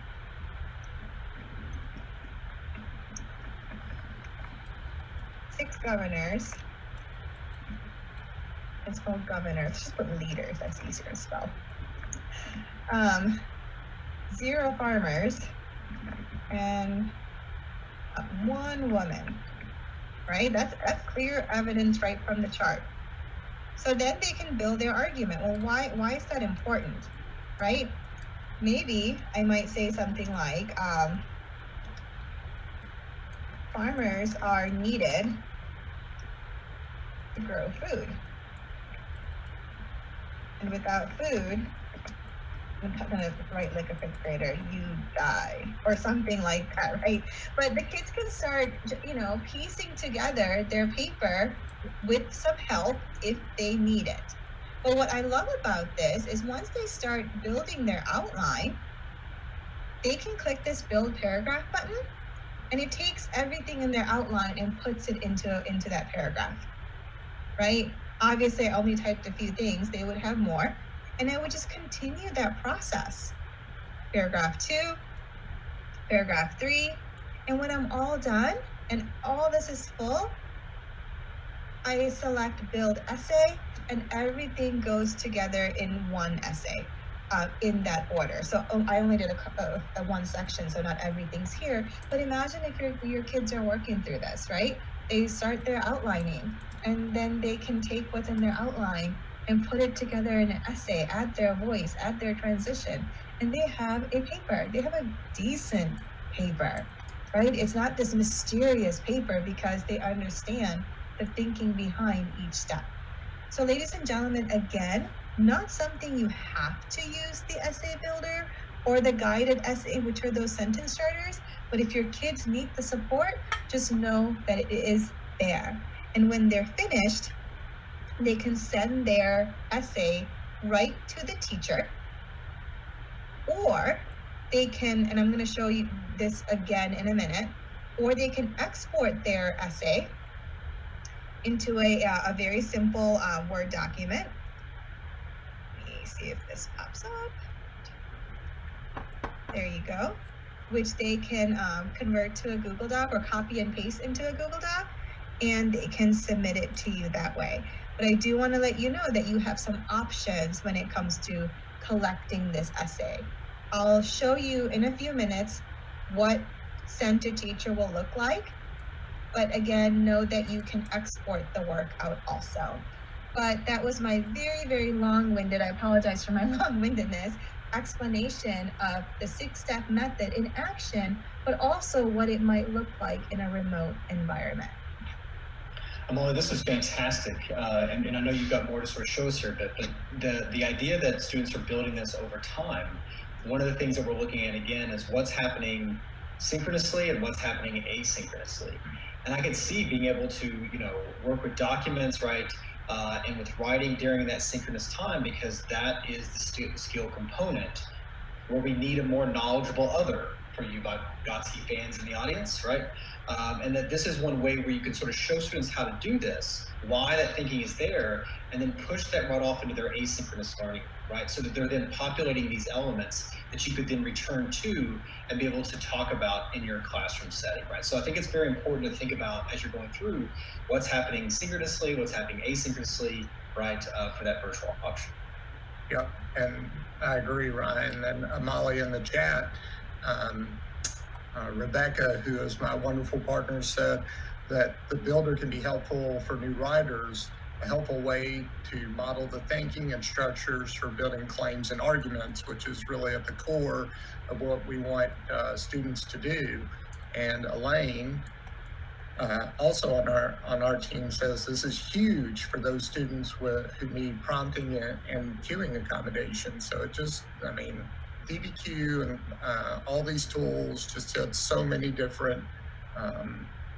Speaker 4: six governors. It's called governors. Just put leaders. That's easier to spell. 0 farmers and 1 woman. Right? That's clear evidence right from the chart. So then they can build their argument. Well, why is that important? Right? Maybe I might say something like, farmers are needed to grow food. And without food, I'm gonna write like a 5th grader, you die, or something like that, right? But the kids can start, piecing together their paper with some help if they need it. But what I love about this is once they start building their outline, they can click this build paragraph button, and it takes everything in their outline and puts it into that paragraph, right? Obviously, I only typed a few things. They would have more. And I would just continue that process. Paragraph 2, paragraph 3. And when I'm all done and all this is full, I select build essay and everything goes together in one essay in that order. So I only did a one section, so not everything's here. But imagine if your kids are working through this, right? They start their outlining and then they can take what's in their outline and put it together in an essay, add their voice, add their transition, and they have a paper. They have a decent paper, right? It's not this mysterious paper because they understand the thinking behind each step. So ladies and gentlemen, again, not something you have to use the essay builder or the guided essay, which are those sentence starters, but if your kids need the support, just know that it is there. And when they're finished, they can send their essay right to the teacher, or they can, and I'm going to show you this again in a minute, or they can export their essay into a very simple Word document. Let me see if this pops up. There you go. Which they can convert to a Google Doc or copy and paste into a Google Doc, and they can submit it to you that way. But I do want to let you know that you have some options when it comes to collecting this essay. I'll show you in a few minutes what send to teacher will look like. But again, know that you can export the work out also. But that was my very, very long-winded, I apologize for my long-windedness, explanation of the 6-step method in action, but also what it might look like in a remote environment.
Speaker 1: Imali, this is fantastic, and I know you've got more to sort of show us here, but the idea that students are building this over time, one of the things that we're looking at again is what's happening synchronously and what's happening asynchronously. And I can see being able to, work with documents, right, and with writing during that synchronous time, because that is the skill component where we need a more knowledgeable other for you Vygotsky fans in the audience, right? And that this is one way where you can sort of show students how to do this, why that thinking is there, and then push that right off into their asynchronous learning, right? So that they're then populating these elements that you could then return to and be able to talk about in your classroom setting, right? So I think it's very important to think about as you're going through what's happening synchronously, what's happening asynchronously, right, for that virtual option.
Speaker 6: Yep, and I agree, Ryan. And Imali in the chat, Rebecca, who is my wonderful partner, said that the builder can be helpful for new writers, a helpful way to model the thinking and structures for building claims and arguments, which is really at the core of what we want students to do. And Elaine also on our team says this is huge for those students who need prompting and queuing accommodations. So it just, I mean, DBQ and all these tools just had so many different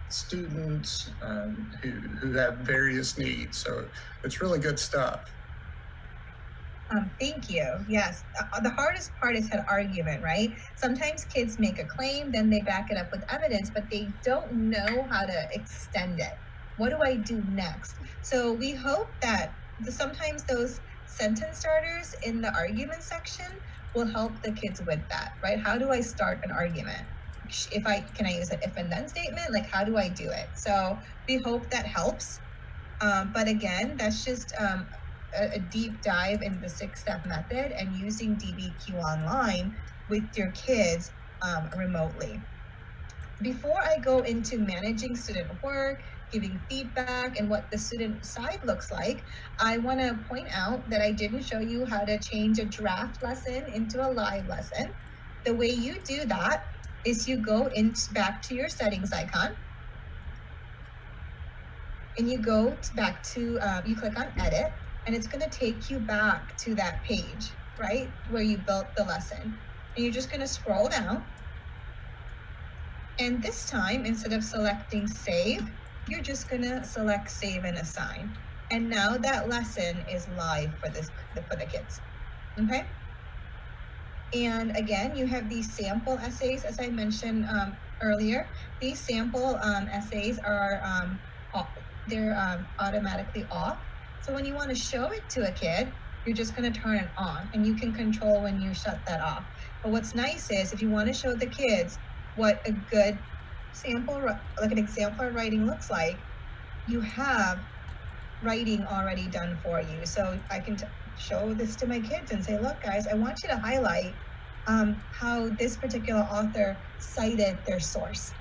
Speaker 6: students who have various needs. So it's really good stuff.
Speaker 4: Thank you. Yes, the hardest part is an argument, right? Sometimes kids make a claim, then they back it up with evidence, but they don't know how to extend it. What do I do next? So we hope that sometimes those sentence starters in the argument section will help the kids with that, right? How do I start an argument? Can I use an if and then statement? Like, how do I do it? So we hope that helps. But again, that's just a deep dive into the 6-step method and using Dbq Online with your kids remotely. Before I go into managing student work, giving feedback, and what the student side looks like, I want to point out that I didn't show you how to change a draft lesson into a live lesson. The way you do that is you go back to your settings icon, and you go back to, you click on edit, and it's going to take you back to that page, right, where you built the lesson. And you're just going to scroll down. And this time, instead of selecting save, you're just going to select save and assign. And now that lesson is live for the kids, okay? And again, you have these sample essays, as I mentioned earlier. These sample essays are they're automatically off. So when you want to show it to a kid, you're just going to turn it on, and you can control when you shut that off. But what's nice is if you want to show the kids what a good sample, like an exemplar writing looks like, you have writing already done for you. So I can show this to my kids and say, look guys, I want you to highlight how this particular author cited their source.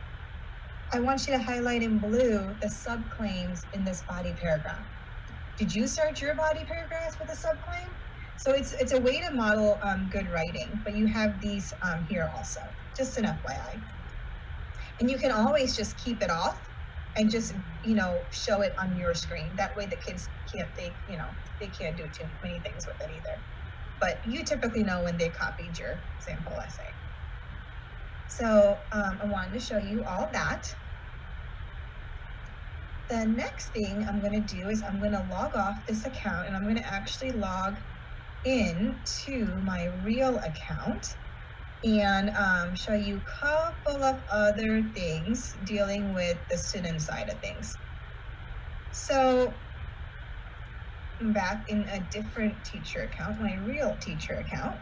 Speaker 4: I want you to highlight in blue the subclaims in this body paragraph. Did you start your body paragraphs with a subclaim? So it's a way to model good writing, but you have these here also, just an FYI. And you can always just keep it off and just, show it on your screen. That way the kids they can't do too many things with it either. But you typically know when they copied your sample essay. So I wanted to show you all that. The next thing I'm going to do is I'm going to log off this account, and I'm going to actually log in to my real account and show you a couple of other things dealing with the student side of things. So I'm back in a different teacher account, my real teacher account.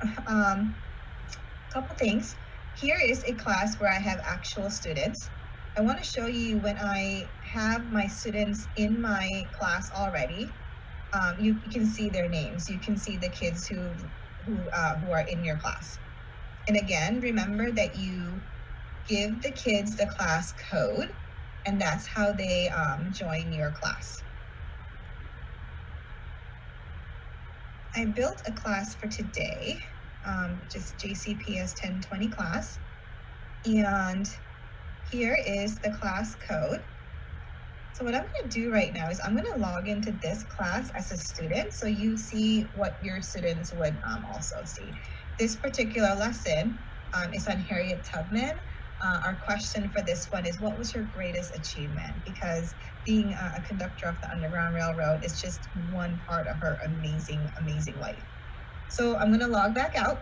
Speaker 4: Couple things. Here is a class where I have actual students. I want to show you when I have my students in my class already. You can see their names. You can see the kids who are in your class. And again, remember that you give the kids the class code, and that's how they join your class. I built a class for today, just JCPS 1020 class, and here is the class code. So what I'm going to do right now is I'm going to log into this class as a student, so you see what your students would also see. This particular lesson is on Harriet Tubman. Our question for this one is, what was your greatest achievement? Because being a conductor of the Underground Railroad is just one part of her amazing, amazing life. So I'm going to log back out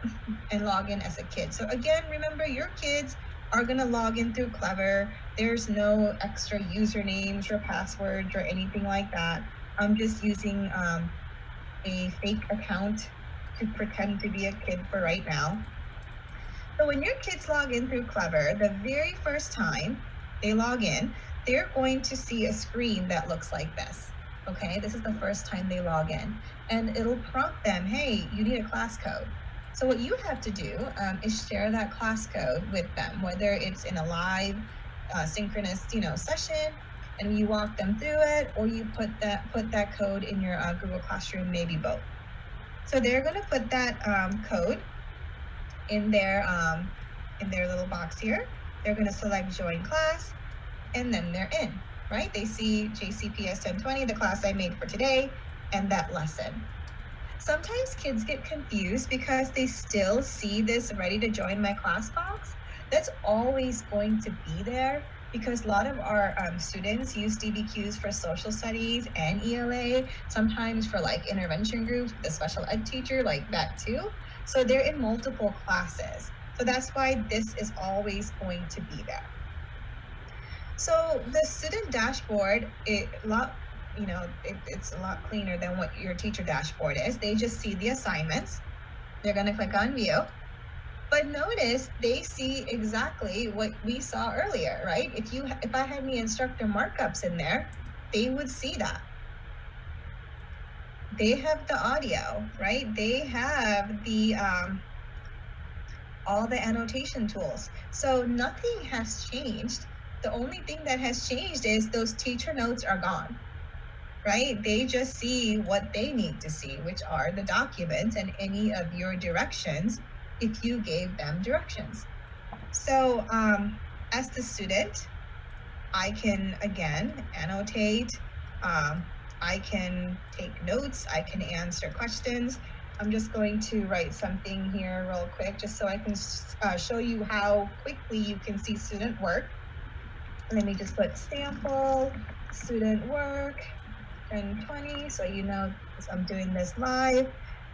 Speaker 4: and log in as a kid. So again, remember, your kids are going to log in through Clever. There's no extra usernames or passwords or anything like that. I'm just using a fake account to pretend to be a kid for right now. So when your kids log in through Clever, the very first time they log in, they're going to see a screen that looks like this. Okay, this is the first time they log in, and it'll prompt them, hey, you need a class code. So what you have to do is share that class code with them, whether it's in a live synchronous session and you walk them through it, or you put that code in your Google Classroom, maybe both. So they're going to put that code in their little box here. They're going to select join class, and then they're in, right? They see JCPS 1020, the class I made for today, and that lesson. Sometimes kids get confused because they still see this ready to join my class box. That's always going to be there because a lot of our students use DBQs for social studies and ELA, sometimes for like intervention groups, the special ed teacher, like that too. So they're in multiple classes. So that's why this is always going to be there. So the student dashboard, it's a lot cleaner than what your teacher dashboard is. They just see the assignments. They're going to click on view. But notice they see exactly what we saw earlier, right? If I had the instructor markups in there, they would see that. They have the audio, right? They have the all the annotation tools. So nothing has changed. The only thing that has changed is those teacher notes are gone, right? They just see what they need to see, which are the documents and any of your directions if you gave them directions. So as the student, I can, again, annotate. I can take notes. I can answer questions. I'm just going to write something here real quick just so I can show you how quickly you can see student work. Let me just put sample student work 1020 so you know I'm doing this live,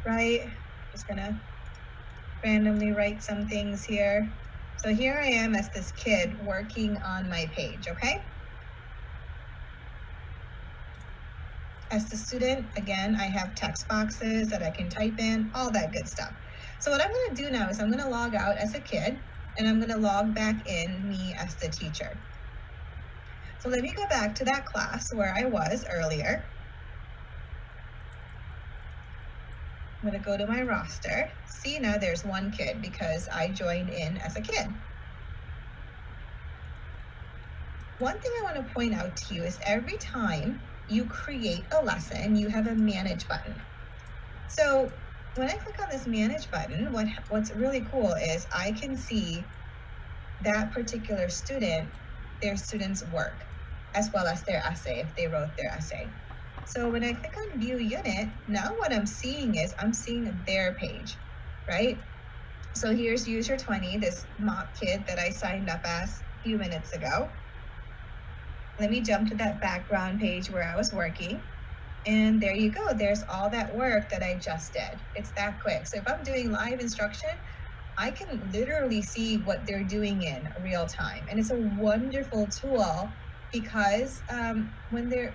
Speaker 4: right? Just gonna randomly write some things here. So here I am as this kid working on my page, okay? As the student, again, I have text boxes that I can type in, all that good stuff. So what I'm gonna do now is I'm gonna log out as a kid and I'm gonna log back in me as the teacher. So let me go back to that class where I was earlier. I'm gonna go to my roster. See, now there's one kid because I joined in as a kid. One thing I wanna point out to you is every time you create a lesson, you have a manage button. So when I click on this manage button, what's really cool is I can see that particular student, their student's work, as well as their essay, if they wrote their essay. So when I click on view unit, now what I'm seeing is I'm seeing their page, right? So here's user 20, this mock kid that I signed up as a few minutes ago. Let me jump to that background page where I was working. And there you go. There's all that work that I just did. It's that quick. So if I'm doing live instruction, I can literally see what they're doing in real time. And it's a wonderful tool because when they're,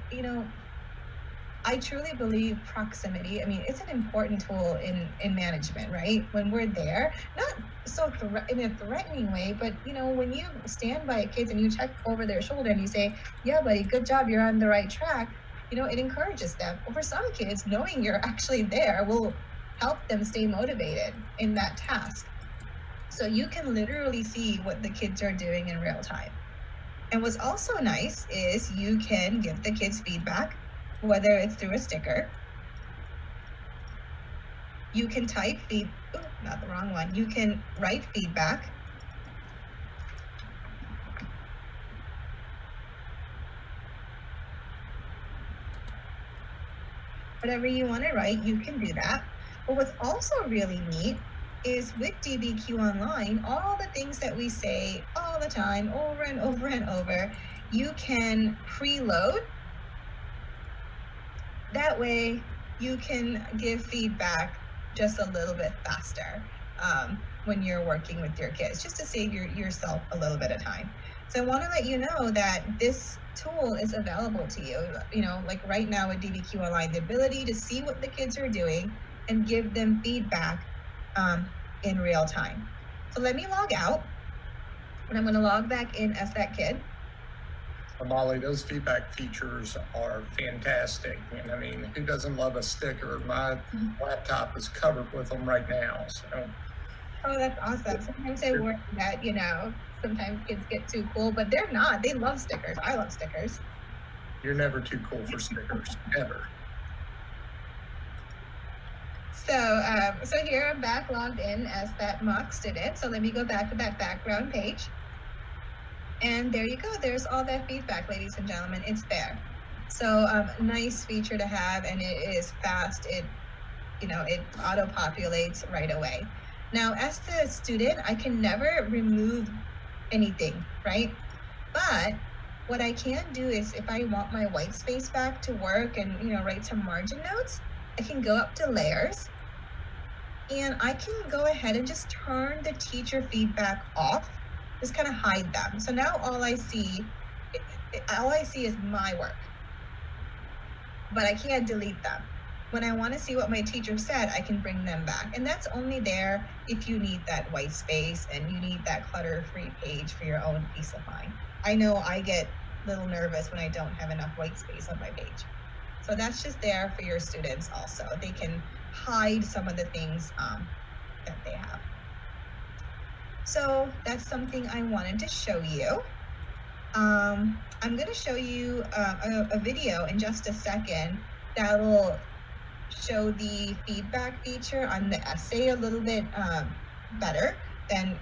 Speaker 4: I truly believe proximity. I mean, it's an important tool in management, right? When we're there, not so in a threatening way, but when you stand by kids and you check over their shoulder and you say, "Yeah, buddy, good job, you're on the right track," it encourages them. But for some kids, knowing you're actually there will help them stay motivated in that task. So you can literally see what the kids are doing in real time. And what's also nice is you can give the kids feedback, whether it's through a sticker. You can type not the wrong one. You can write feedback. Whatever you want to write, you can do that. But what's also really neat is with Dbq Online, all the things that we say all the time, over and over and over, you can preload. That way you can give feedback just a little bit faster when you're working with your kids, just to save yourself a little bit of time. So I want to let you know that this tool is available to you. Like right now with Dbq Online, the ability to see what the kids are doing and give them feedback in real time. So let me log out, and I'm going to log back in as that kid.
Speaker 6: Imali, those feedback features are fantastic. And I mean, who doesn't love a sticker? My laptop is covered with them right now. So.
Speaker 4: Oh, that's awesome. Sometimes I worry that, sometimes kids get too cool, but they're not. They love stickers. I love stickers.
Speaker 6: You're never too cool for stickers, ever.
Speaker 4: So here I'm back logged in as that mock student. So let me go back to that background page. And there you go. There's all that feedback, ladies and gentlemen. It's there. So nice feature to have, and it is fast. It auto-populates right away. Now, as the student, I can never remove anything, right? But what I can do is if I want my white space back to work and, write some margin notes, I can go up to layers and I can go ahead and just turn the teacher feedback off, just kind of hide them. So now all I see is my work, but I can't delete them. When I want to see what my teacher said, I can bring them back. And that's only there if you need that white space and you need that clutter-free page for your own peace of mind. I know I get a little nervous when I don't have enough white space on my page. So that's just there for your students also. They can hide some of the things that they have. So that's something I wanted to show you. I'm going to show you a video in just a second that will show the feedback feature on the essay a little bit better. Then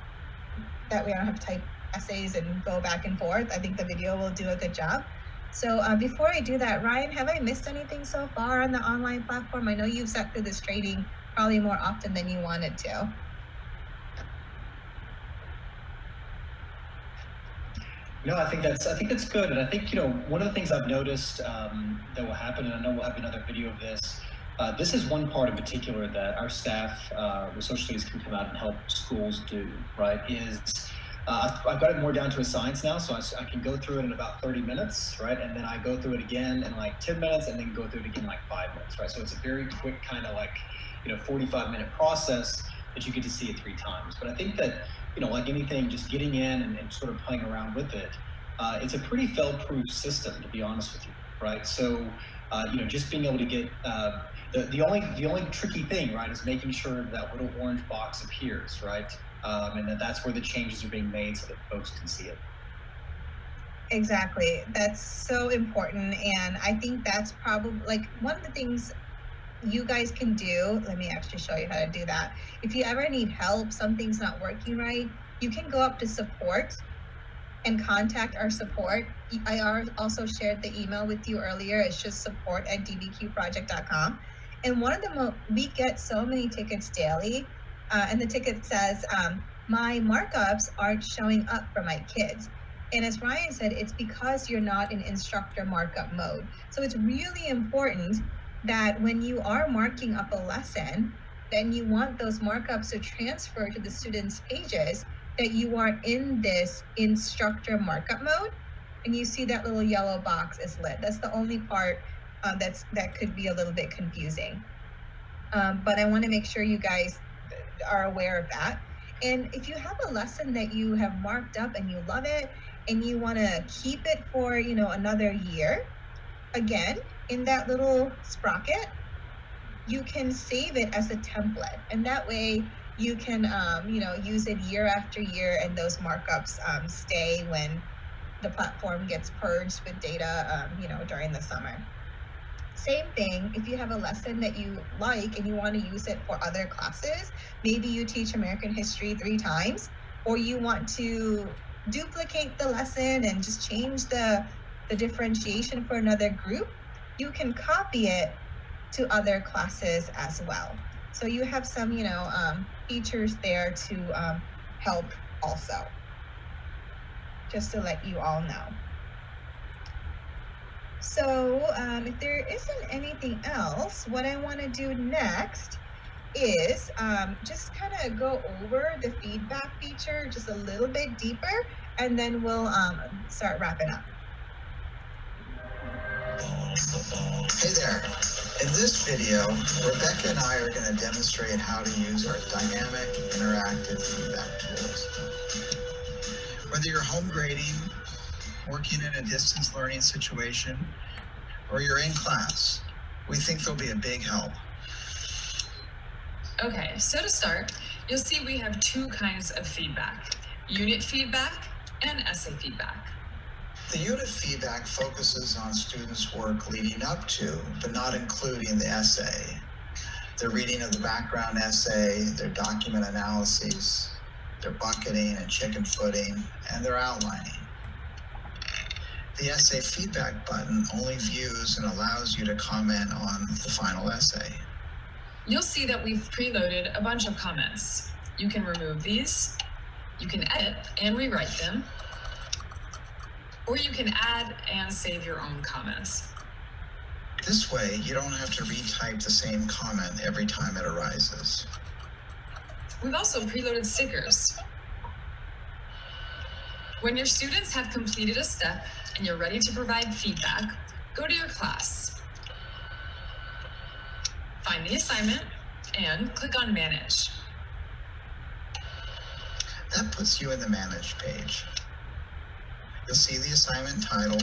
Speaker 4: that way I don't have to type essays and go back and forth. I think the video will do a good job. So before I do that, Ryan, have I missed anything so far on the online platform? I know you've sat through this training probably more often than you wanted to.
Speaker 1: No, I think that's good, and I think one of the things I've noticed that will happen, and I know we'll have another video of this. This is one part in particular that our staff with social studies can come out and help schools do. Right? I've got it more down to a science now, so I can go through it in about 30 minutes, right? And then I go through it again in like 10 minutes, and then go through it again in like 5 minutes, right? So it's a very quick kind of 45-minute process that you get to see it 3 times. But I think that like anything, just getting in and sort of playing around with it, it's a pretty fail-proof system, to be honest with you, right? So just being able to get the only tricky thing, right, is making sure that little orange box appears, right? And that's where the changes are being made so that folks can see it.
Speaker 4: Exactly. That's so important. And I think that's probably one of the things you guys can do. Let me actually show you how to do that. If you ever need help, something's not working right, you can go up to support and contact our support. I also shared the email with you earlier. It's just support@dbqproject.com. And one of them, we get so many tickets daily. And the ticket says, my markups aren't showing up for my kids. And as Ryan said, it's because you're not in instructor markup mode. So it's really important that when you are marking up a lesson, then you want those markups to transfer to the students' pages, that you are in this instructor markup mode. And you see that little yellow box is lit. That's the only part that could be a little bit confusing. But I want to make sure you guys are aware of that. And if you have a lesson that you have marked up and you love it and you want to keep it for another year, again, in that little sprocket, you can save it as a template, and that way you can use it year after year, and those markups stay when the platform gets purged with data during the summer. Same thing, if you have a lesson that you like and you want to use it for other classes, maybe you teach American history 3 times, or you want to duplicate the lesson and just change the differentiation for another group, you can copy it to other classes as well. So you have some, features there to help also, just to let you all know. So if there isn't anything else, what I want to do next is just kind of go over the feedback feature just a little bit deeper, and then we'll start wrapping up.
Speaker 18: Hey there. In this video, Rebecca and I are going to demonstrate how to use our dynamic interactive feedback tools. Whether you're home grading, working in a distance learning situation, or you're in class, we think they'll be a big help.
Speaker 19: Okay, so to start, you'll see we have 2 kinds of feedback: unit feedback and essay feedback.
Speaker 18: The unit feedback focuses on students' work leading up to, but not including the essay. Their reading of the background essay, their document analyses, their bucketing and chicken footing, and their outlining. The essay feedback button only views and allows you to comment on the final essay.
Speaker 19: You'll see that we've preloaded a bunch of comments. You can remove these, you can edit and rewrite them, or you can add and save your own comments.
Speaker 18: This way, you don't have to retype the same comment every time it arises.
Speaker 19: We've also preloaded stickers. When your students have completed a step and you're ready to provide feedback, go to your class. Find the assignment and click on Manage.
Speaker 18: That puts you in the Manage page. You'll see the assignment title,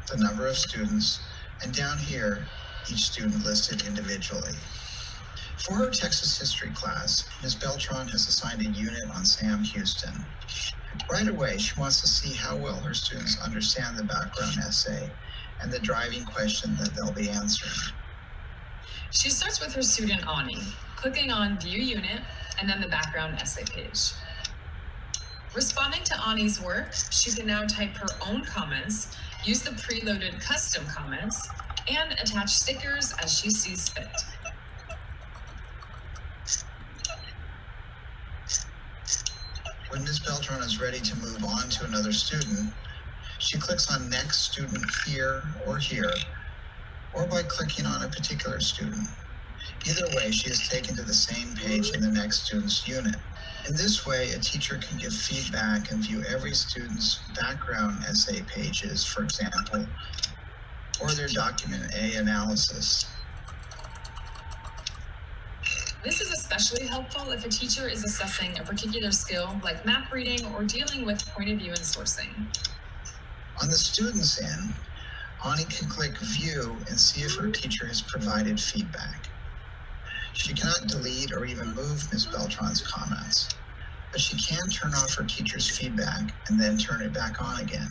Speaker 18: the number of students, and down here, each student listed individually. For her Texas history class, Ms. Beltran has assigned a unit on Sam Houston. Right away, she wants to see how well her students understand the background essay and the driving question that they'll be answering.
Speaker 19: She starts with her student Ani, clicking on View Unit and then the background essay page. Responding to Ani's work, she can now type her own comments, use the preloaded custom comments, and attach stickers as she sees fit.
Speaker 18: When Ms. Beltran is ready to move on to another student, she clicks on Next Student here, or by clicking on a particular student. Either way, she is taken to the same page in the next student's unit. In this way, a teacher can give feedback and view every student's background essay pages, for example, or their document A analysis.
Speaker 19: This is especially helpful if a teacher is assessing a particular skill like map reading or dealing with point of view and sourcing.
Speaker 18: On the student's end, Ani can click View and see if her teacher has provided feedback. She cannot delete or even move Ms. Beltran's comments, but she can turn off her teacher's feedback and then turn it back on again.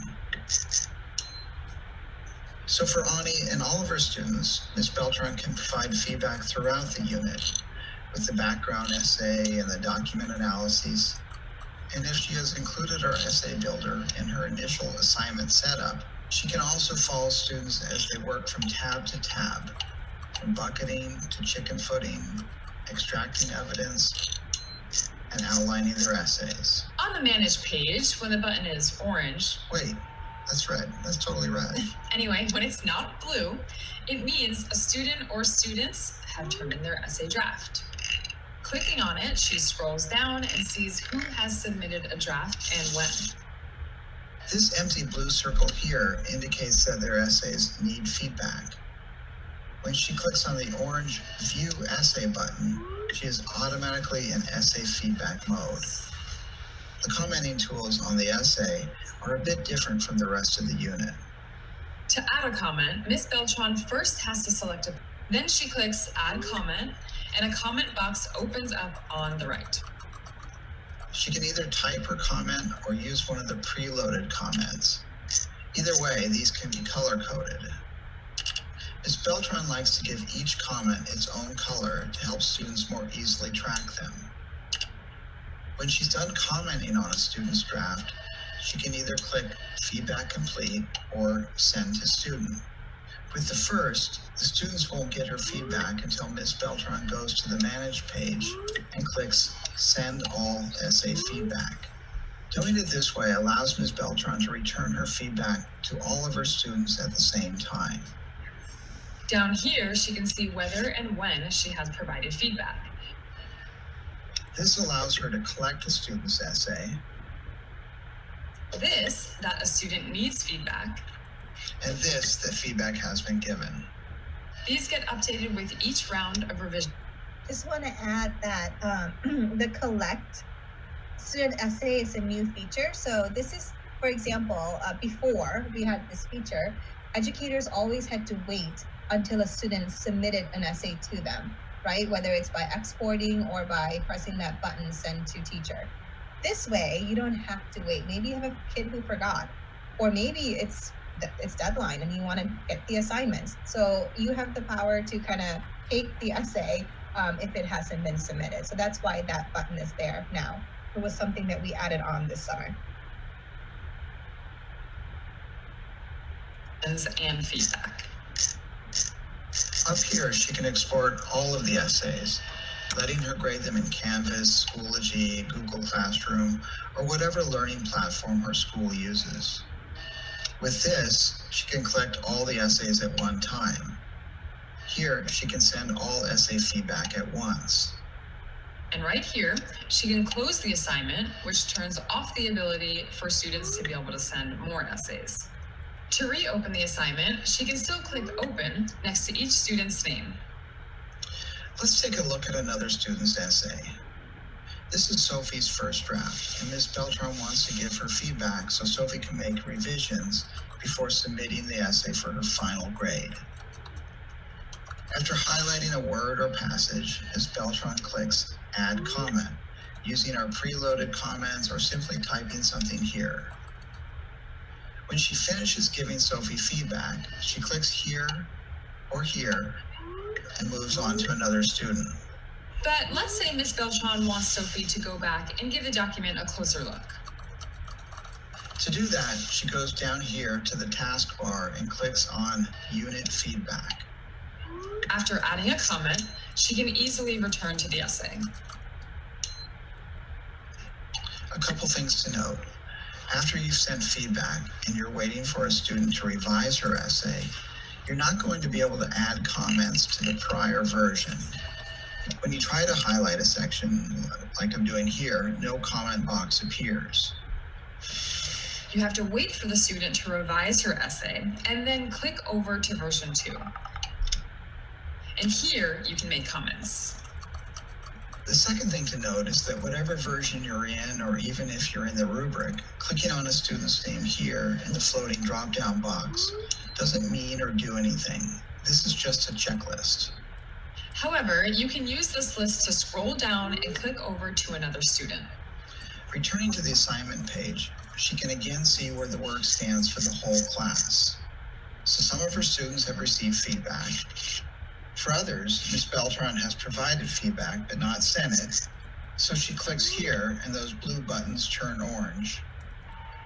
Speaker 18: So for Ani and all of her students, Ms. Beltran can provide feedback throughout the unit with the background essay and the document analyses. And if she has included her essay builder in her initial assignment setup, she can also follow students as they work from tab to tab, from bucketing to chicken footing, extracting evidence, and outlining their essays.
Speaker 19: On the Manage page, when the button is orange...
Speaker 18: Wait, that's red. That's totally red.
Speaker 19: Anyway, when it's not blue, it means a student or students have turned in their essay draft. Clicking on it, she scrolls down and sees who has submitted a draft and when.
Speaker 18: This empty blue circle here indicates that their essays need feedback. When she clicks on the orange View Essay button, she is automatically in essay feedback mode. The commenting tools on the essay are a bit different from the rest of the unit.
Speaker 19: To add a comment, Ms. Beltran first has to select a... Then she clicks Add Comment, and a comment box opens up on the right.
Speaker 18: She can either type her comment or use one of the preloaded comments. Either way, these can be color-coded. Ms. Beltran likes to give each comment its own color to help students more easily track them. When she's done commenting on a student's draft, she can either click Feedback Complete or Send to Student. With the first, the students won't get her feedback until Ms. Beltran goes to the Manage page and clicks Send All Essay Feedback. Doing it this way allows Ms. Beltran to return her feedback to all of her students at the same time.
Speaker 19: Down here, she can see whether and when she has provided feedback.
Speaker 18: This allows her to collect a student's essay.
Speaker 19: This, that a student needs feedback.
Speaker 18: And this, that feedback has been given.
Speaker 19: These get updated with each round of revision.
Speaker 4: Just want to add that the collect student essay is a new feature. So this is, for example, before we had this feature, educators always had to wait until a student submitted an essay to them, right? Whether it's by exporting or by pressing that button, Send to Teacher. This way, you don't have to wait. Maybe you have a kid who forgot, or maybe it's deadline and you want to get the assignments. So you have the power to kind of take the essay if it hasn't been submitted. So that's why that button is there now. It was something that we added on this summer.
Speaker 19: and feedback.
Speaker 18: Up here, she can export all of the essays, letting her grade them in Canvas, Schoology, Google Classroom, or whatever learning platform her school uses. With this, she can collect all the essays at one time. Here, she can send all essay feedback at once.
Speaker 19: And right here, she can close the assignment, which turns off the ability for students to be able to send more essays. To reopen the assignment, she can still click Open next to each student's name.
Speaker 18: Let's take a look at another student's essay. This is Sophie's first draft, and Ms. Beltran wants to give her feedback so Sophie can make revisions before submitting the essay for her final grade. After highlighting a word or passage, Ms. Beltran clicks Add Comment, using our preloaded comments or simply typing something here. When she finishes giving Sophie feedback, she clicks here or here and moves on to another student.
Speaker 19: But let's say Ms. Beltran wants Sophie to go back and give the document a closer look.
Speaker 18: To do that, she goes down here to the taskbar and clicks on Unit Feedback.
Speaker 19: After adding a comment, she can easily return to the essay.
Speaker 18: A couple things to note. After you've sent feedback and you're waiting for a student to revise her essay, you're not going to be able to add comments to the prior version. When you try to highlight a section, like I'm doing here, no comment box appears.
Speaker 19: You have to wait for the student to revise her essay and then click over to version 2. And here you can make comments.
Speaker 18: The second thing to note is that whatever version you're in, or even if you're in the rubric, clicking on a student's name here in the floating drop-down box doesn't mean or do anything. This is just a checklist.
Speaker 19: However, you can use this list to scroll down and click over to another student.
Speaker 18: Returning to the assignment page, she can again see where the work stands for the whole class. So some of her students have received feedback. For others, Ms. Beltran has provided feedback but not sent it, so she clicks here and those blue buttons turn orange.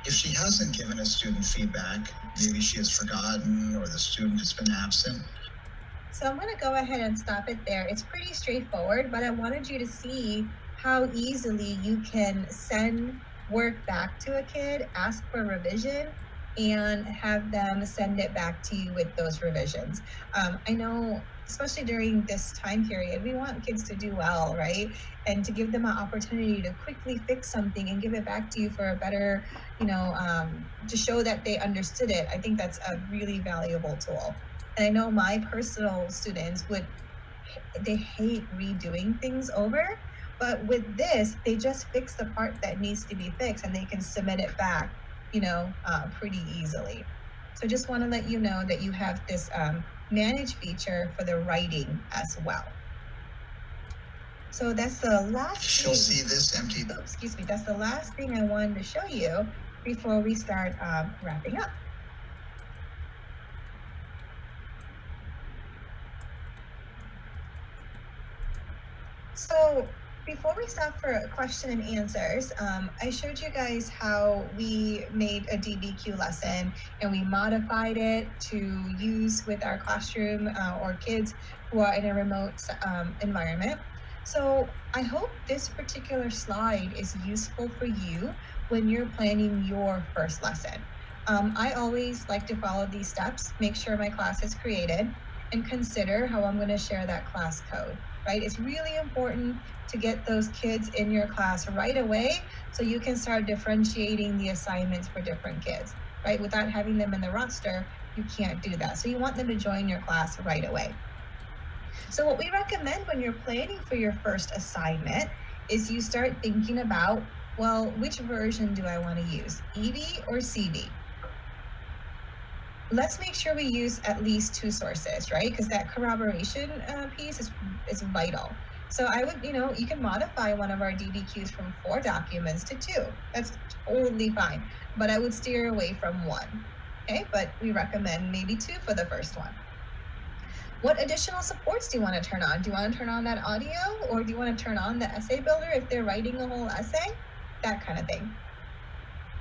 Speaker 18: If she hasn't given a student feedback, maybe she has forgotten or the student has been absent.
Speaker 4: So I'm going to go ahead and stop it there. It's pretty straightforward, but I wanted you to see how easily you can send work back to a kid, ask for revision, and have them send it back to you with those revisions. I know, especially during this time period, we want kids to do well, right? And to give them an opportunity to quickly fix something and give it back to you for a better, to show that they understood it. I think that's a really valuable tool. And I know my personal students they hate redoing things over, but with this, they just fix the part that needs to be fixed and they can submit it back, pretty easily. So just want to let you know that you have this manage feature for the writing as well. So that's the last
Speaker 18: She'll see this empty.
Speaker 4: Oh, excuse me. That's the last thing I wanted to show you before we start wrapping up. So before we stop for question and answers, I showed you guys how we made a DBQ lesson and we modified it to use with our classroom or kids who are in a remote environment. So I hope this particular slide is useful for you when you're planning your first lesson. I always like to follow these steps, make sure my class is created, and consider how I'm going to share that class code. Right? It's really important to get those kids in your class right away so you can start differentiating the assignments for different kids, right? Without having them in the roster, you can't do that. So you want them to join your class right away. So what we recommend when you're planning for your first assignment is you start thinking about, well, which version do I want to use, EV or CV? Let's make sure we use at least 2 sources, right? Because that corroboration piece is vital. So I would, you can modify one of our DBQs from 4 documents to 2. That's totally fine. But I would steer away from 1. Okay, but we recommend maybe 2 for the first one. What additional supports do you want to turn on? Do you want to turn on that audio, or do you want to turn on the essay builder if they're writing a whole essay? That kind of thing.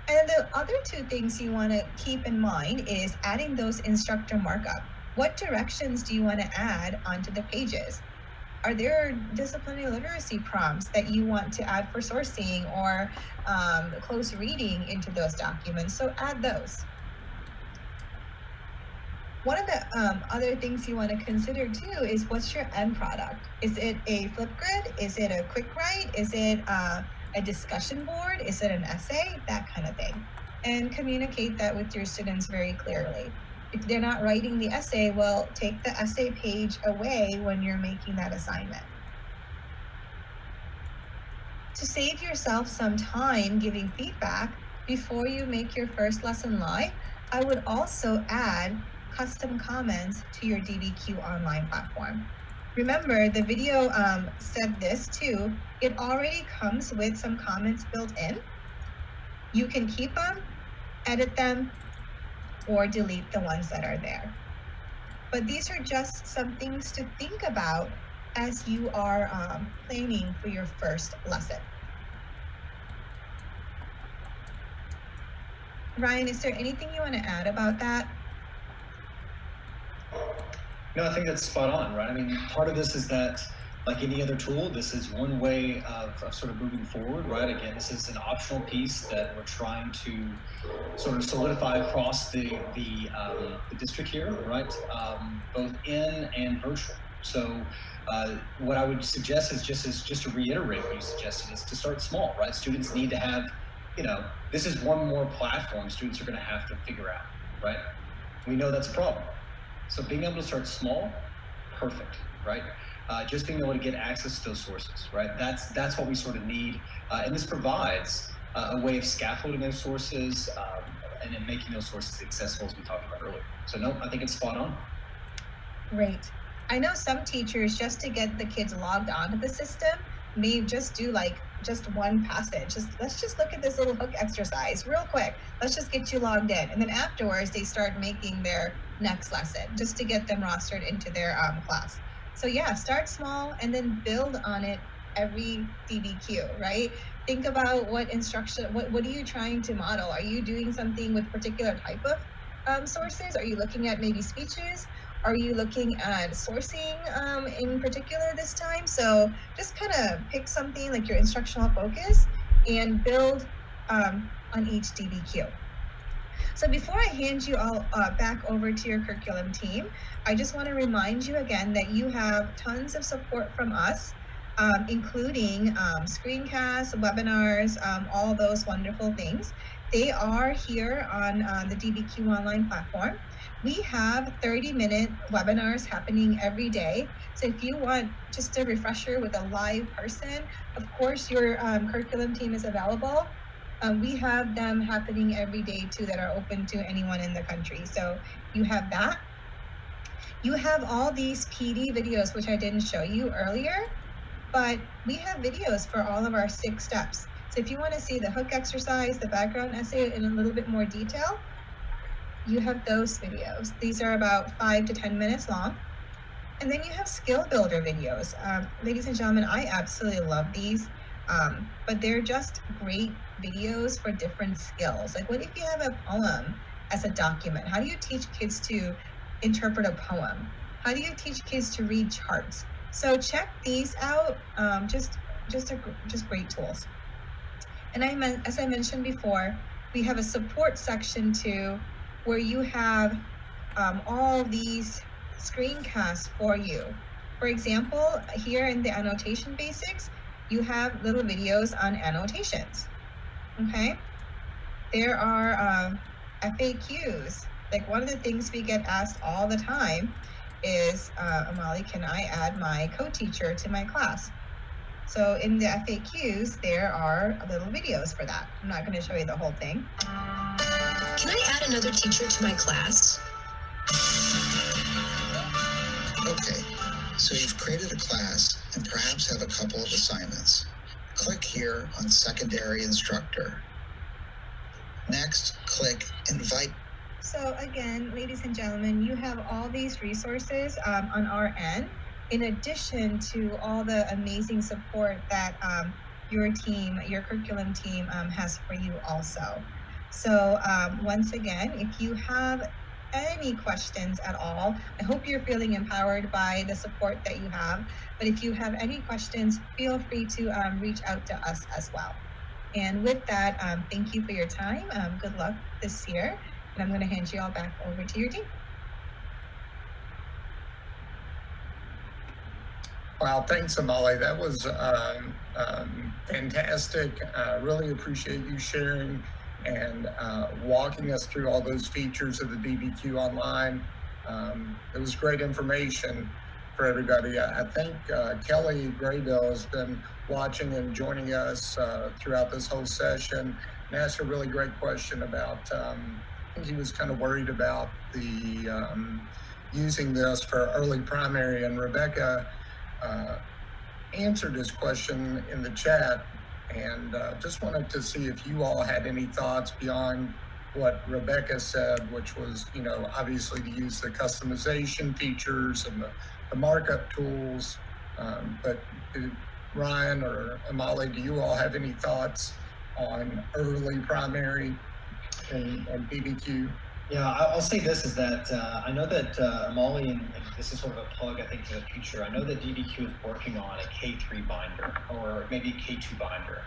Speaker 4: And the other two things you want to keep in mind is adding those instructor markup. What directions do you want to add onto the pages? Are there disciplinary literacy prompts that you want to add for sourcing or close reading into those documents? So add those. One of the other things you want to consider too is what's your end product? Is it a Flipgrid? Is it a quick write? Is it a discussion board? Is it an essay? That kind of thing. And communicate that with your students very clearly. If they're not writing the essay, well, take the essay page away when you're making that assignment. To save yourself some time giving feedback before you make your first lesson live, I would also add custom comments to your Dbq Online platform. Remember, the video said this too. It already comes with some comments built in. You can keep them, edit them, or delete the ones that are there. But these are just some things to think about as you are planning for your first lesson. Ryan, is there anything you want to add about that?
Speaker 1: No, I think that's spot on, right? I mean, part of this is that, like any other tool, this is one way of sort of moving forward, right? Again, this is an optional piece that we're trying to sort of solidify across the district here, right? Both in and virtual. So what I would suggest is just to reiterate what you suggested, is to start small, right? Students need to have, this is one more platform students are going to have to figure out, right? We know that's a problem. So being able to start small, perfect, right? Just being able to get access to those sources, right? That's what we sort of need. And this provides a way of scaffolding those sources and then making those sources accessible, as we talked about earlier. So no, I think it's spot on.
Speaker 4: Great. I know some teachers, just to get the kids logged onto the system, may just do just one passage. Let's just look at this little hook exercise real quick. Let's just get you logged in. And then afterwards, they start making their next lesson just to get them rostered into their class. So yeah, start small and then build on it every Dbq, right? Think about what instruction, what are you trying to model? Are you doing something with particular type of sources? Are you looking at maybe speeches? Are you looking at sourcing in particular this time? So just kind of pick something like your instructional focus and build on each Dbq. So before I hand you all back over to your curriculum team, I just want to remind you again that you have tons of support from us, including screencasts, webinars, all those wonderful things. They are here on the Dbq Online platform. We have 30-minute webinars happening every day. So if you want just a refresher with a live person, of course your curriculum team is available. We have them happening every day too that are open to anyone in the country. So you have that. You have all these PD videos, which I didn't show you earlier, but we have videos for all of our 6 steps. So if you want to see the hook exercise, the background essay in a little bit more detail, you have those videos. These are about 5 to 10 minutes long. And then you have skill builder videos. Ladies and gentlemen, I absolutely love these, but they're just great videos for different skills. Like, what if you have a poem as a document? How do you teach kids to interpret a poem? How do you teach kids to read charts? So check these out. Just great tools. And as I mentioned before, we have a support section too, where you have all these screencasts for you. For example, here in the annotation basics, you have little videos on annotations. Okay, there are FAQs. Like, one of the things we get asked all the time is, Imali, can I add my co-teacher to my class? So in the FAQs, there are little videos for that. I'm not going to show you the whole thing.
Speaker 16: Can I add another teacher to my class?
Speaker 18: Okay, so you've created a class and perhaps have a couple of assignments. Click here on Secondary Instructor. Next, click Invite.
Speaker 4: So again, ladies and gentlemen, you have all these resources on our end, in addition to all the amazing support that your team, your curriculum team has for you also. So once again, if you have any questions at all, I hope you're feeling empowered by the support that you have. But if you have any questions, feel free to reach out to us as well. And with that, thank you for your time. Good luck this year. And I'm going to hand you all back over to your team.
Speaker 6: Wow, thanks, Imali. That was fantastic. Really appreciate you sharing and walking us through all those features of the Dbq Online. It was great information for everybody. I think Kelly Graybill has been watching and joining us throughout this whole session and asked a really great question about, I think he was kind of worried about the using this for early primary, and Rebecca answered his question in the chat, and just wanted to see if you all had any thoughts beyond what Rebecca said, which was, you know, obviously to use the customization features and the markup tools. But Ryan or Imali, do you all have any thoughts on early primary and Dbq?
Speaker 1: Yeah, I'll say this is that I know that Imali, and this is sort of a plug, I think, for the future. I know that Dbq is working on a K3 binder or maybe K2 binder.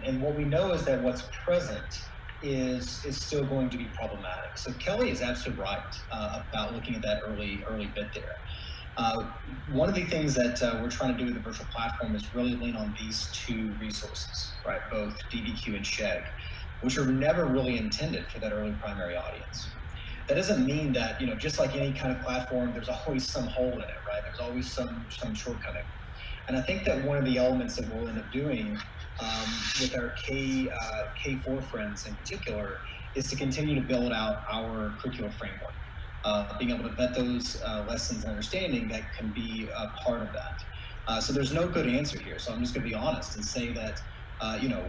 Speaker 1: And what we know is that what's present is still going to be problematic. So Kelly is absolutely right about looking at that early bit there. One of the things that we're trying to do with the virtual platform is really lean on these two resources, right? Both Dbq and Sheg, which are never really intended for that early primary audience. That doesn't mean that, you know, just like any kind of platform, there's always some hole in it, right? There's always some shortcoming. And I think that one of the elements that we'll end up doing with our K4 friends in particular is to continue to build out our curricular framework, being able to vet those lessons and understanding that can be a part of that. So there's no good answer here. So I'm just going to be honest and say that, you know,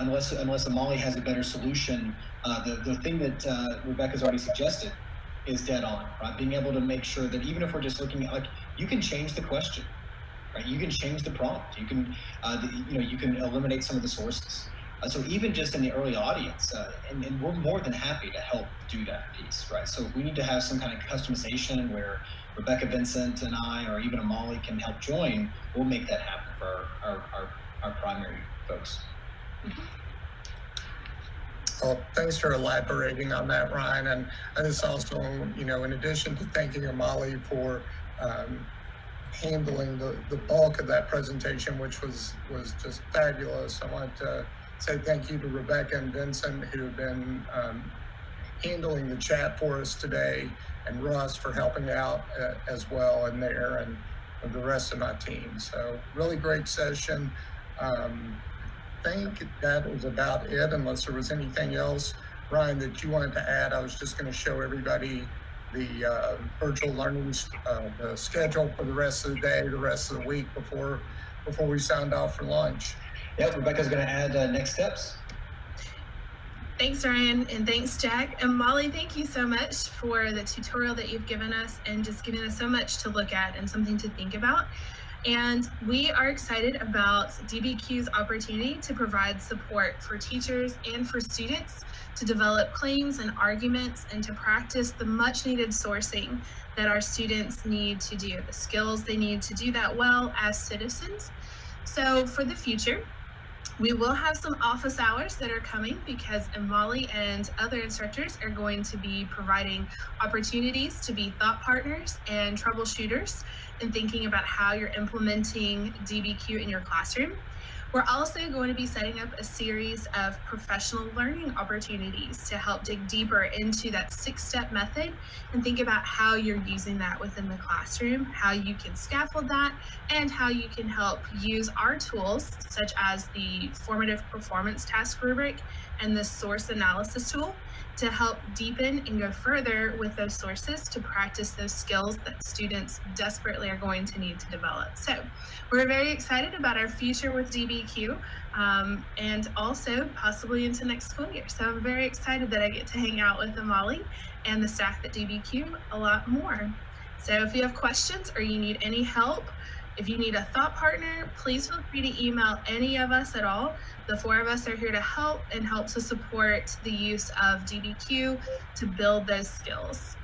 Speaker 1: unless Imali has a better solution, the thing that Rebecca's already suggested is dead on, right? Being able to make sure that even if we're just looking at, like, you can change the question, right? You can change the prompt. You can, you know, you can eliminate some of the sources. So even just in the early audience, and we're more than happy to help do that piece, right? So if we need to have some kind of customization where Rebecca, Vincent, and I, or even Imali can help join, we'll make that happen for our primary folks.
Speaker 6: Well, thanks for elaborating on that, Ryan. And I just also, you know, in addition to thanking Imali for handling the bulk of that presentation, which was just fabulous, I want to say thank you to Rebecca and Vincent, who have been handling the chat for us today, and Russ for helping out as well in there, and the rest of my team. So really great session. I think that was about it, unless there was anything else, Ryan, that you wanted to add. I was just going to show everybody the virtual learning, the schedule for the rest of the day, the rest of the week before we signed off for lunch.
Speaker 1: Yeah, Rebecca's going to add next steps.
Speaker 2: Thanks, Ryan, and thanks, Jack. And Molly, thank you so much for the tutorial that you've given us and just giving us so much to look at and something to think about. And we are excited about Dbq's opportunity to provide support for teachers and for students to develop claims and arguments and to practice the much needed sourcing that our students need to do, the skills they need to do that well as citizens. So for the future, we will have some office hours that are coming because Imali and other instructors are going to be providing opportunities to be thought partners and troubleshooters in thinking about how you're implementing Dbq in your classroom. We're also going to be setting up a series of professional learning opportunities to help dig deeper into that 6-step method and think about how you're using that within the classroom, how you can scaffold that, and how you can help use our tools, such as the formative performance task rubric and the source analysis tool, to help deepen and go further with those sources to practice those skills that students desperately are going to need to develop. So we're very excited about our future with Dbq and also possibly into next school year. So I'm very excited that I get to hang out with Imali and the staff at Dbq a lot more. So if you have questions or you need any help If you need a thought partner, please feel free to email any of us at all. The 4 of us are here to help and help to support the use of DBQ to build those skills.